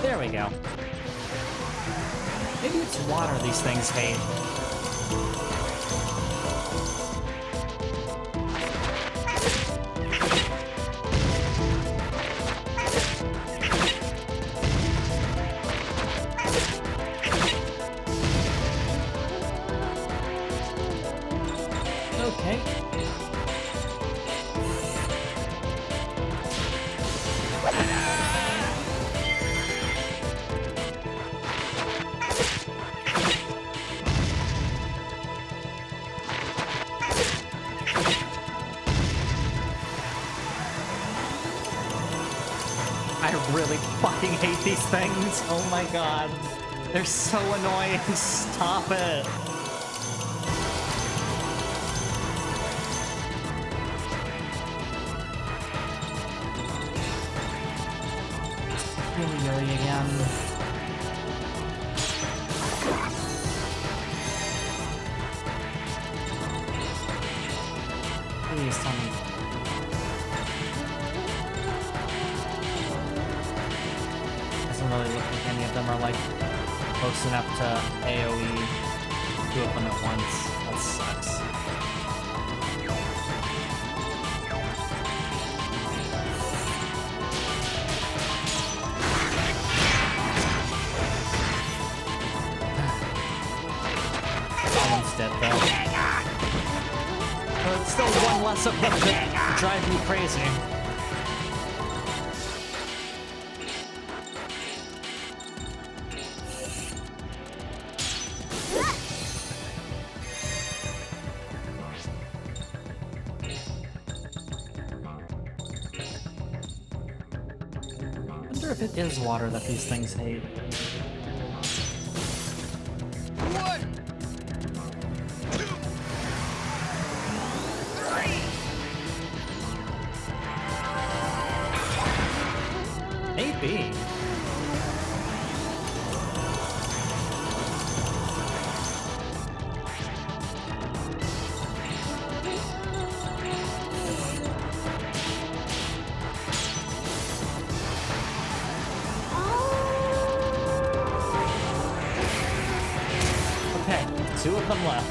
A: There we go. Maybe it's water these things hate. I really fucking hate these things. Oh my god. They're so annoying. Stop it. Really, really again. Please tell me. Doesn't really look like any of them are like close enough to AoE two of them at once. That sucks. Dead though. But it's still one less of them that drive me crazy. I wonder if it is water that these things hate. Maybe. 2 of them left.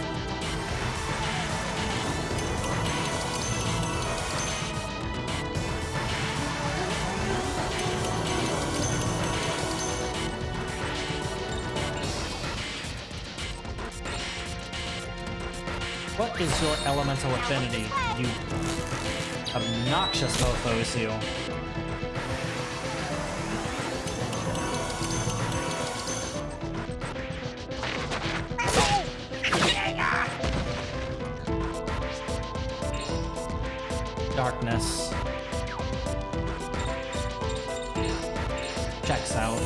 A: What is your elemental affinity, you obnoxious mofos, you? Darkness. Checks out.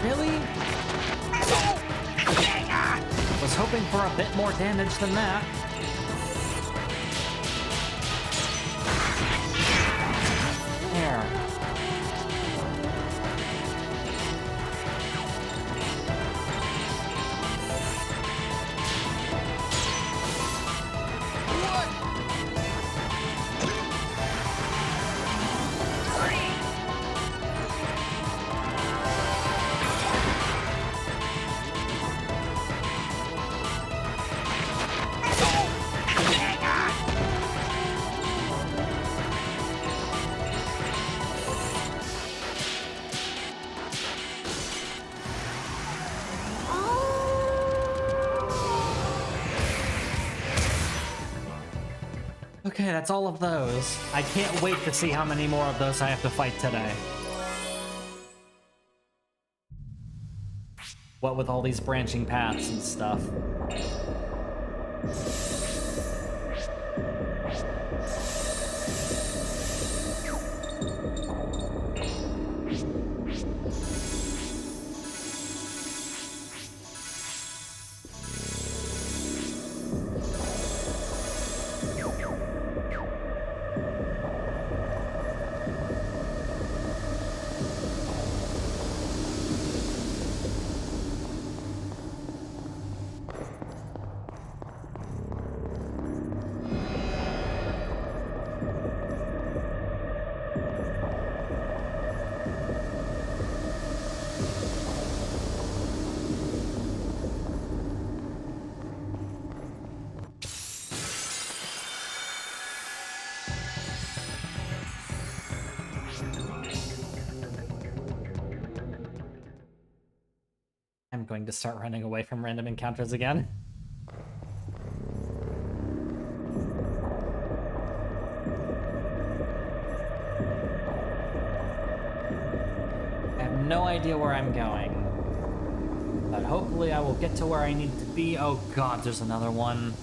A: Really? Was hoping for a bit more damage than that. There. Okay, that's all of those. I can't wait to see how many more of those I have to fight today. What with all these branching paths and stuff. I'm going to start running away from random encounters again. I have no idea where I'm going. But hopefully I will get to where I need to be. Oh god, there's another one.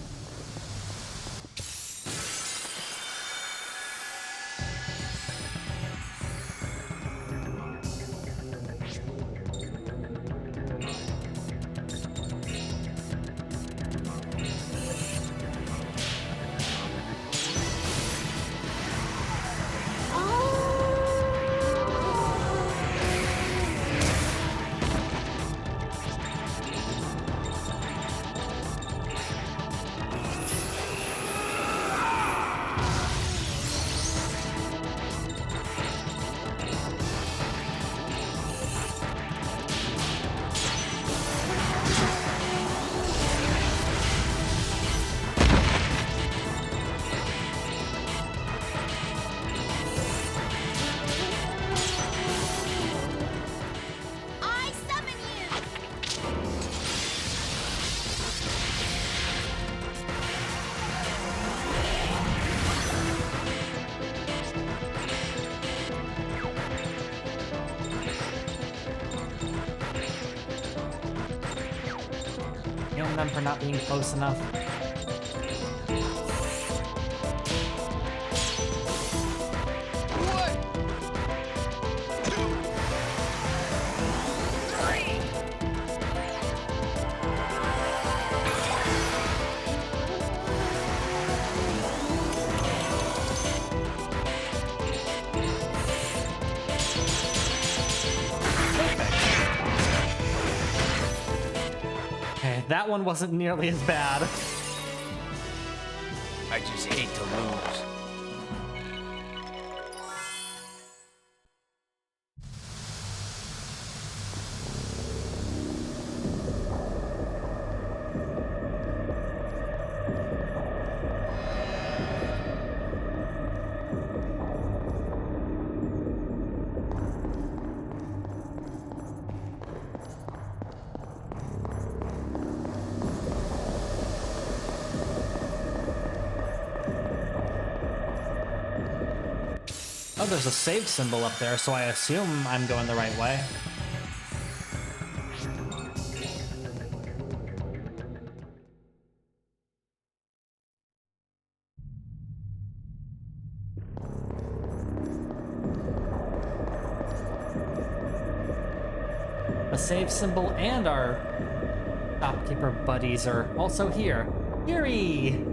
A: Damn them for not being close enough. That one wasn't nearly as bad.
K: I just hate to lose.
A: Oh, there's a save symbol up there, so I assume I'm going the right way. A save symbol and our shopkeeper buddies are also here. Yuri!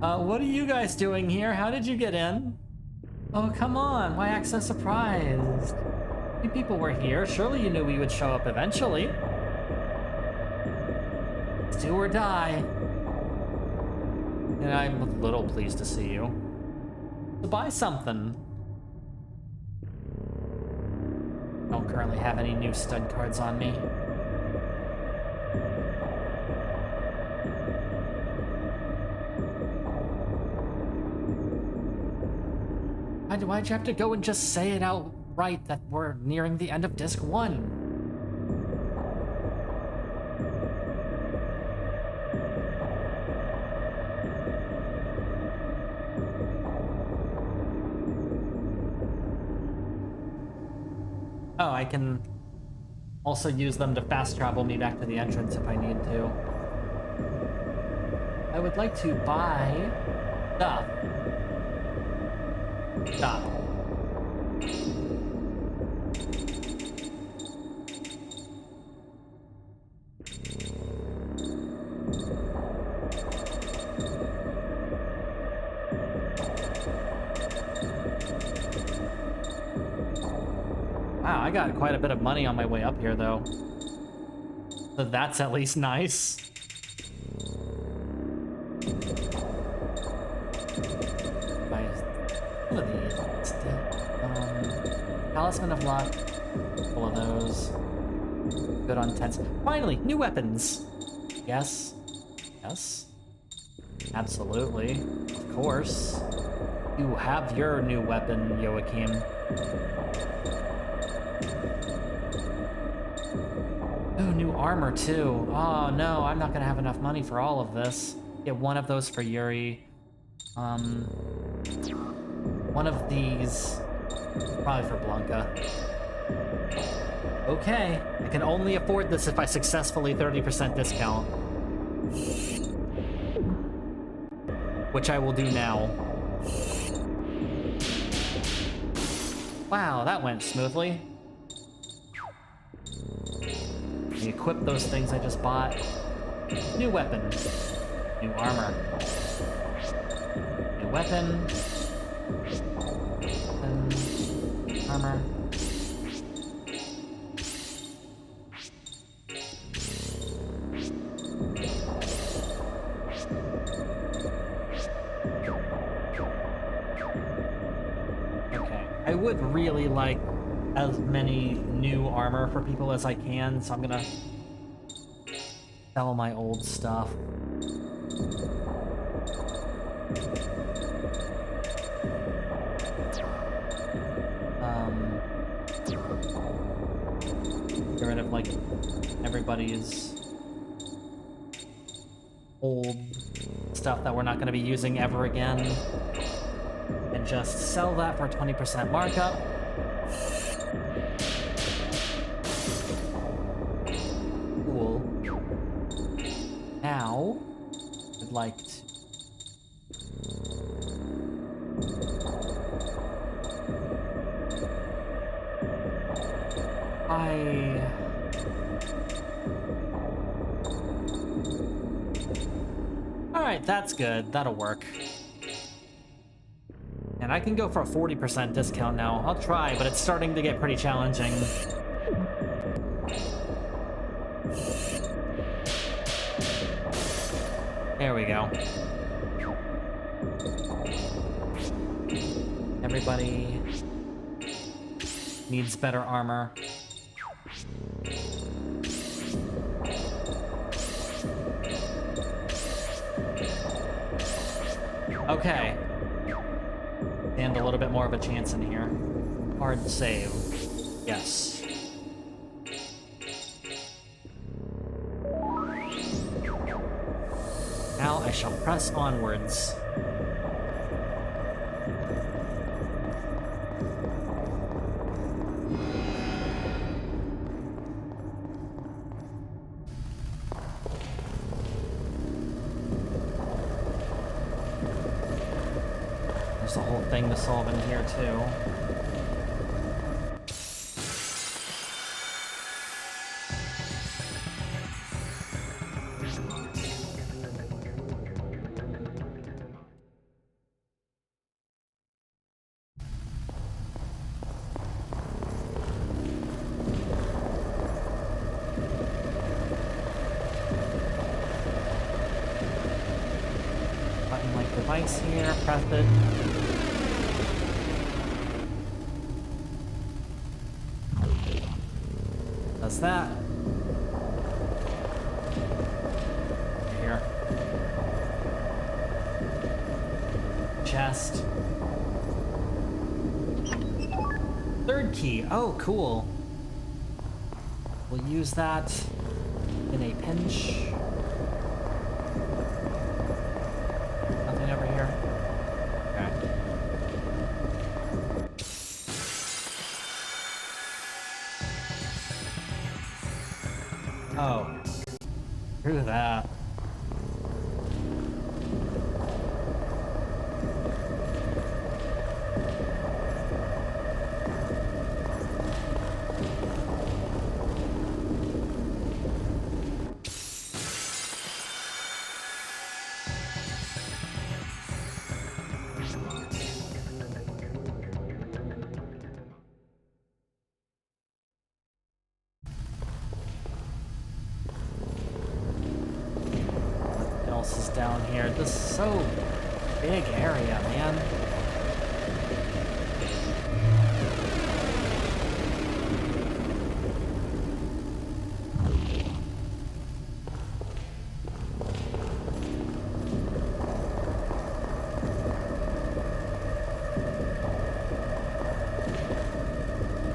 A: What are you guys doing here? How did you get in? Oh, come on. Why act so surprised? You people were here. Surely you knew we would show up eventually. It's do or die. And I'm a little pleased to see you. So buy something. I don't currently have any new stud cards on me. Why'd you have to go and just say it outright that we're nearing the end of Disc 1? Oh, I can also use them to fast travel me back to the entrance if I need to. I would like to buy stuff. Stop. Wow, I got quite a bit of money on my way up here, though. So that's at least nice. What are these? Talisman of Luck. Full of those. Good on tents. Finally, new weapons. Yes. Yes. Absolutely. Of course. You have your new weapon, Joachim. Ooh, new armor too. Oh no, I'm not gonna have enough money for all of this. Get one of those for Yuri. One of these, probably for Blanca. Okay, I can only afford this if I successfully 30% discount. Which I will do now. Wow, that went smoothly. Equip those things I just bought. New weapon. New armor. New weapon. Armor. Okay, I would really like as many new armor for people as I can, so I'm gonna sell my old stuff. Get rid of, like, everybody's old stuff that we're not going to be using ever again. And just sell that for 20% markup. Cool. like to... Alright, that's good. That'll work. And I can go for a 40% discount now. I'll try, but it's starting to get pretty challenging. There we go. Everybody needs better armor. Okay. And a little bit more of a chance in here. Hard save. Yes. Now I shall press onwards. There's a whole thing to solve in here too. Button-like device here, press it. Does that. Here. Chest. Third key. Oh, cool. We'll use that in a pinch. Nothing over here. Okay. Oh. Screw that. Is down here. This is so big area, man.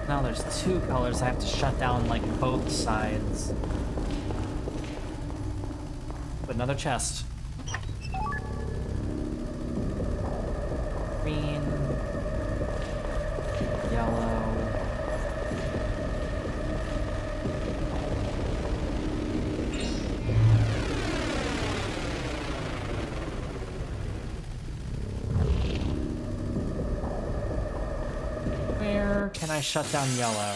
A: Now there's two colors. I have to shut down like both sides. Another chest. Green. Yellow. Where can I shut down yellow?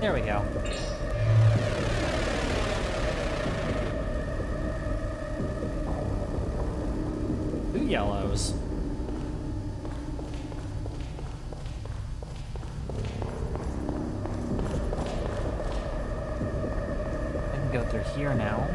A: There we go. Two yellows. I can go through here now.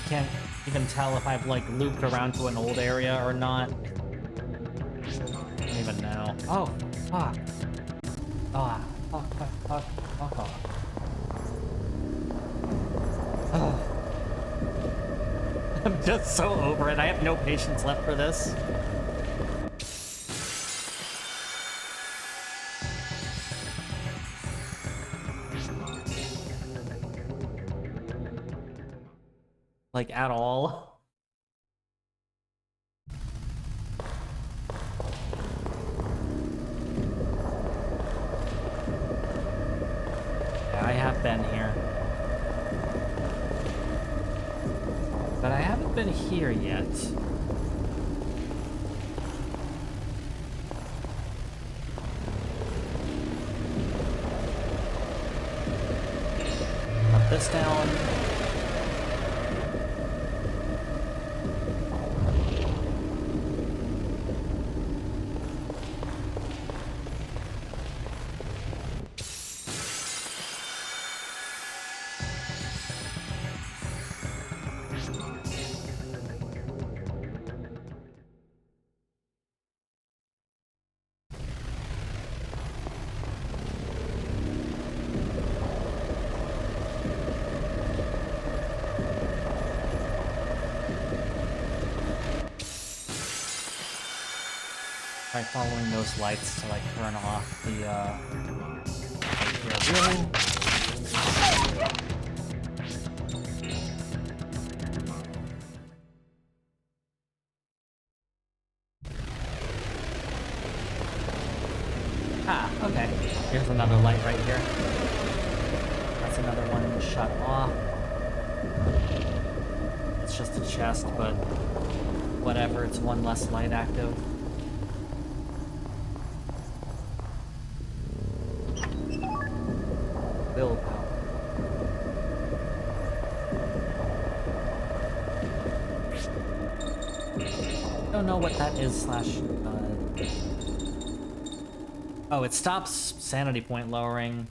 A: can't even tell if I've, like, looped around to an old area or not. I don't even know. Oh, fuck. Oh, fuck. Oh. I'm just so over it. I have no patience left for this. Like, at all. Yeah, I have been here. But I haven't been here yet. Put this down. Try following those lights to, like, turn off the, really? Ah, okay. Here's another light right here. That's another one shut off. It's just a chest, but whatever, it's one less light active. Willpower. Don't know what that is slash... Oh, it stops sanity point lowering.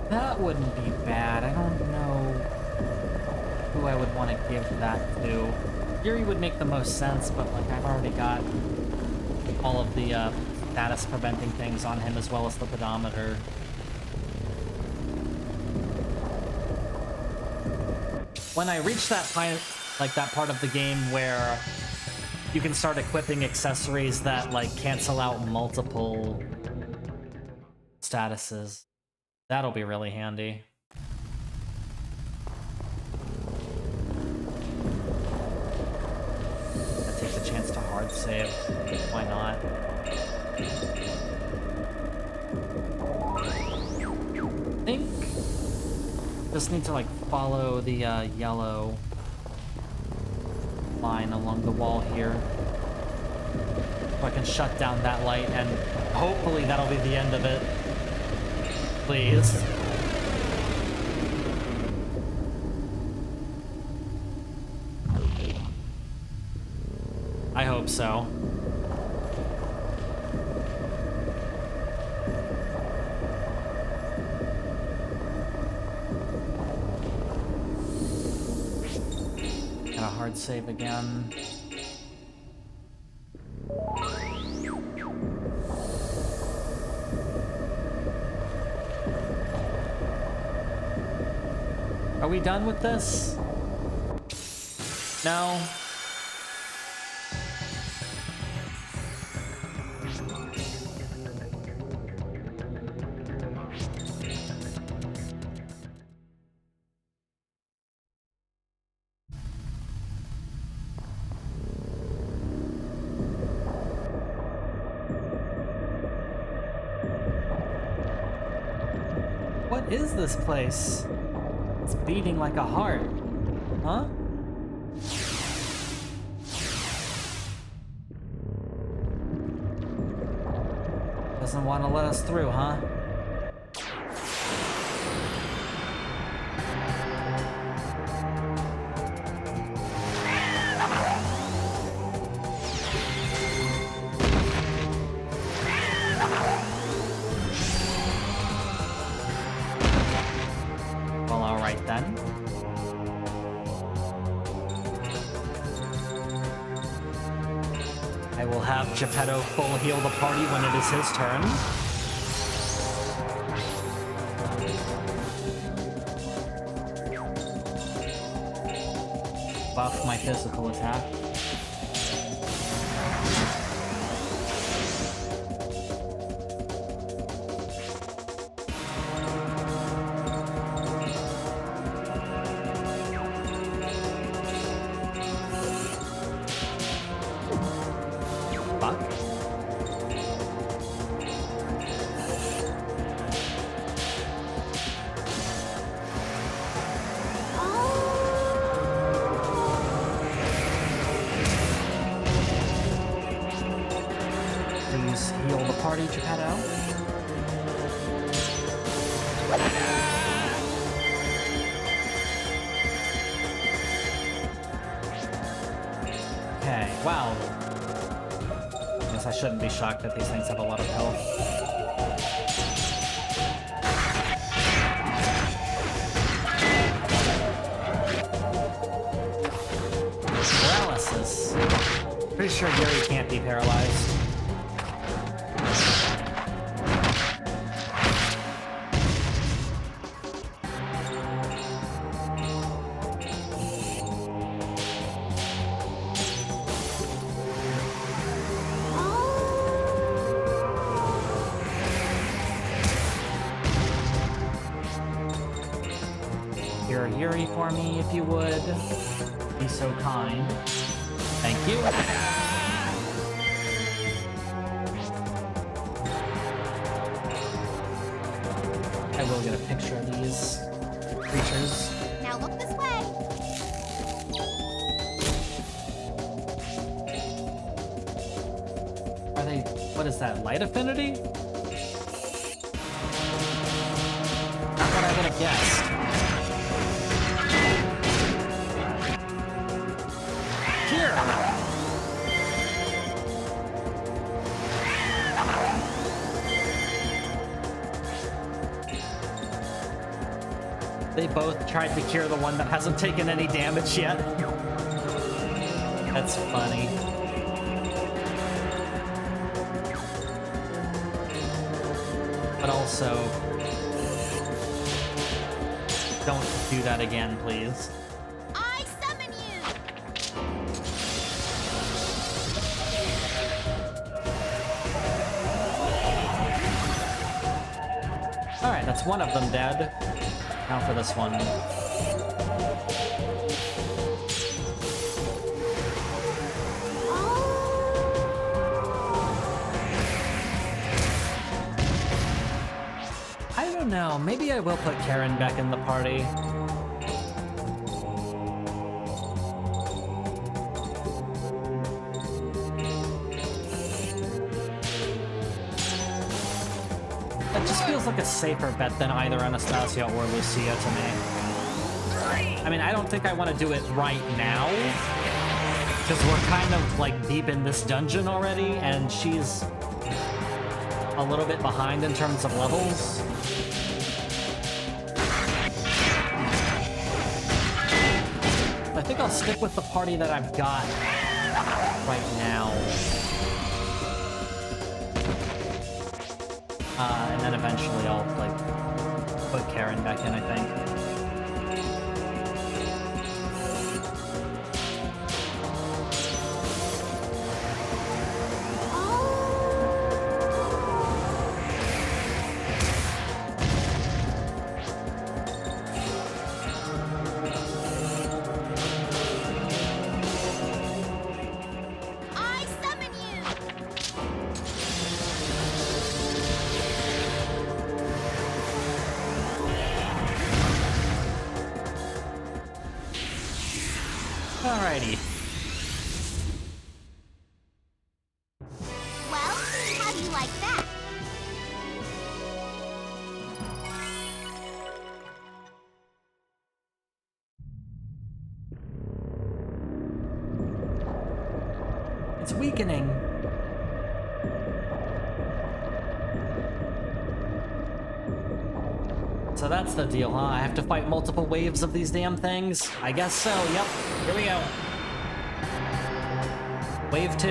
A: That wouldn't be bad. I don't know who I would want to give that to. Fury would make the most sense, but like I've already got all of the status preventing things on him as well as the pedometer. When I reach that part of the game where you can start equipping accessories that like cancel out multiple statuses, that'll be really handy. That takes a chance to hard save. Why not? I think just need to like follow the yellow line along the wall here so I can shut down that light, and hopefully that'll be the end of it. Please. I hope so. Got a hard save again. Are we done with this? No. What is this place? It's beating like a heart. Huh? Doesn't want to let us through, huh? Well, alright then. have Geppetto full heal the party when it is his turn. Buff my physical attack. Shouldn't be shocked that these things have a lot of health. Paralysis. Pretty sure Yuri can't be paralyzed. Yuri for me, if you would. Be so kind. Thank you. I will get a picture of these creatures.
L: Now look this way.
A: Are they... what is that? Light affinity? Not what I would have guessed. They both tried to cure the one that hasn't taken any damage yet. That's funny. But also, don't do that again, please.
L: I summon you.
A: Alright, that's one of them dead. Now for this one. I don't know, maybe I will put Karen back in the party. Like a safer bet than either Anastasia or Lucia to me. I mean, I don't think I want to do it right now, because we're kind of like deep in this dungeon already, and she's a little bit behind in terms of levels. I think I'll stick with the party that I've got right now. And then eventually I'll, like, put Karen back in, I think. Alrighty.
L: Well, how do you like that?
A: It's weakening. So that's the deal, huh? I have to fight multiple waves of these damn things? I guess so, yep. Here we go. Wave 2.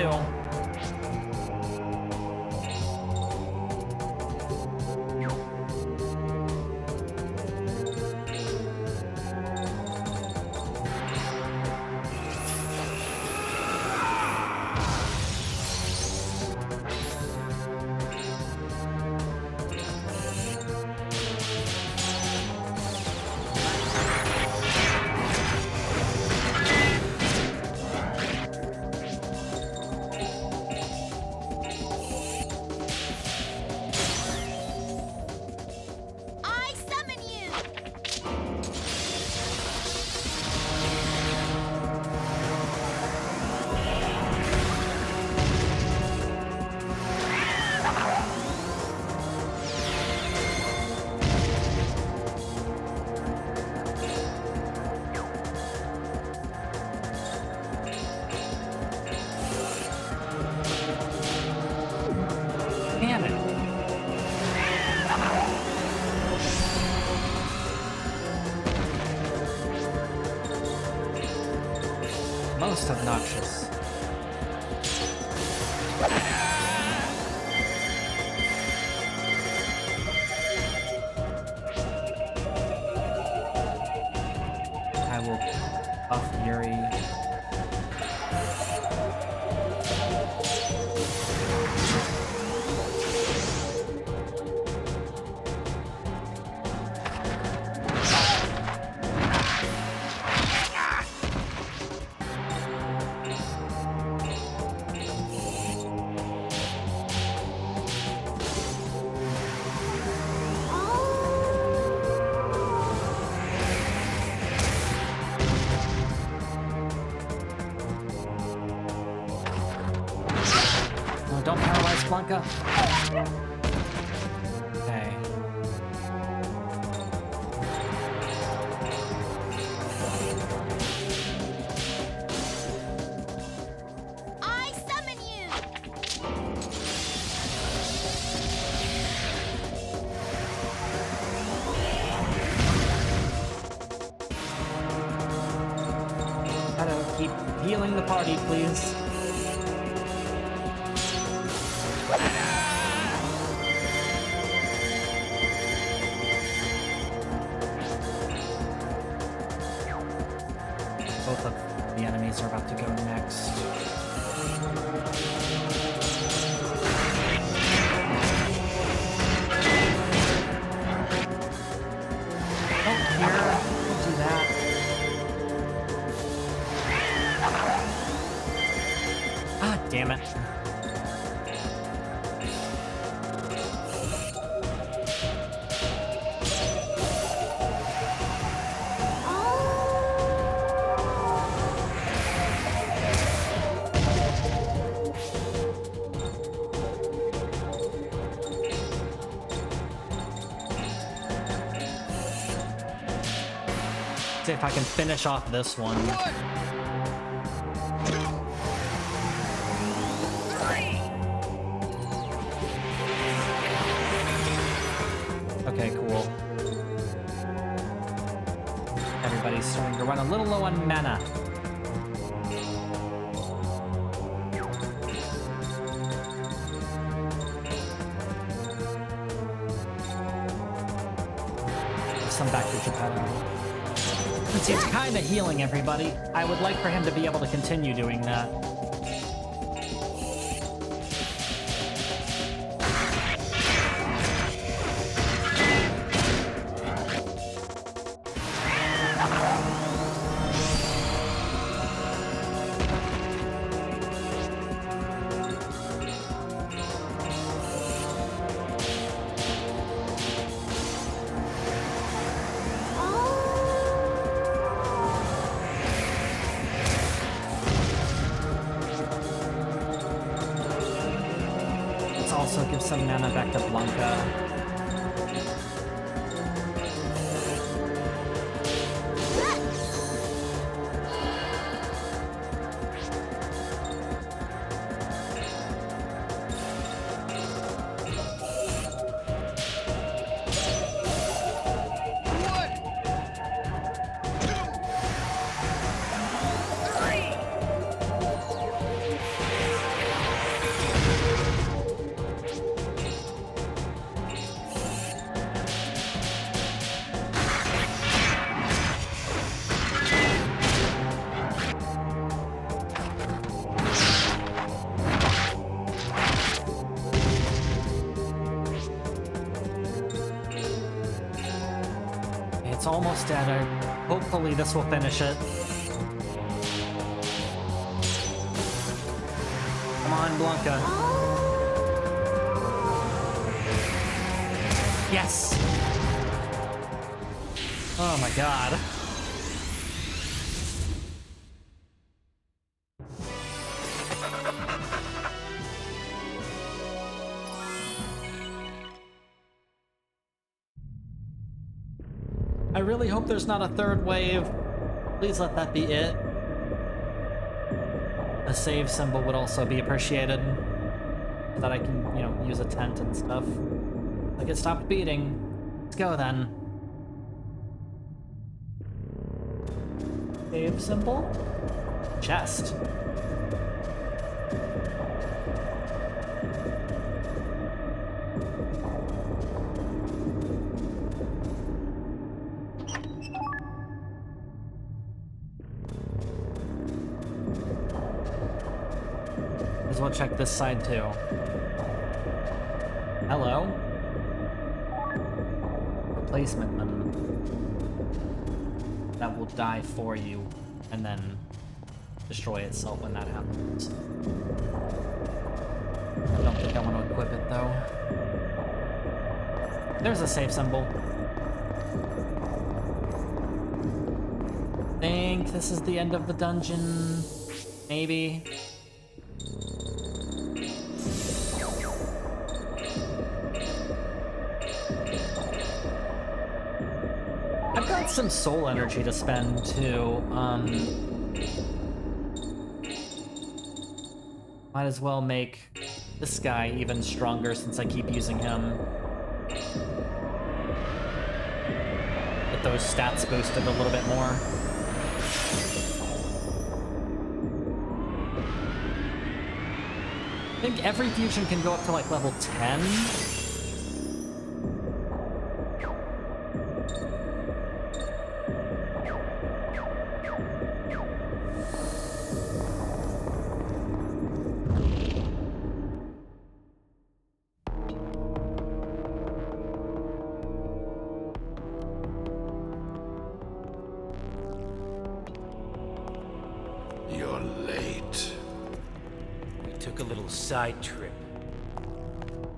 A: cannon. Most obnoxious. I will buff Yuri. Don't paralyze Blanca. Okay.
L: I summon you!
A: Gotta keep healing the party, please. Both of the enemies are about to go next. Oh, here. Don't do that. Ah, damn it. See if I can finish off this one. Okay, cool. Everybody's starting to run a little low on mana. Some back to Geppetto. Since he's kind of healing everybody, I would like for him to be able to continue doing that. Also give some mana back to Blanca. It's almost dead. Hopefully this will finish it. Come on, Blanca. Yes! Oh my god. I really hope there's not a third wave. Please let that be it. A save symbol would also be appreciated. so that I can, you know, use a tent and stuff. Like it stopped beating. Let's go then. Save symbol? Chest. As well check this side too. Hello? Replacement man. That will die for you and then destroy itself when that happens. I don't think I want to equip it though. There's a save symbol. I think this is the end of the dungeon. Maybe. I've got some soul energy to spend too. Might as well make this guy even stronger since I keep using him. Get those stats boosted a little bit more. I think every fusion can go up to like level 10.
B: You're late.
K: We took a little side trip.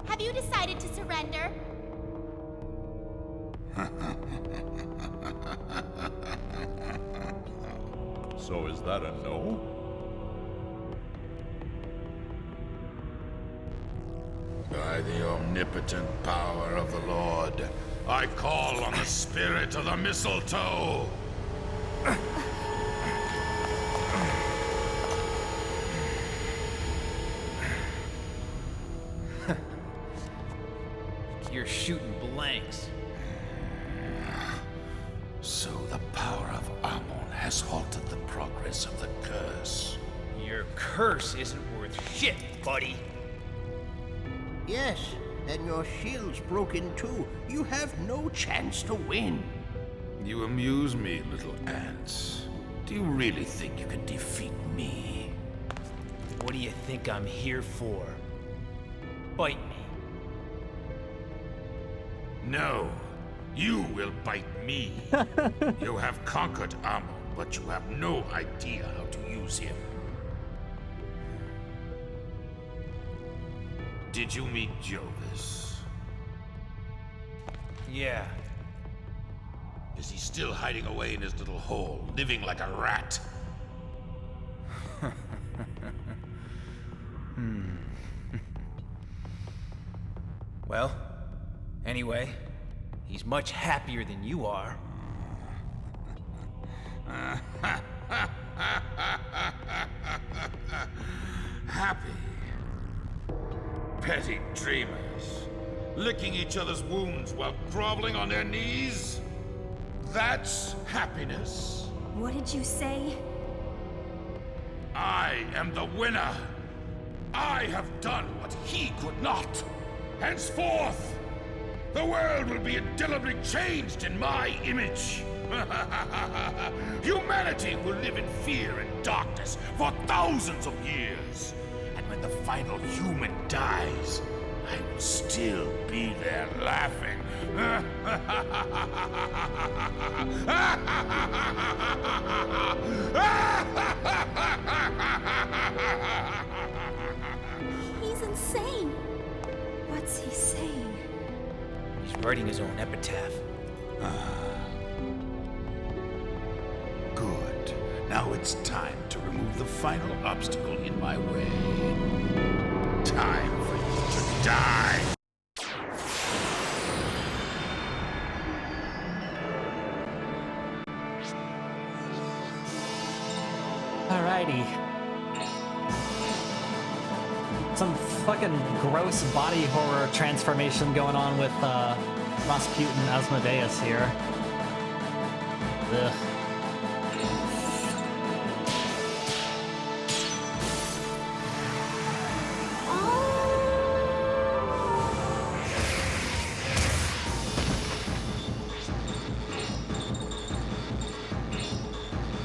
L: Have you decided to surrender?
H: So is that a no?
B: By the omnipotent power of the Lord, I call on the spirit of the mistletoe!
C: You're shooting blanks.
B: So the power of Ammon has halted the progress of the curse.
K: Your curse isn't worth shit, buddy.
N: Yes, and your shield's broken too. You have no chance to win.
B: You amuse me, little ants. Do you really think you can defeat me?
K: What do you think I'm here for? Bite me.
B: No, you will bite me. You have conquered Ammon, but you have no idea how to use him. Did you meet Jovis?
K: Yeah.
B: Is he still hiding away in his little hole, living like a rat?
K: Well, anyway, he's much happier than you are.
B: Happy? Petty dreamers, licking each other's wounds while groveling on their knees? That's happiness.
D: What did you say?
B: I am the winner. I have done what he could not. Henceforth, the world will be indelibly changed in my image. Humanity will live in fear and darkness for thousands of years. And when the final human dies, I will still be there laughing.
L: He's insane.
D: What's he saying?
K: He's writing his own epitaph.
B: Good. Now it's time to remove the final obstacle in my way. Time for you to die!
A: Alrighty. Some fucking gross body horror transformation going on with Rasputin Asmodeus here. Ugh.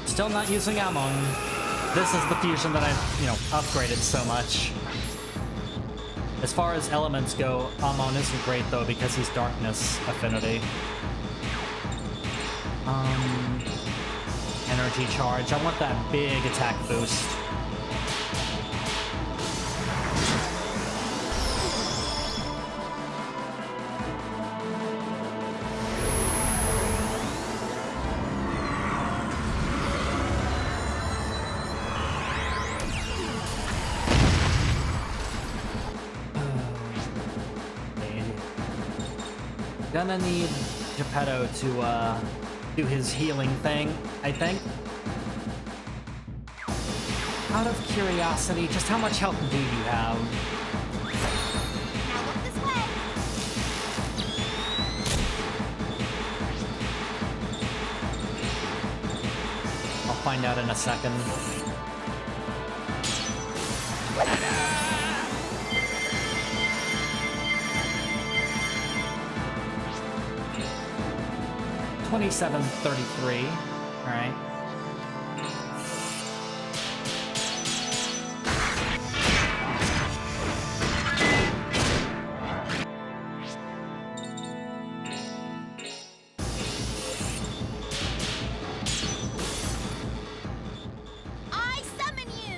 A: Still not using Amon. This is the fusion that I've, upgraded so much. As far as elements go, Amon isn't great though because he's darkness affinity. Energy charge. I want that big attack boost. Gonna need Geppetto to do his healing thing, I think. Out of curiosity, just how much health do you have?
L: Now look this way.
A: I'll find out in a second. $27.33. All right.
L: I summon you.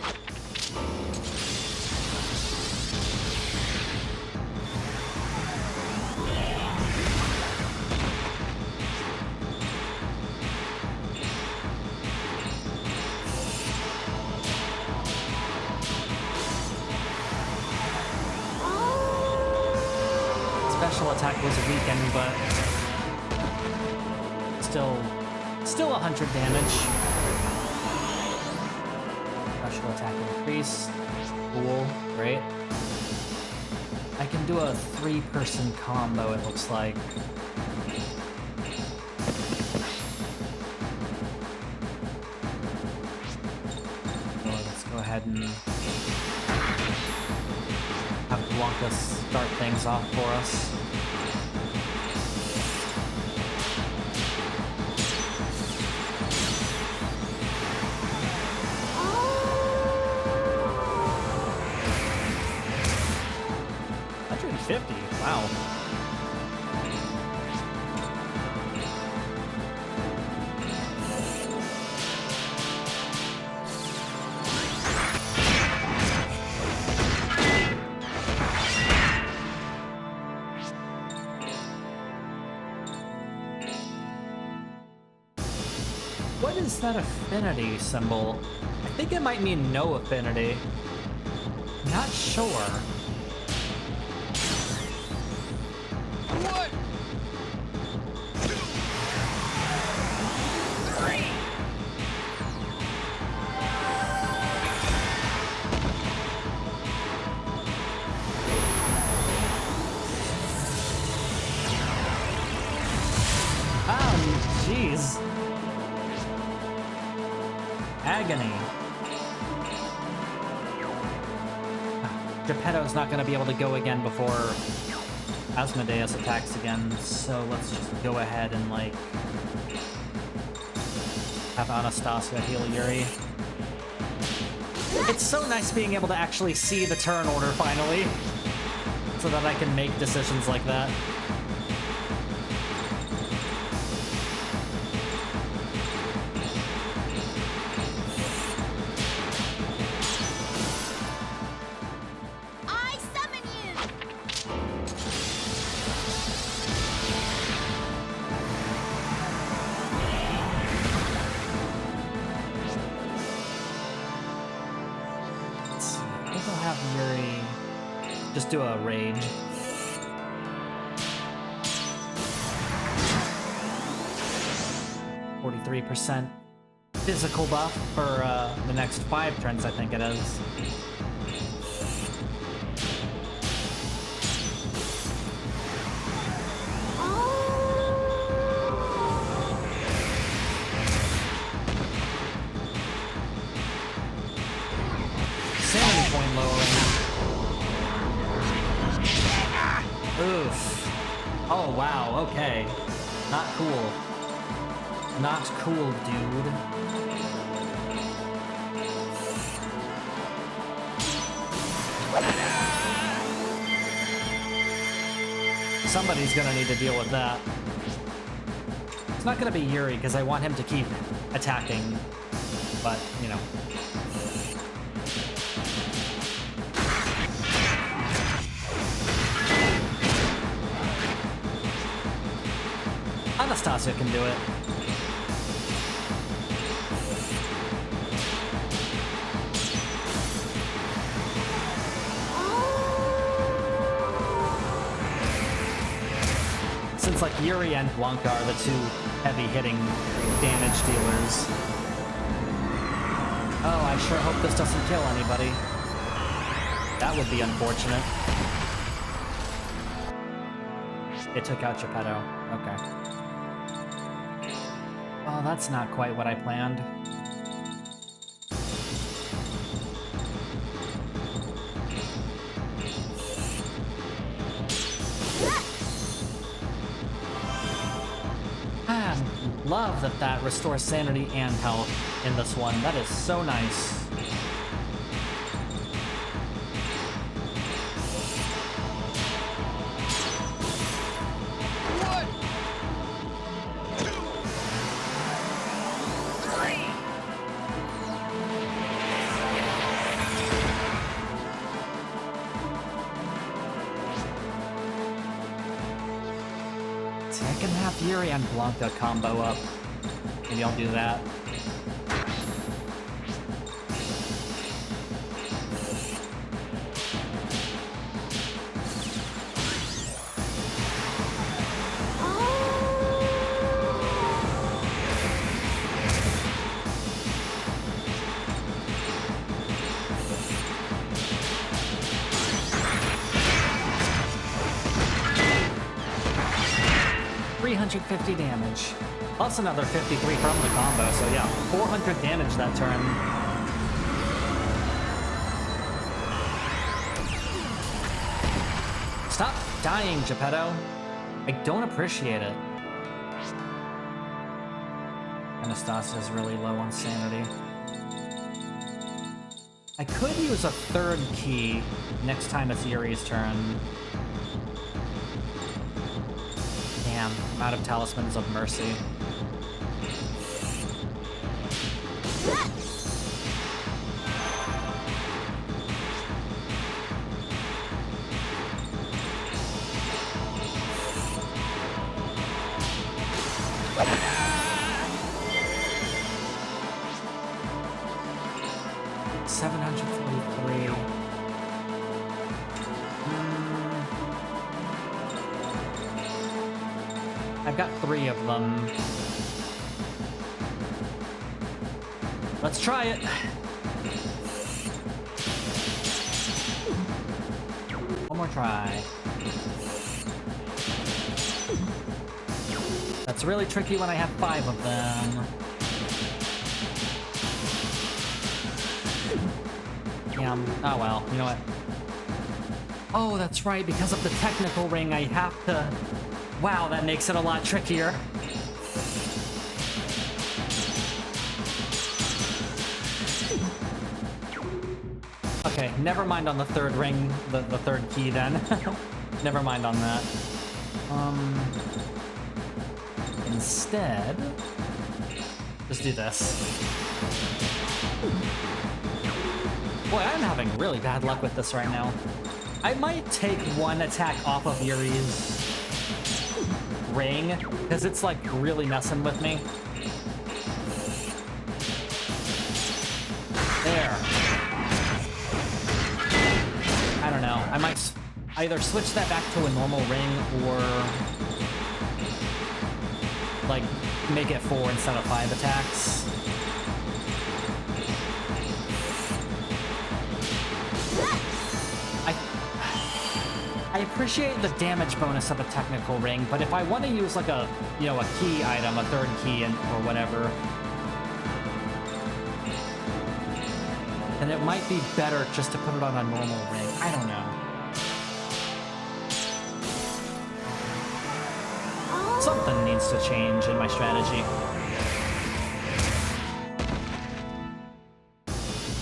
A: Special attack was weakened, but still 100 damage. Special attack increase. Cool, great. I can do a 3-person combo, it looks like. So let's go ahead and have Blanca start things off for us. Wow. What is that affinity symbol? I think it might mean no affinity. Not sure. Jeez. Agony. Geppetto's not going to be able to go again before Asmodeus attacks again, so let's just go ahead and, like, have Anastasia heal Yuri. It's so nice being able to actually see the turn order finally, so that I can make decisions like that. Just do a rage. %, physical buff for the next 5 turns, I think it is. Oof. Oh, wow, okay. Not cool. Not cool, dude. Somebody's gonna need to deal with that. It's not gonna be Yuri, because I want him to keep attacking. But, you know. Anastasia can do it. Since like Yuri and Blanca are the two heavy-hitting damage dealers. Oh, I sure hope this doesn't kill anybody. That would be unfortunate. It took out Geppetto. Okay. Oh, that's not quite what I planned. Love that restores sanity and health in this one. That is so nice.
B: One, two, three.
A: See, I can have Yuri and Blanca combo up. Maybe I'll do that. $350 damage. Plus another 53 from the combo, so yeah, 400 damage that turn. Stop dying, Geppetto. I don't appreciate it. Anastasia's really low on sanity. I could use a third key next time it's Yuri's turn. Damn, I'm out of Talismans of Mercy. I've got 3 of them. Let's try it. One more try. That's really tricky when I have 5 of them. Yeah, oh well, you know what? Oh, that's right, because of the technical ring, I have to... Wow, that makes it a lot trickier. Okay, never mind on the third ring, the third key then. Never mind on that. Instead, just do this. Boy, I'm having really bad luck with this right now. I might take one attack off of Yuri's ring, because it's like really messing with me. There. I don't know. I might either switch that back to a normal ring or like make it 4 instead of 5 attacks. I appreciate the damage bonus of a technical ring, but if I want to use like a, you know, a key item, a third key or whatever, then it might be better just to put it on a normal ring. I don't know. Something needs to change in my strategy.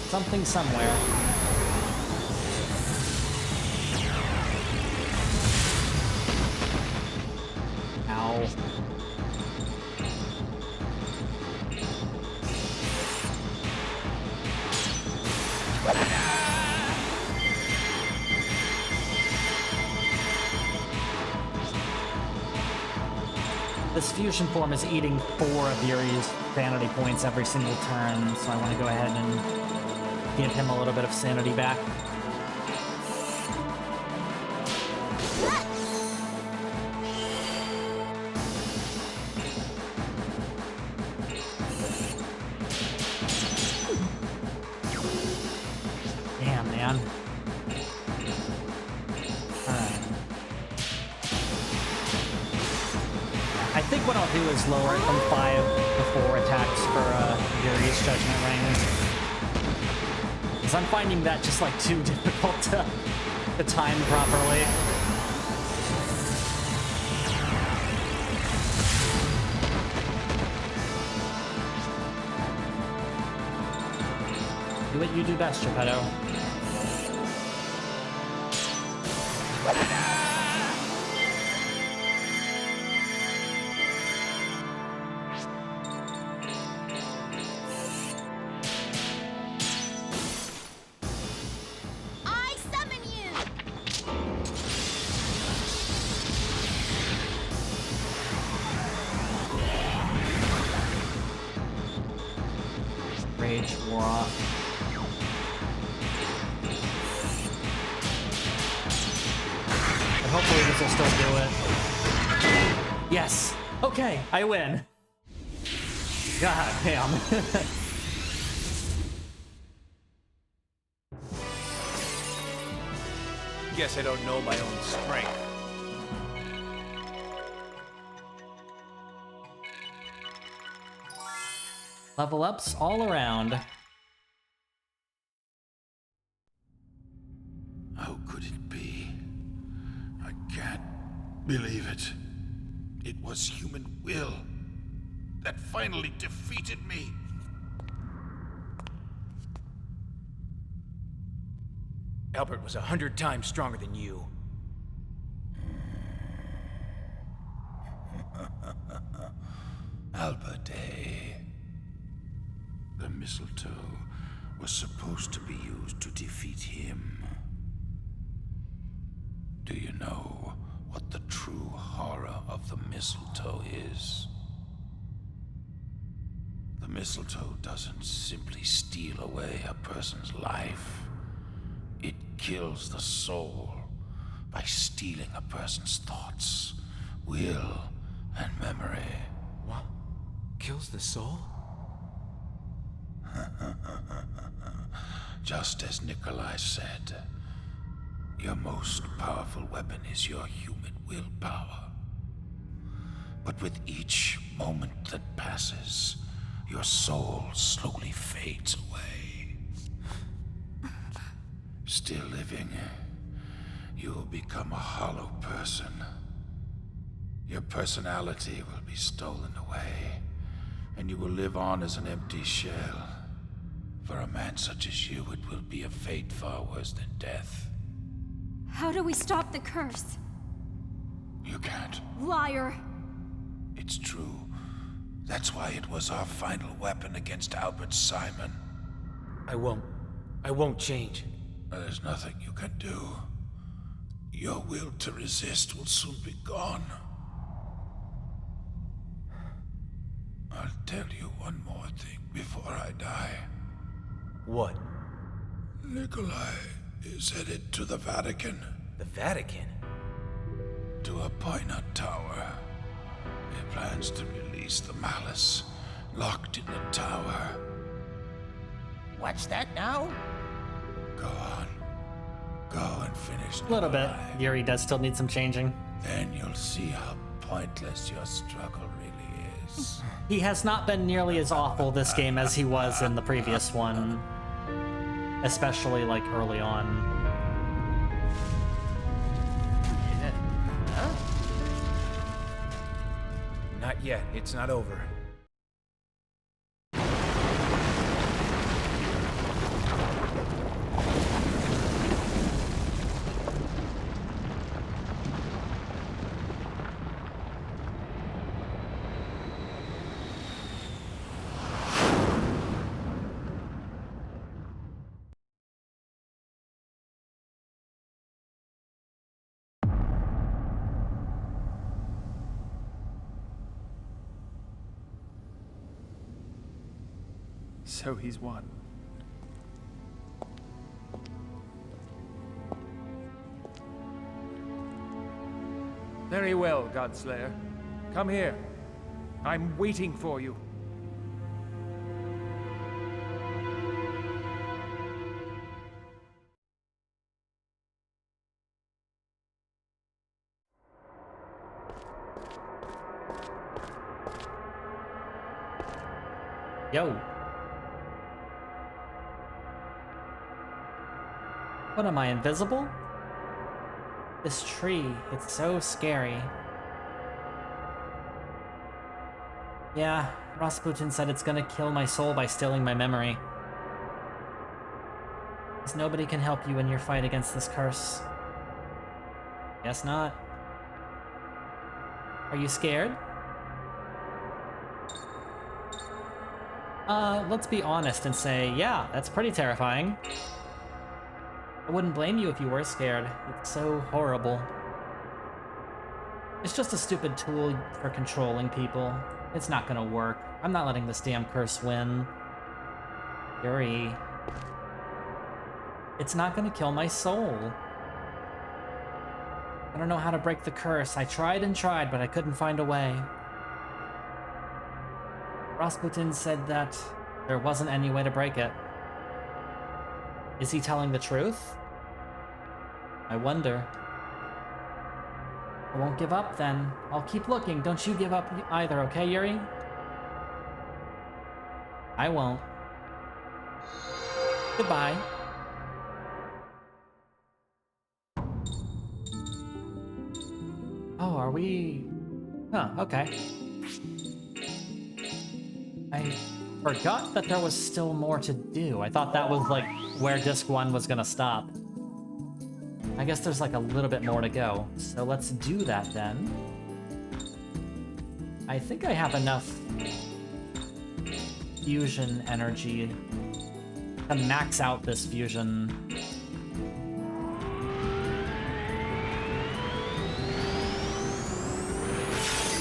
A: Something somewhere. Ow. This fusion form is eating 4 of Yuri's sanity points every single turn, so I want to go ahead and give him a little bit of sanity back. Damn, man. I think what I'll do is lower it from 5 to 4 attacks for Yuri's Judgment Ring. Because I'm finding that just like too difficult to time properly. Do what you do best, Geppetto. Rage wore off. But hopefully this will still do it. Yes! Okay, I win. God damn.
C: Guess I don't know my own strength.
A: Level ups all around.
B: How could it be? I can't believe it. It was human will that finally defeated me.
C: Albert was 100 times stronger than you.
B: Albert, eh? The mistletoe was supposed to be used to defeat him. Do you know what the true horror of the mistletoe is? The mistletoe doesn't simply steal away a person's life. It kills the soul by stealing a person's thoughts, will, and memory.
C: What? Kills the soul?
B: Just as Nikolai said, your most powerful weapon is your human willpower. But with each moment that passes, your soul slowly fades away. Still living, you will become a hollow person. Your personality will be stolen away, and you will live on as an empty shell. For a man such as you, it will be a fate far worse than death.
D: How do we stop the curse?
B: You can't.
D: Liar!
B: It's true. That's why it was our final weapon against Albert Simon.
C: I won't change.
B: There's nothing you can do. Your will to resist will soon be gone. I'll tell you one more thing before I die.
C: What?
B: Nikolai is headed to the Vatican.
C: The Vatican?
B: To Apoina Tower. He plans to release the malice locked in the tower.
N: What's that now?
B: Go on. Go and finish.
A: A little bit. Yuri does still need some changing.
B: Then you'll see how pointless your struggle really is.
A: He has not been nearly as awful this game as he was in the previous one. Especially, like, early on.
C: Not yet. It's not over.
G: So he's won. Very well, Godslayer. Come here. I'm waiting for you.
A: Yo. What am I, invisible? This tree, it's so scary. Yeah, Rasputin said it's gonna kill my soul by stealing my memory. Because nobody can help you in your fight against this curse. Guess not. Are you scared? Let's be honest and say, yeah, that's pretty terrifying. I wouldn't blame you if you were scared. It's so horrible. It's just a stupid tool for controlling people. It's not gonna work. I'm not letting this damn curse win. Yuri. It's not gonna kill my soul. I don't know how to break the curse. I tried and tried, but I couldn't find a way. Rasputin said that there wasn't any way to break it. Is he telling the truth? I wonder. I won't give up then. I'll keep looking. Don't you give up either, okay, Yuri? I won't. Goodbye. Oh, are we... Huh, okay. I forgot that there was still more to do. I thought that was, like, where Disc 1 was gonna stop. I guess there's, like, a little bit more to go. So let's do that, then. I think I have enough fusion energy to max out this fusion.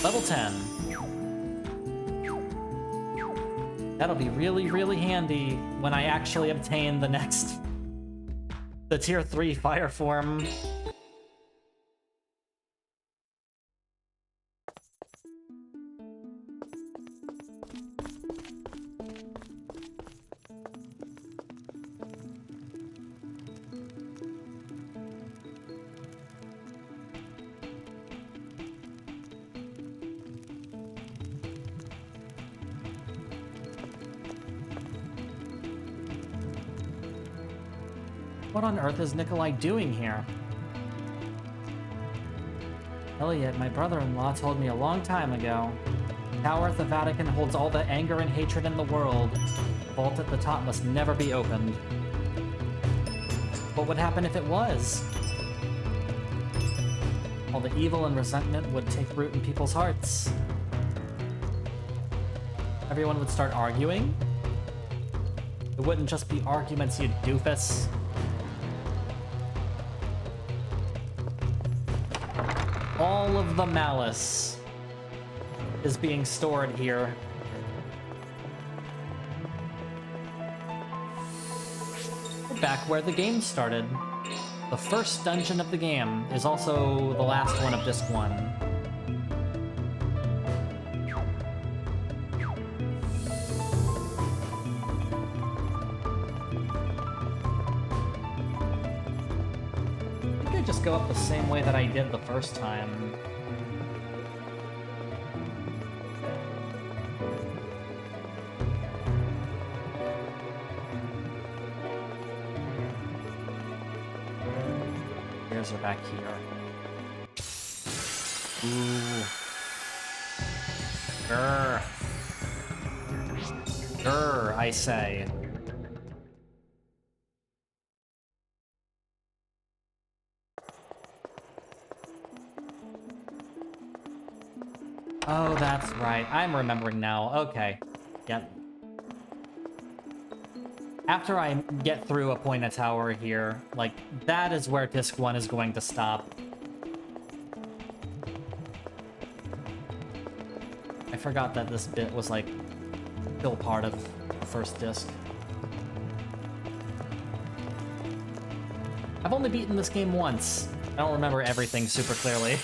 A: Level 10. That'll be really, really handy when I actually obtain the tier 3 fire form. What on earth is Nikolai doing here? Elliot, my brother-in-law, told me a long time ago. The tower at the Vatican holds all the anger and hatred in the world. The vault at the top must never be opened. What would happen if it was? All the evil and resentment would take root in people's hearts. Everyone would start arguing? It wouldn't just be arguments, you doofus. All of the malice is being stored here. We're back where the game started. The first dungeon of the game is also the last one of Disc 1. I think I just go up the same way that I did the first time. Are back here. Ooh. Grr. Grr, I say. Oh, that's right. I'm remembering now. Okay. Yep. After I get through Apoina Tower here, like, that is where Disc 1 is going to stop. I forgot that this bit was, like, still part of the first disc. I've only beaten this game once. I don't remember everything super clearly.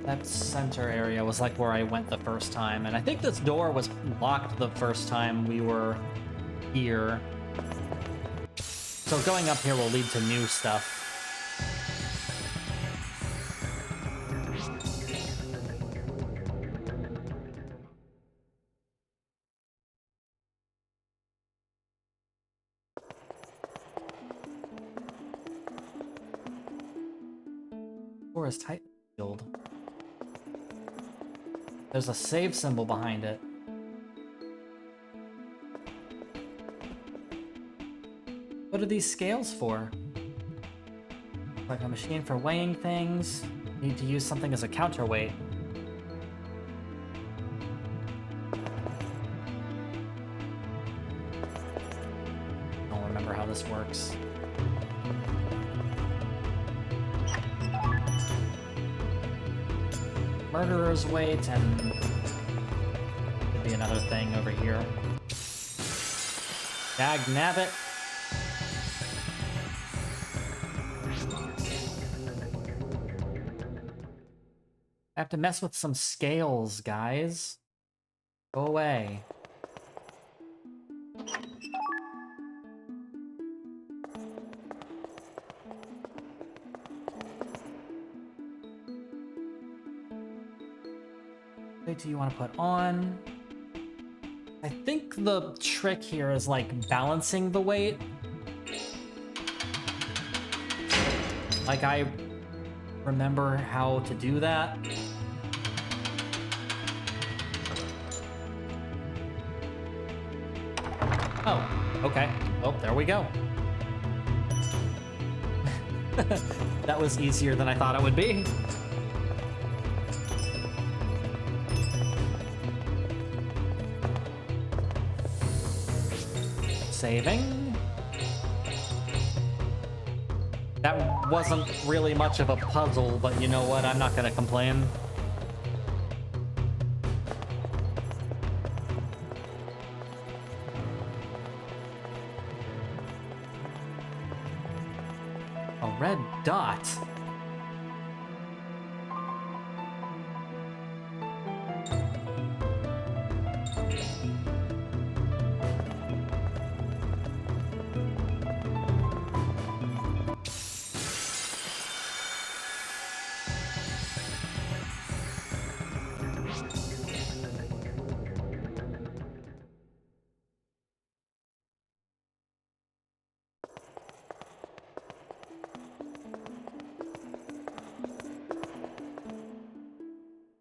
A: That center area was like where I went the first time, and I think this door was locked the first time we were here. So going up here will lead to new stuff. Door is tight sealed. There's a save symbol behind it. What are these scales for? Like a machine for weighing things. Need to use something as a counterweight. Don't remember how this works. Murderer's weight, and could be another thing over here. Dag nabbit. I have to mess with some scales, guys. Go away. Do you want to put on? I think the trick here is like balancing the weight. Like I remember how to do that. Oh, okay. Oh, there we go. That was easier than I thought it would be. Saving. That wasn't really much of a puzzle, but you know what? I'm not gonna complain. A red dot.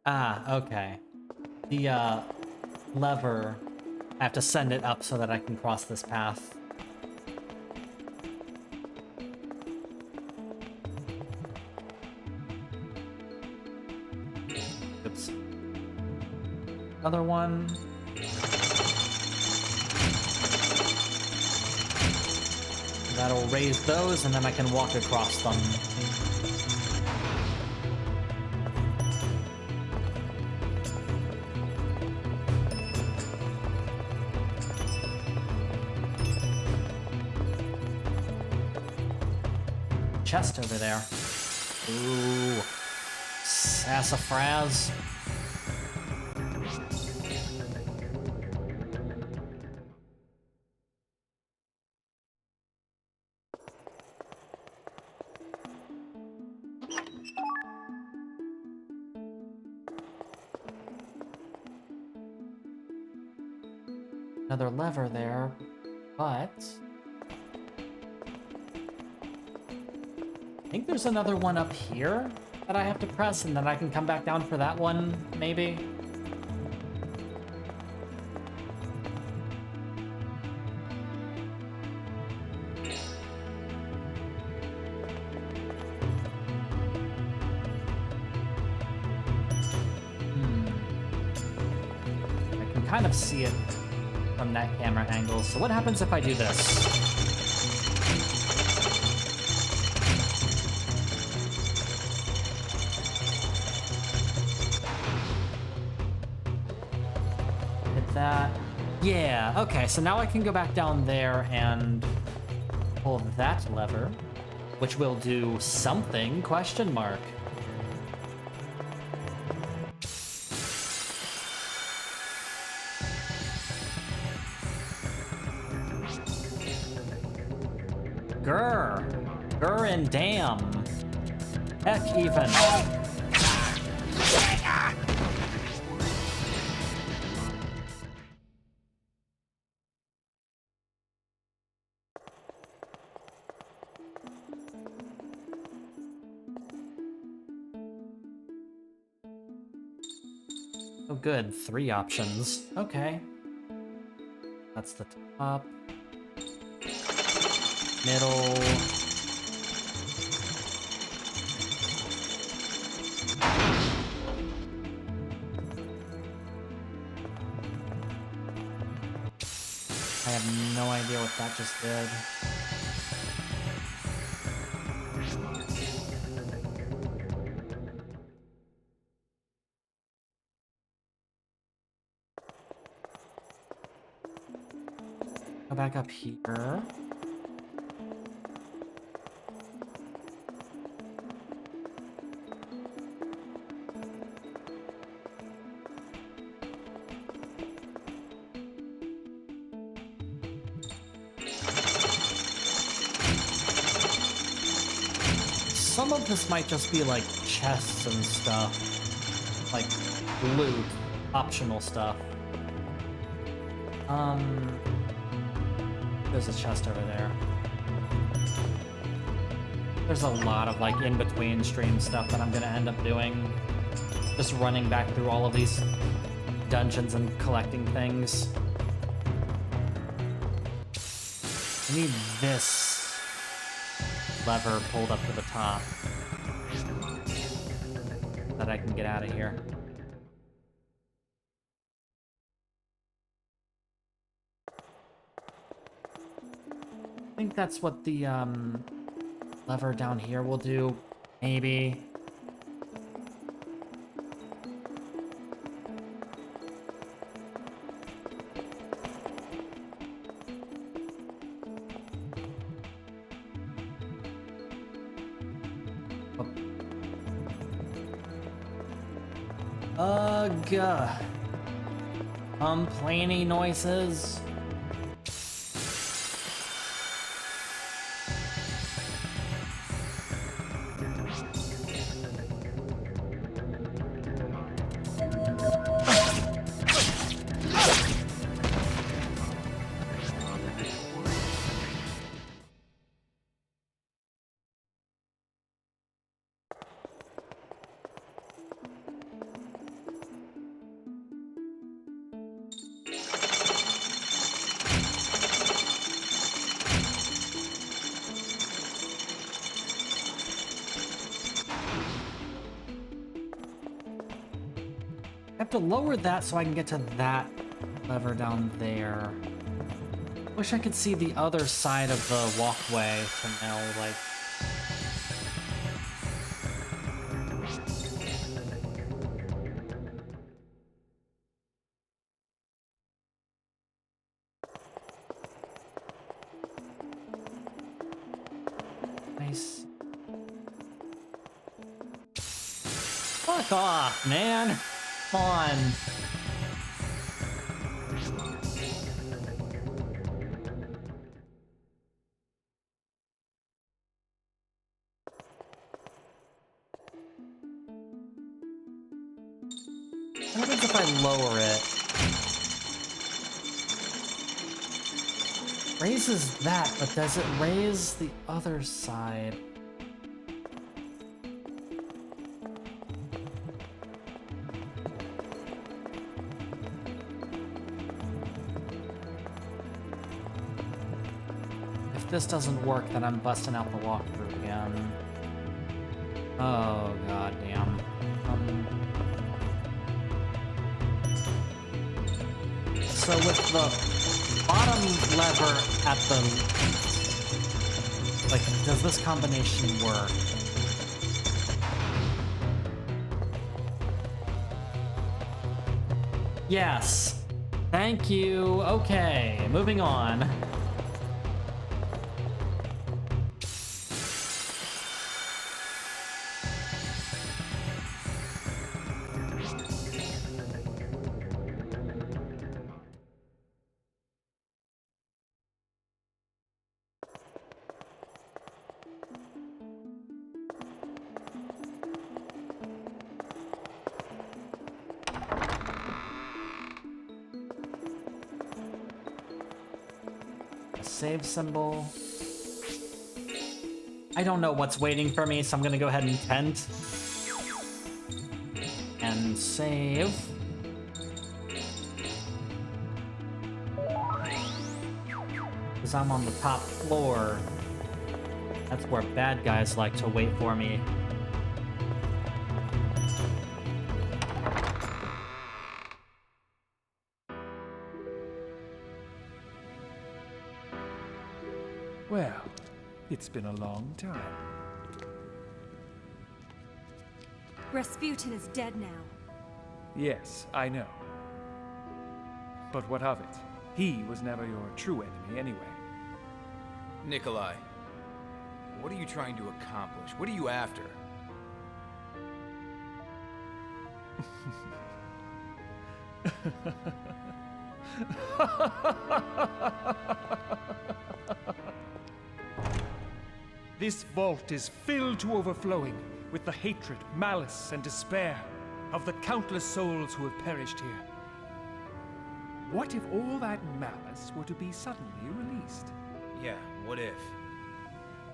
A: Ah, okay. The, lever, I have to send it up so that I can cross this path. Oops. Another one. That'll raise those, and then I can walk across them. Chest over there. Ooh. Sassafras. Another lever there, but I think there's another one up here that I have to press, and then I can come back down for that one, maybe? I can kind of see it from that camera angle. So what happens if I do this? That. Yeah, okay, so now I can go back down there and pull that lever, which will do something, question mark. Grr and damn. Heck even. Oh good, 3 options. Okay. That's the top. Middle. I have no idea what that just did. Go back up here. Some of this might just be like chests and stuff. Like loot, optional stuff. There's a chest over there. There's a lot of like in-between stream stuff that I'm gonna end up doing. Just running back through all of these dungeons and collecting things. I need this lever pulled up to the top that I can get out of here. I think that's what the lever down here will do, maybe. Ugh. Complaining noises. I have to lower that so I can get to that lever down there. Wish I could see the other side of the walkway to know, like... Nice. Fuck off, man. Come on. What happens if I lower it? Raises that, but does it raise the other side? If this doesn't work, then I'm busting out the walkthrough again. Oh, goddamn. So with the bottom lever at the... Like, does this combination work? Yes. Thank you. Okay, moving on. Save symbol. I don't know what's waiting for me, so I'm gonna go ahead and tent. And save. Because I'm on the top floor. That's where bad guys like to wait for me.
G: Well, it's been a long time.
M: Rasputin is dead now.
G: Yes, I know. But what of it? He was never your true enemy anyway.
C: Nikolai, what are you trying to accomplish? What are you after?
G: This vault is filled to overflowing with the hatred, malice, and despair of the countless souls who have perished here. What if all that malice were to be suddenly released?
C: Yeah, what if?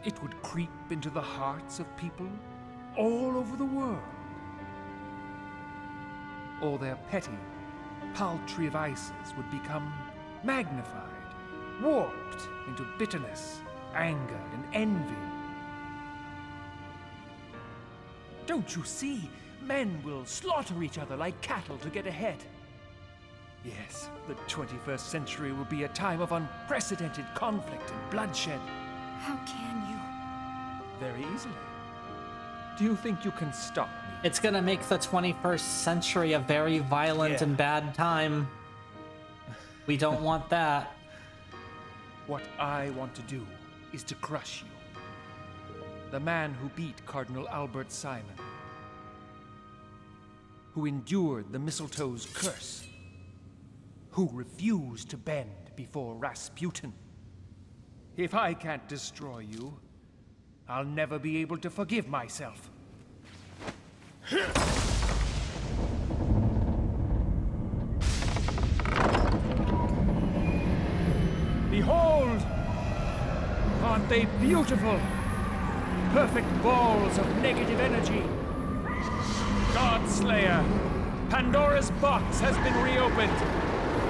G: It would creep into the hearts of people all over the world. All their petty, paltry vices would become magnified, warped into bitterness, anger, and envy. Don't you see? Men will slaughter each other like cattle to get ahead. Yes, the 21st century will be a time of unprecedented conflict and bloodshed.
M: How can you?
G: Very easily. Do you think you can stop me?
A: It's gonna make the 21st century a very violent and bad time. We don't want that.
G: What I want to do is to crush you. The man who beat Cardinal Albert Simon. Who endured the mistletoe's curse. Who refused to bend before Rasputin. If I can't destroy you, I'll never be able to forgive myself. Behold! Aren't they beautiful? Perfect balls of negative energy. Godslayer, Pandora's box has been reopened.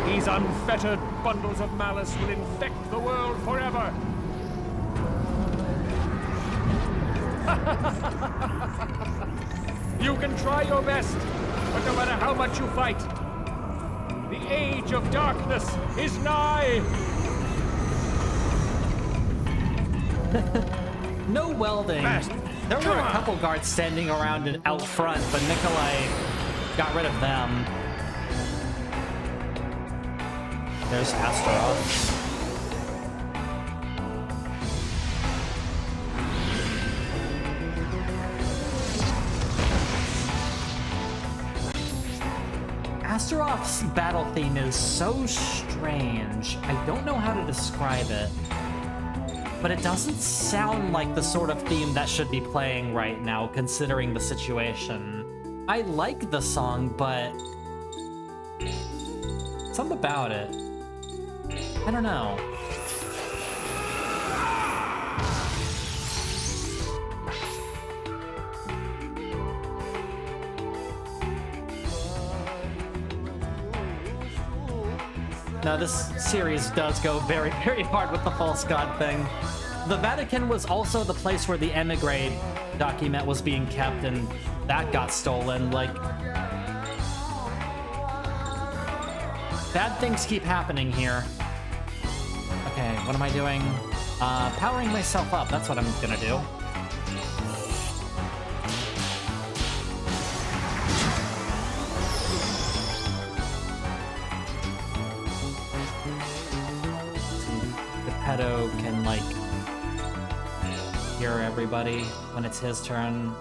G: These unfettered bundles of malice will infect the world forever. You can try your best, but no matter how much you fight, the age of darkness is nigh.
A: No welding. There were a couple guards standing around and out front, but Nikolai got rid of them. There's Astaroth. Astaroth's battle theme is so strange. I don't know how to describe it, but it doesn't sound like the sort of theme that should be playing right now, considering the situation. I like the song, but something about it, I don't know. Now, this series does go very, very hard with the false god thing. The Vatican was also the place where the emigre document was being kept, and that got stolen. Like, bad things keep happening here. Okay, what am I doing? Powering myself up, that's what I'm gonna do. Pedo can, like, hear everybody when it's his turn.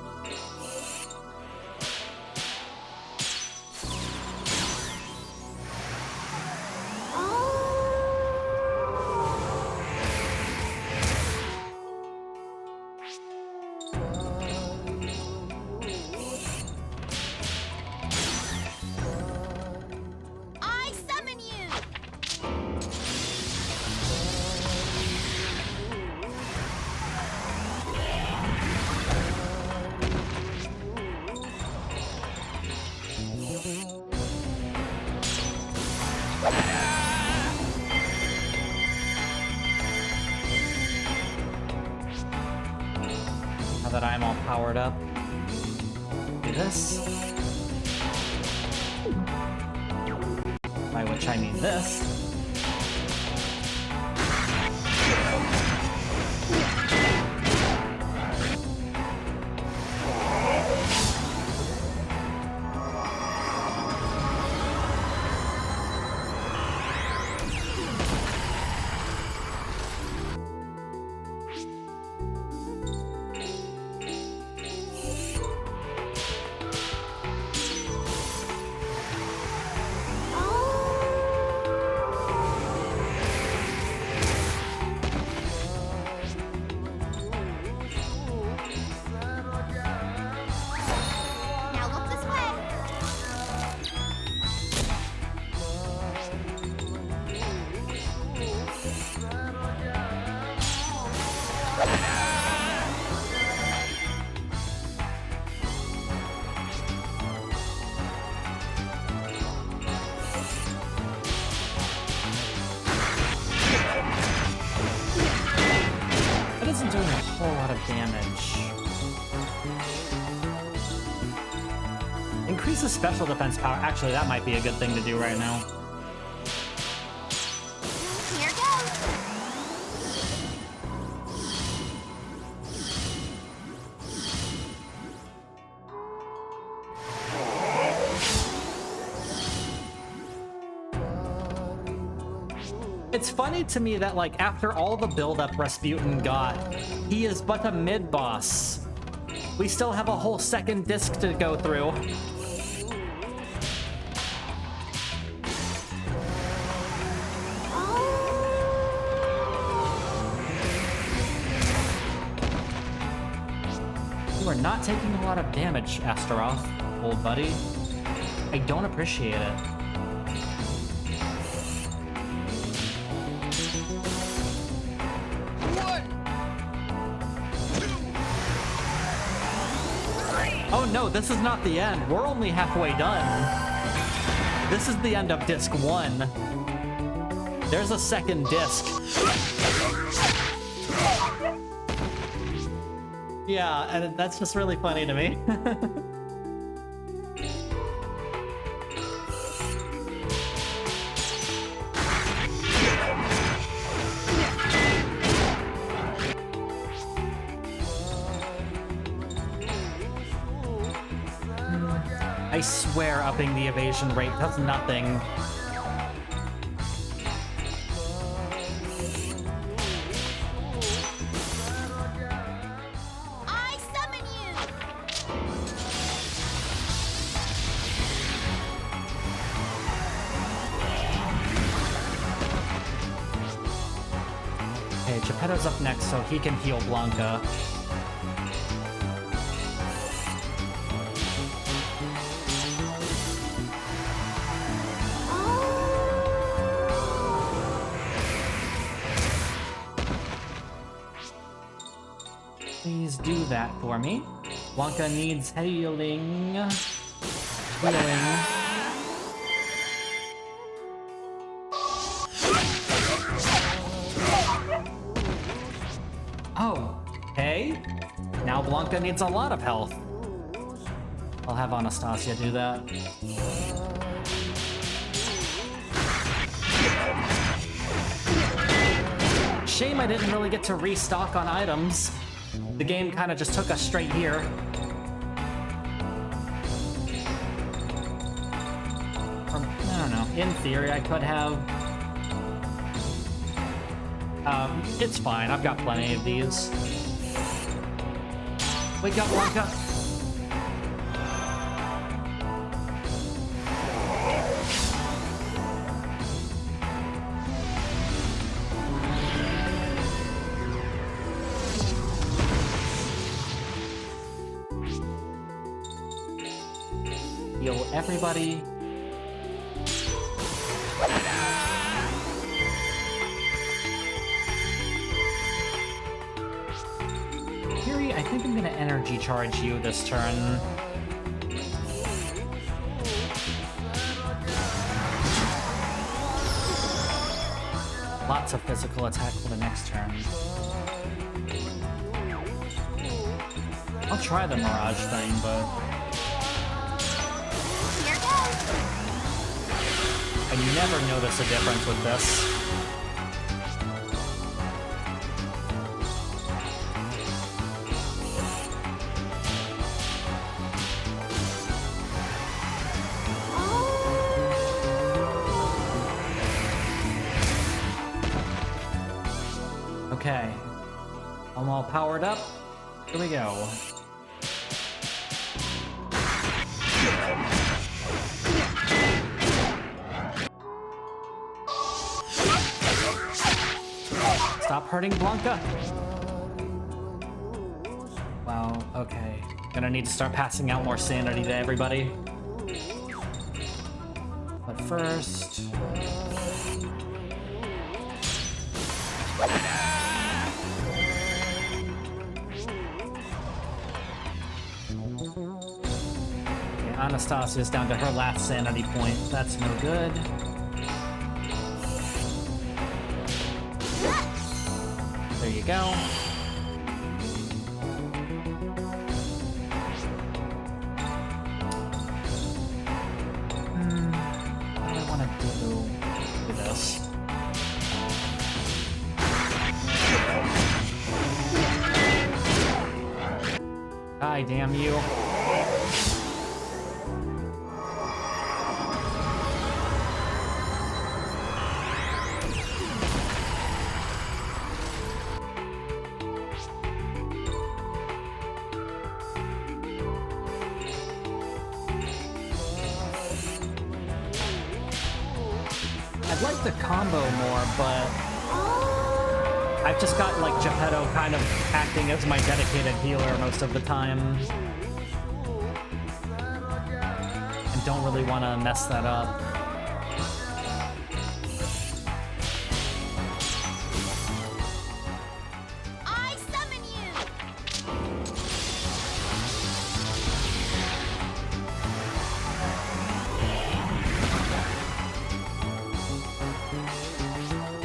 A: That I'm all powered up. Do this. By which I mean this. Doing a whole lot of damage. Increases special defense power. Actually, that might be a good thing to do right now.
L: Here goes.
A: It's funny to me that, like, after all the build-up Rasputin got, he is but a mid-boss. We still have a whole second disc to go through. You are not taking a lot of damage, Astaroth, old buddy. I don't appreciate it. Oh no, this is not the end. We're only halfway done. This is the end of disc 1. There's a second disc. Yeah, and that's just really funny to me. I swear upping the evasion rate does nothing.
L: I summon you!
A: Geppetto's up next, so he can heal Blanca. Please do that for me. Blanca needs healing. Healing. Oh, hey. Now Blanca needs a lot of health. I'll have Anastasia do that. Shame I didn't really get to restock on items. The game kind of just took us straight here. I don't know. In theory, I could have. It's fine. I've got plenty of these. Wake up, Blanca. Heal everybody. Fury, I think I'm gonna energy charge you this turn. Lots of physical attack for the next turn. I'll try the Mirage thing, but... I never notice a difference with this. Okay. I'm all powered up. Here we go. Stop hurting Blanca. Wow, okay. Gonna need to start passing out more sanity to everybody. But first... Okay, Anastasia's down to her last sanity point. That's no good. There you go. What do I want to do with this? Die, damn you. I'd like the combo more, but I've just got like Geppetto kind of acting as my dedicated healer most of the time. And don't really want to mess that up.
L: I summon you!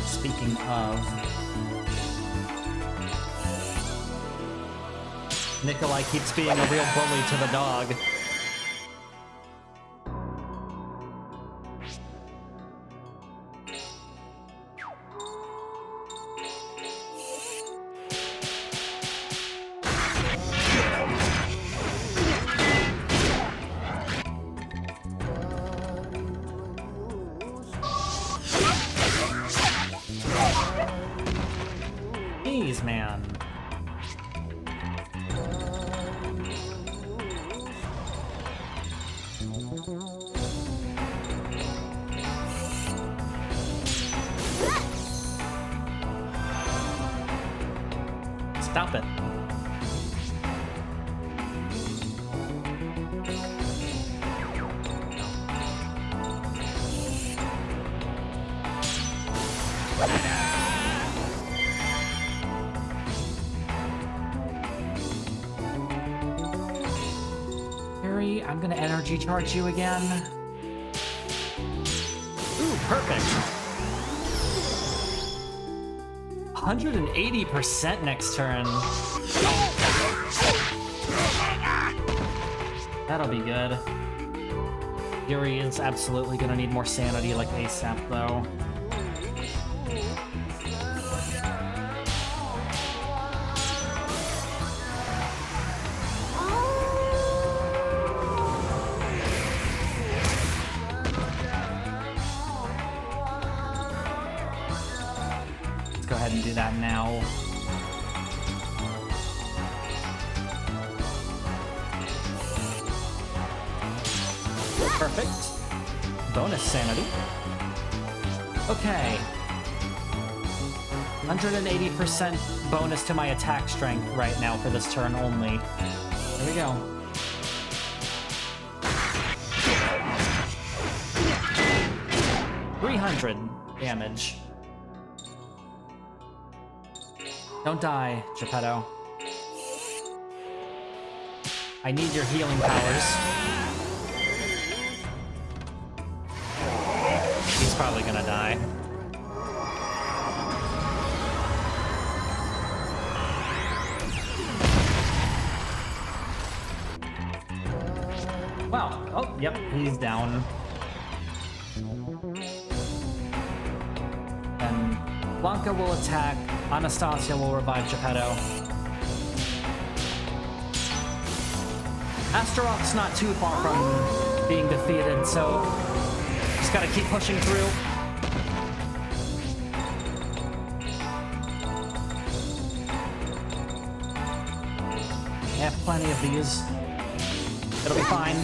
A: Speaking of... Nikolai keeps being a real bully to the dog. Jeez, man. Stop it. Harry, I'm gonna energy charge you again. Ooh, perfect. 180% next turn. That'll be good. Yuri is absolutely gonna need more sanity like ASAP though. Go ahead and do that now. Perfect. Bonus sanity. Okay. 180% bonus to my attack strength right now for this turn only. There we go. $300 damage. Don't die, Geppetto. I need your healing powers. He's probably gonna die. Wow. Oh, yep, he's down. And Blanca will attack. Anastasia will revive Geppetto. Astaroth's not too far from being defeated, so just gotta keep pushing through. I have plenty of these. It'll be fine.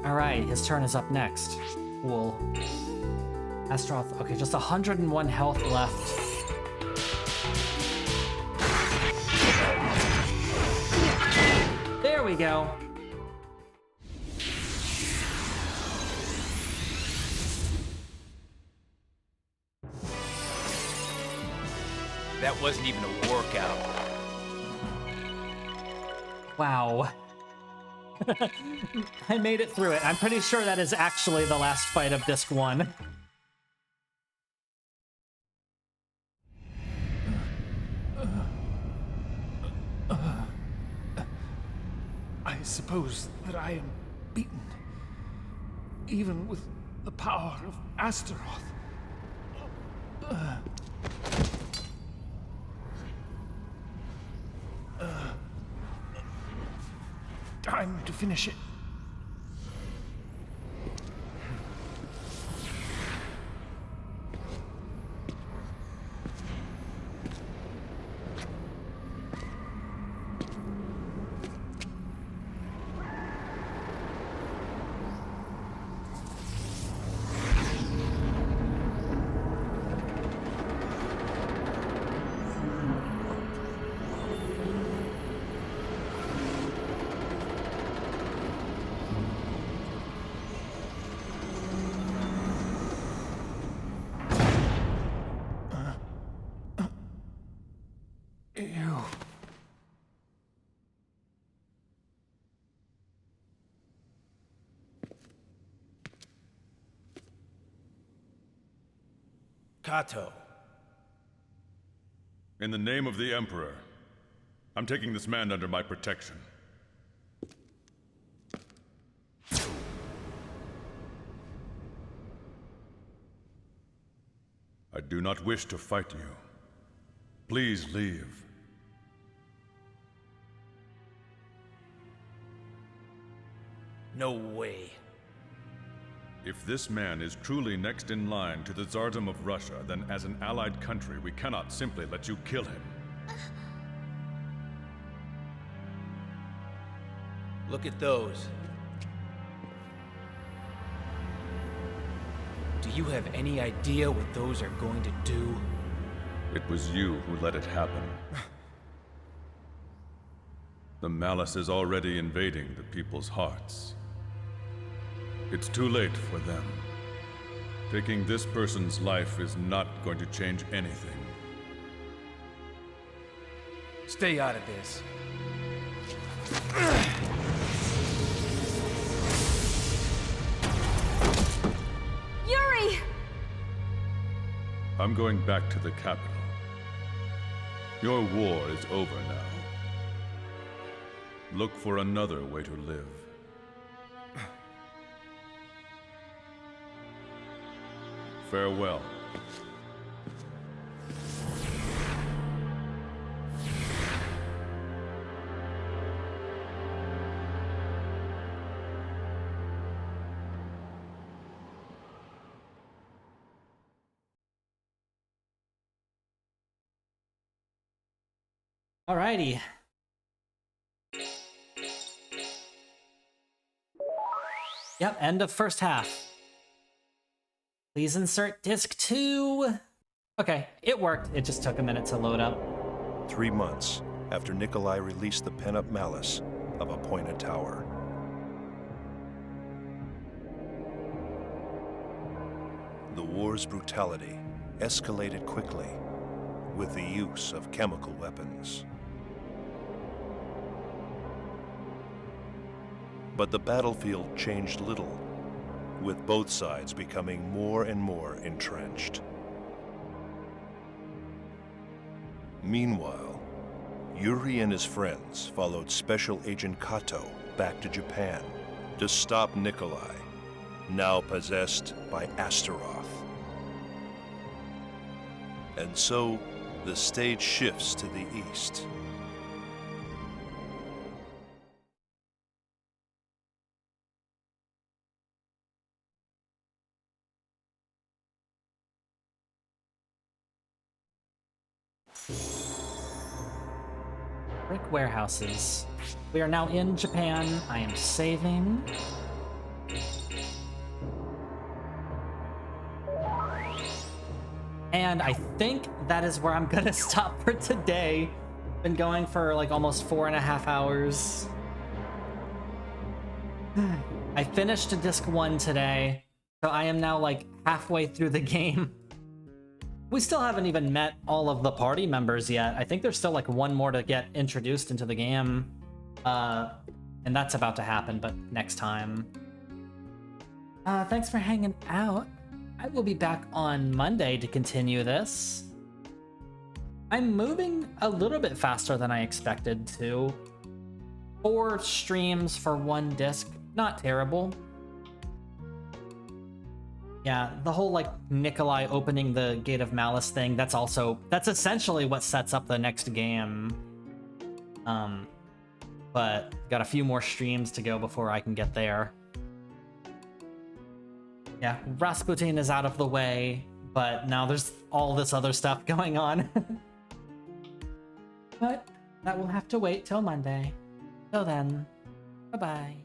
A: Alright, his turn is up next. Cool. Astaroth, okay, just 101 health left. There we go.
C: That wasn't even a workout.
A: Wow. I made it through it. I'm pretty sure that is actually the last fight of Disc 1.
G: I suppose that I am beaten, even with the power of Astaroth. Time to finish it.
C: Kato.
H: In the name of the Emperor, I'm taking this man under my protection. I do not wish to fight you. Please leave.
C: No way.
H: If this man is truly next in line to the Tsardom of Russia, then as an allied country, we cannot simply let you kill him.
C: Look at those. Do you have any idea what those are going to do?
H: It was you who let it happen. The malice is already invading the people's hearts. It's too late for them. Taking this person's life is not going to change anything.
C: Stay out of this.
M: Yuri!
H: I'm going back to the capital. Your war is over now. Look for another way to live. Farewell.
A: Alrighty. Yep, end of first half. Please insert disc 2. Okay, it worked. It just took a minute to load up.
O: 3 months after Nikolai released the pent-up malice of Apoina Tower. The war's brutality escalated quickly with the use of chemical weapons. But the battlefield changed little, with both sides becoming more and more entrenched. Meanwhile, Yuri and his friends followed Special Agent Kato back to Japan to stop Nikolai, now possessed by Astaroth. And so, the stage shifts to the east.
A: Brick warehouses. We are now in Japan. I am saving. And I think that is where I'm gonna stop for today. Been going for like almost 4.5 hours. I finished disc 1 today, so I am now like halfway through the game. We still haven't even met all of the party members yet. I think there's still like one more to get introduced into the game. And that's about to happen, but next time. Thanks for hanging out. I will be back on Monday to continue this. I'm moving a little bit faster than I expected to. 4 streams for 1 disc, not terrible. Yeah, the whole like Nikolai opening the Gate of Malice thing, that's essentially what sets up the next game. But got a few more streams to go before I can get there. Yeah, Rasputin is out of the way, but now there's all this other stuff going on. But that will have to wait till Monday. Till then, bye-bye.